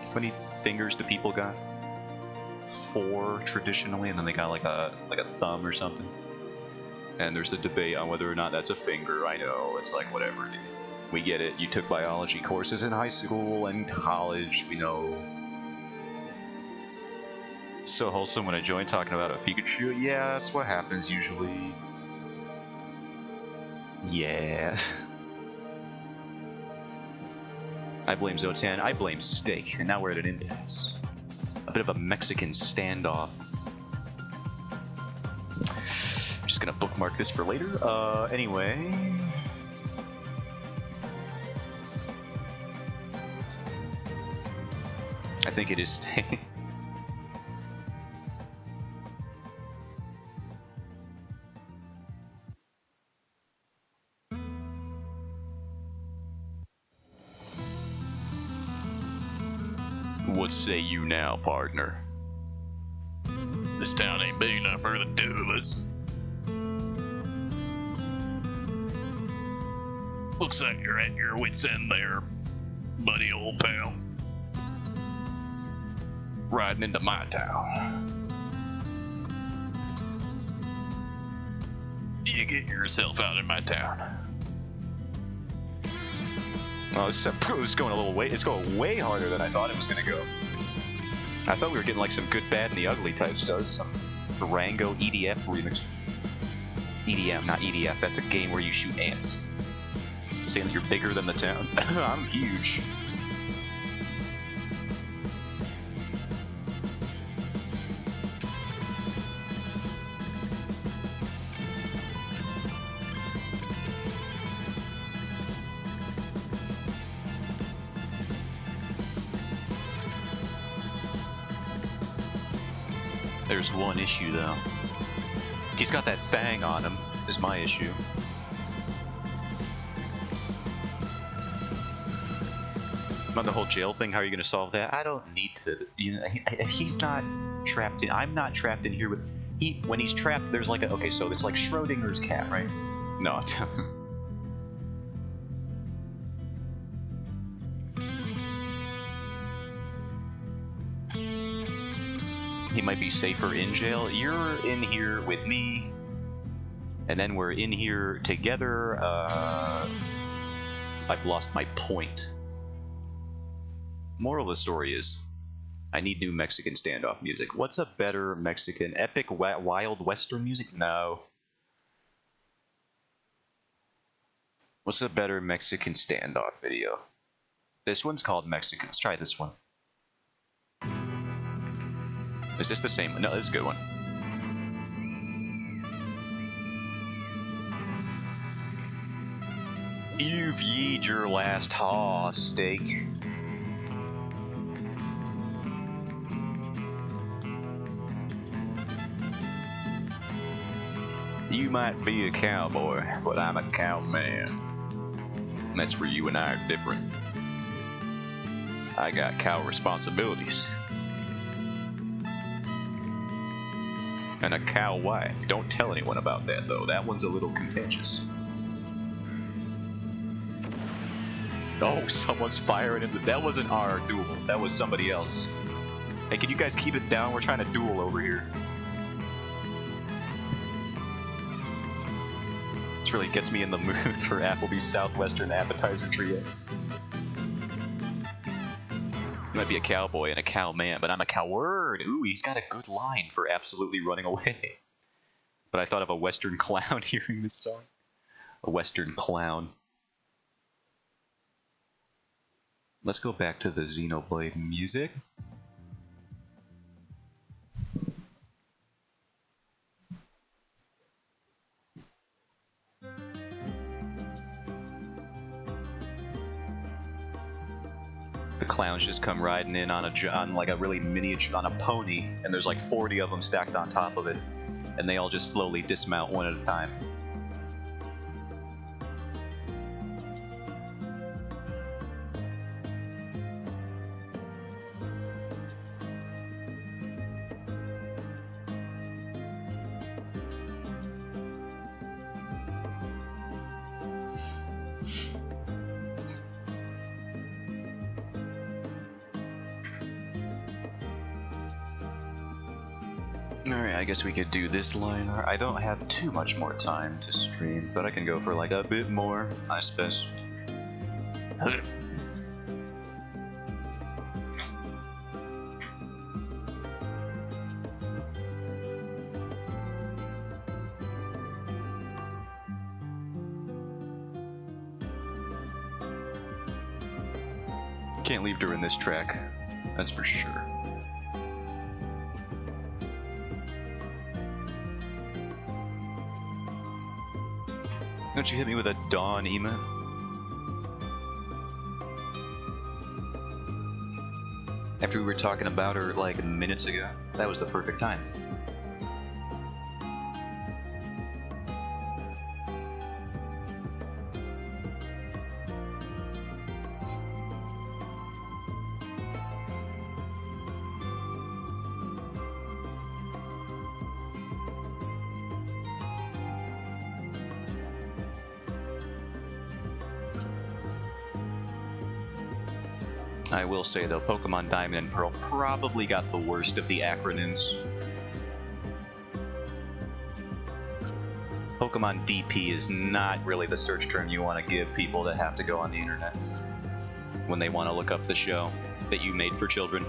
[SPEAKER 1] How many fingers do people got? 4 traditionally, and then they got like a thumb or something. And there's a debate on whether or not that's a finger. I know, it's like whatever, dude. We get it. You took biology courses in high school and college. We know. So wholesome when I joined talking about a Pikachu. Yeah, that's what happens usually. Yeah. I blame Zotan, I blame Steak, and now we're at an impasse. a bit of a Mexican standoff. Just gonna bookmark this for later. Anyway. I think it is. What say you now, partner?
[SPEAKER 6] This town ain't big enough for the two of us. Looks like you're at your wits' end there, buddy, old pal. Riding into my town. You get yourself out of my town.
[SPEAKER 1] Oh, this is going a little way. It's going way harder than I thought it was going to go. I thought we were getting like some good, bad, and the ugly type stuff. Some Rango EDF remix. EDM, not EDF. That's a game where you shoot ants. Saying that you're bigger than the town. I'm huge. There's one issue though. He's got that thing on him, is my issue. On the whole jail thing, how are you going to solve that? I don't need to. You know, if he's not trapped in, I'm not trapped in here with. When he's trapped, there's like a. Okay, so it's like Schrodinger's cat, right? No. He might be safer in jail. You're in here with me, and then we're in here together. I've lost my point. Moral of the story is, I need new Mexican standoff music. What's a better Mexican epic wild western music? No. What's a better Mexican standoff video? This one's called Mexican. Let's try this one. Is this the same? No, this is a good one. You've yeed your last haw steak. You might be a cowboy, but I'm a cowman. That's where you and I are different. I got cow responsibilities. And a cow wife. Don't tell anyone about that, though. That one's a little contentious. Oh, someone's firing in the... That wasn't our duel. That was somebody else. Hey, can you guys keep it down? We're trying to duel over here. This really gets me in the mood for Applebee's Southwestern Appetizer Trio. You might be a cowboy and a cowman, but I'm a coward. Ooh, he's got a good line for absolutely running away. But I thought of a Western clown hearing this song. A Western clown. Let's go back to the Xenoblade music. The clowns just come riding in on like a really miniature, on a pony, and there's like 40 of them stacked on top of it, and they all just slowly dismount one at a time. Alright, I guess we could do this line. I don't have too much more time to stream, but I can go for like a bit more, I suppose. Can't leave during this track, that's for sure. Don't you hit me with a Dawn email? After we were talking about her like minutes ago, that was the perfect time. I will say though, Pokemon Diamond and Pearl probably got the worst of the acronyms. Pokemon DP is not really the search term you want to give people that have to go on the internet when they want to look up the show that you made for children.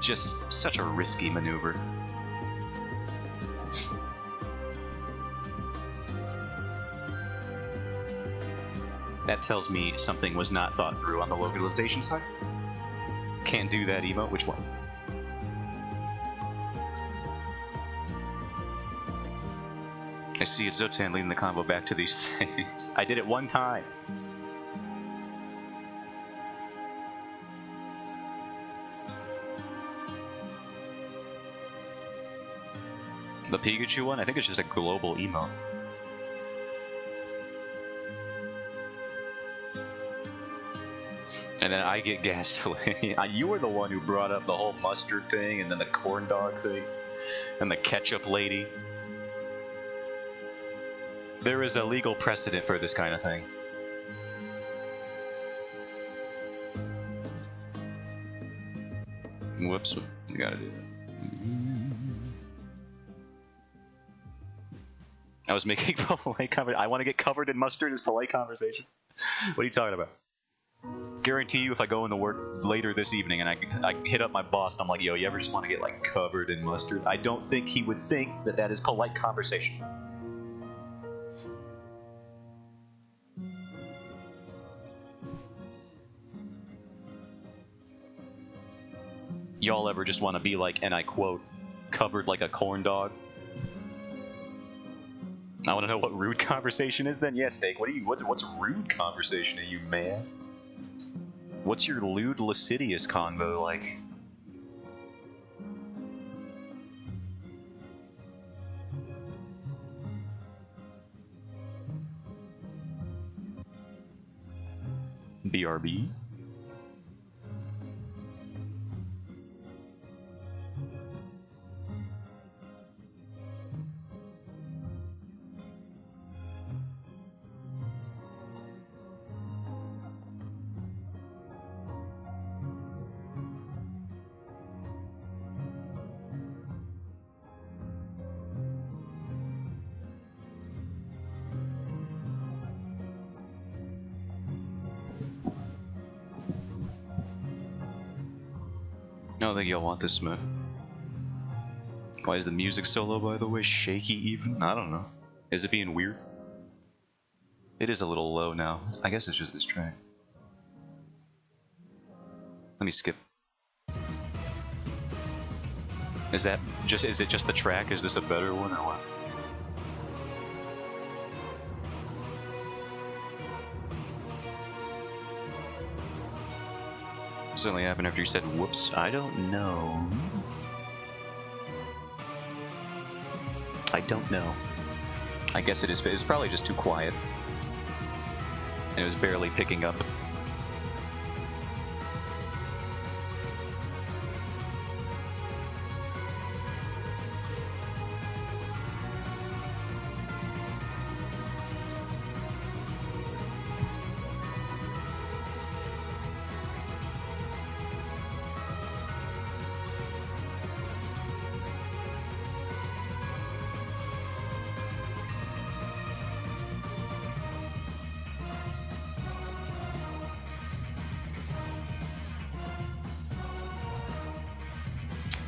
[SPEAKER 1] Just such a risky maneuver. That tells me something was not thought through on the localization side. Can't do that emote. Which one? I see it's Zotan leading the combo back to these things. I did it one time. The Pikachu one? I think it's just a global emote. And then I get gasoline. You were the one who brought up the whole mustard thing, and then the corn dog thing, and the ketchup lady. There is a legal precedent for this kind of thing. Whoops, we gotta do that. I was making polite conversation. I want to get covered in mustard as polite conversation. What are you talking about? Guarantee you, if I go into work later this evening and I hit up my boss and I'm like, yo, you ever just want to get like covered in mustard? I don't think he would think that that is polite conversation. Y'all ever just want to be like, and I quote, covered like a corn dog? I want to know what rude conversation is then? Yeah, Steak, what's rude conversation are you, man? What's your lewd lascivious convo like? BRB? I don't think you'll want this, Smith. Why is the music so low, by the way? Shaky even? I don't know. Is it being weird? It is a little low now. I guess it's just this track. Let me skip. Is it just the track? Is this a better one or what? Certainly happened after you said whoops. I don't know. I don't know. I guess it is. It's probably just too quiet. And it was barely picking up.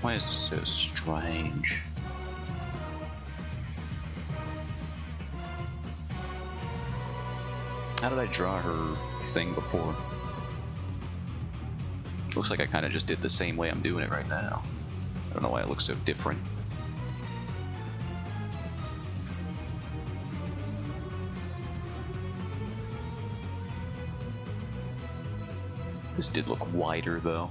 [SPEAKER 1] Why is this so strange? How did I draw her thing before? Looks like I kind of just did the same way I'm doing it right now. I don't know why it looks so different. This did look wider, though.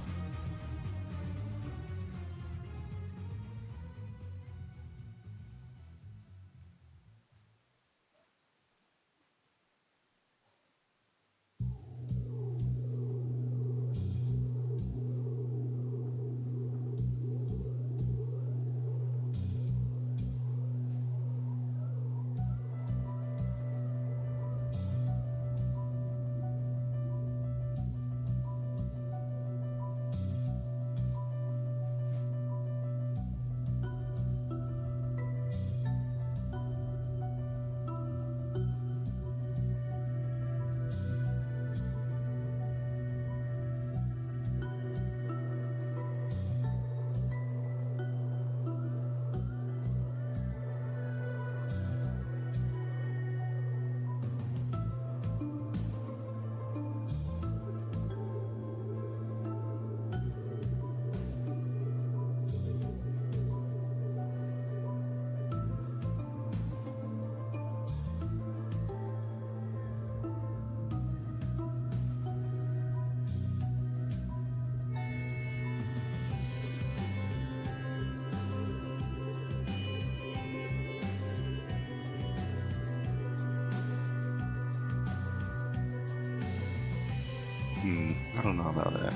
[SPEAKER 1] I don't know about that.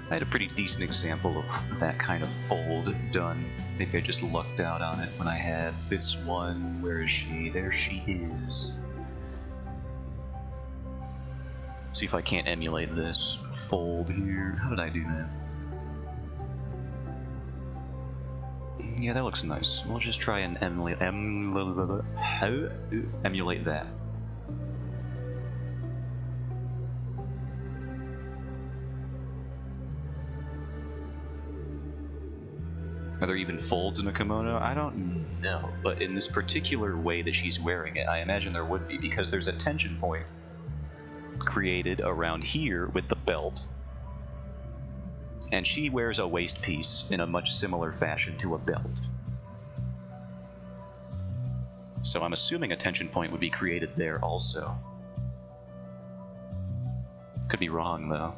[SPEAKER 1] I had a pretty decent example of that kind of fold done. Maybe I just lucked out on it when I had this one. Where is she? There she is. See if I can't emulate this fold here. How did I do that? Yeah, that looks nice. We'll just try and emulate that. Are there even folds in a kimono? I don't know, but in this particular way that she's wearing it, I imagine there would be, because there's a tension point created around here with the belt, and she wears a waist piece in a much similar fashion to a belt. So I'm assuming a tension point would be created there also. Could be wrong, though.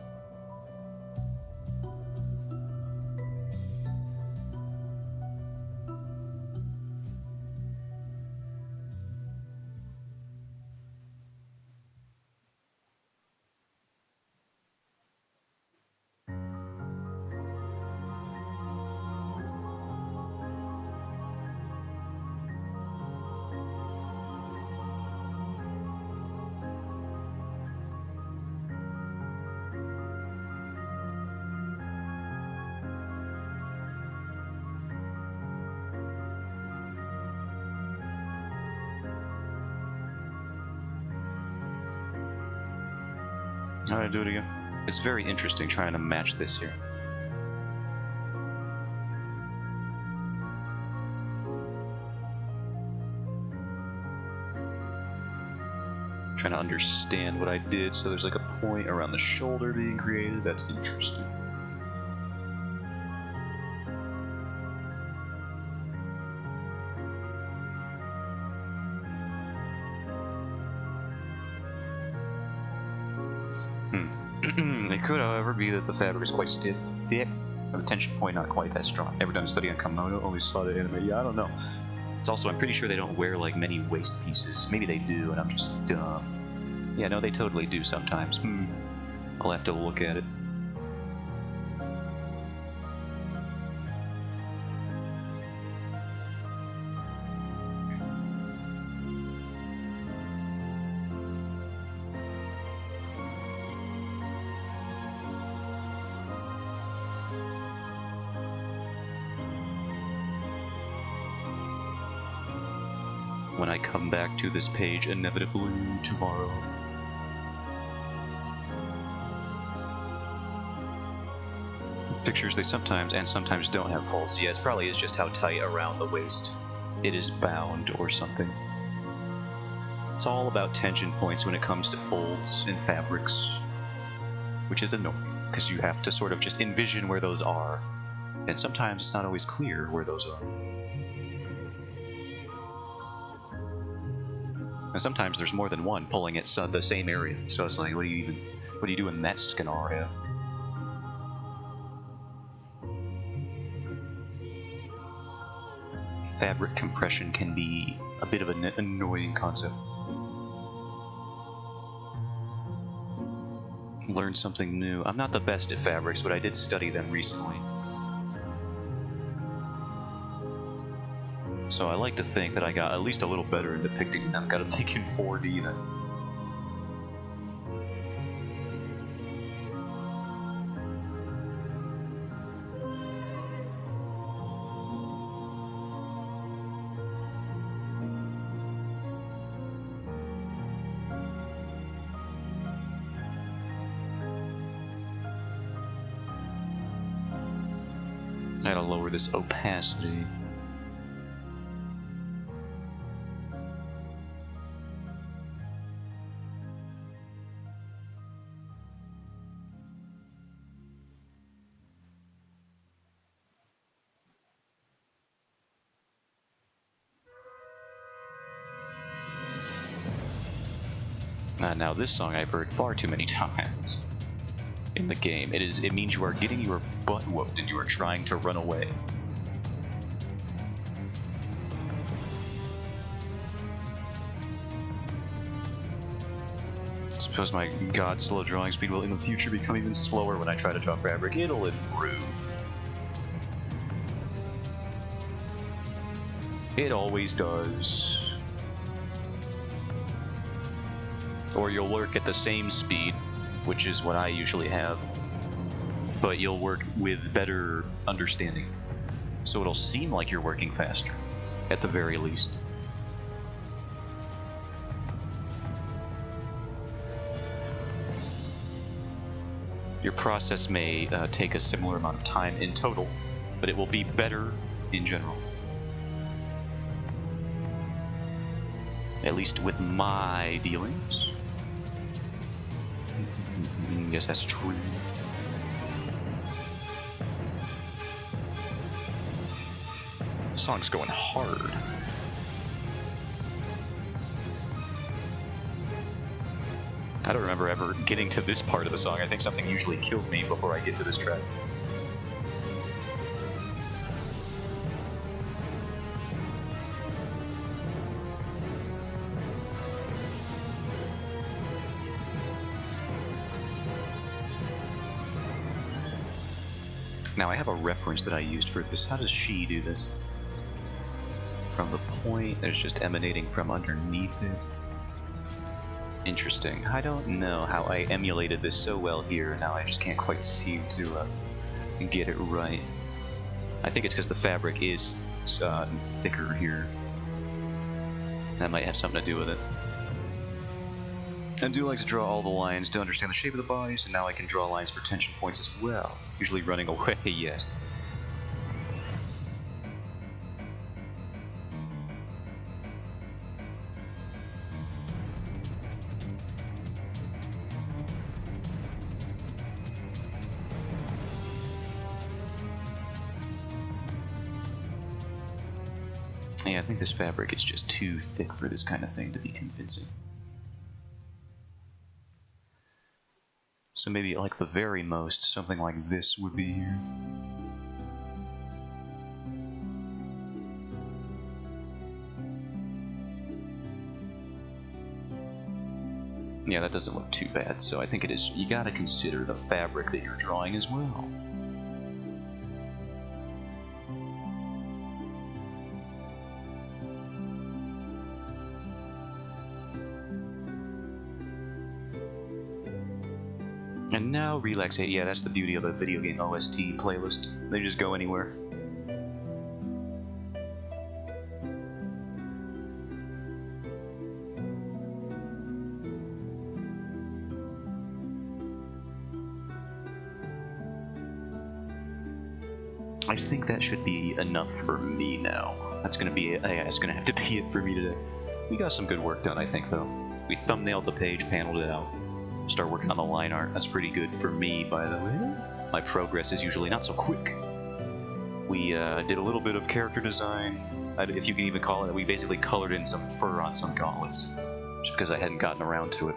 [SPEAKER 1] Alright, do it again. It's very interesting trying to match this here. Trying to understand what I did. So there's like a point around the shoulder being created. That's interesting. It could, however, be that the fabric is quite stiff, thick, and the tension point not quite that strong. Never done a study on kimono, only saw the anime. Yeah, I don't know. It's also, I'm pretty sure they don't wear like many waist pieces. Maybe they do, and I'm just dumb. Yeah, no, they totally do sometimes. I'll have to look at it. When I come back to this page, inevitably tomorrow. Pictures, they sometimes and sometimes don't have folds. Yeah, it probably is just how tight around the waist it is bound or something. It's all about tension points when it comes to folds in fabrics, which is annoying, because you have to sort of just envision where those are, and sometimes it's not always clear where those are. And sometimes there's more than one pulling at the same area. So it's like, what do you do in that scenario? Fabric compression can be a bit of an annoying concept. Learn something new. I'm not the best at fabrics, but I did study them recently. So I like to think that I got at least a little better at depicting them. Gotta think in 4D then. I gotta lower this opacity. Now this song I've heard far too many times in the game. It means you are getting your butt whooped and you are trying to run away. I suppose my god slow drawing speed will in the future become even slower when I try to draw fabric. It'll improve. It always does. Or you'll work at the same speed, which is what I usually have, but you'll work with better understanding. So it'll seem like you're working faster, at the very least. Your process may take a similar amount of time in total, but it will be better in general. At least with my dealings. Yes, that's true. The song's going hard. I don't remember ever getting to this part of the song. I think something usually kills me before I get to this track. Now I have a reference that I used for this. How does she do this? From the point that is just emanating from underneath it. Interesting. I don't know how I emulated this so well here. Now I just can't quite seem to get it right. I think it's because the fabric is thicker here. That might have something to do with it. I do like to draw all the lines to understand the shape of the bodies, and now I can draw lines for tension points as well. Usually running away, yes. Yeah, I think this fabric is just too thick for this kind of thing to be convincing. So maybe like the very most, something like this would be here. Yeah, that doesn't look too bad, so I think it is, you gotta consider the fabric that you're drawing as well. And now relaxate. Yeah, that's the beauty of a video game OST playlist. They just go anywhere. I think that should be enough for me now. That's gonna be it. Yeah, it's gonna have to be it for me today. We got some good work done, I think, though. We thumbnailed the page, paneled it out. Start working on the line art. That's pretty good for me, by the way. My progress is usually not so quick. We did a little bit of character design, if you can even call it. We basically colored in some fur on some gauntlets. just because I hadn't gotten around to it.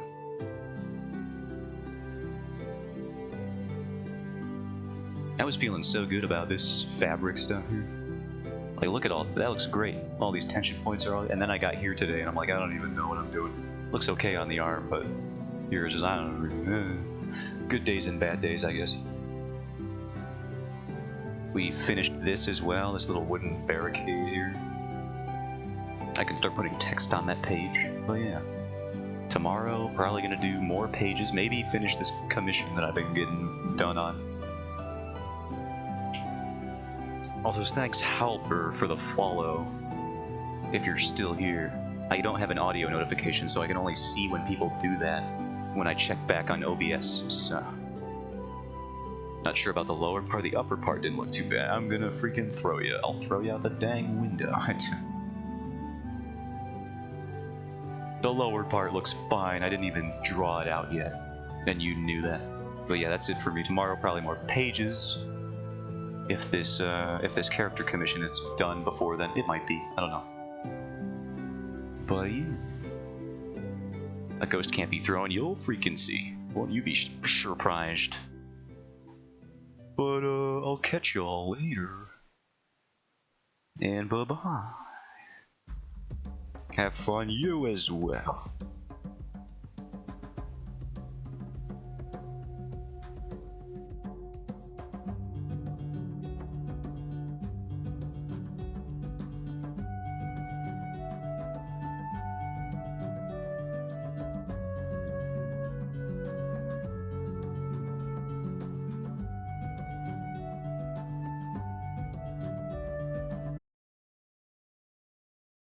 [SPEAKER 1] I was feeling so good about this fabric stuff here. Like, look at all that, looks great. All these tension points are all, and then I got here today and I'm like, I don't even know what I'm doing. Looks okay on the arm, but here's just, I don't know. Good days and bad days, I guess. We finished this as well, this little wooden barricade here. I can start putting text on that page. But yeah. Tomorrow, probably gonna do more pages, maybe finish this commission that I've been getting done on. Although thanks Halper for the follow. If you're still here. I don't have an audio notification, so I can only see when people do that when I check back on OBS, so... Not sure about the lower part, the upper part didn't look too bad. I'm gonna freaking throw you. I'll throw you out the dang window. The lower part looks fine, I didn't even draw it out yet. And you knew that. But yeah, that's it for me. Tomorrow, probably more pages. If this character commission is done before then, it might be. I don't know. But yeah. A ghost can't be thrown, you'll freaking see. Won't you be surprised? But I'll catch y'all later. And bye-bye. Have fun you as well.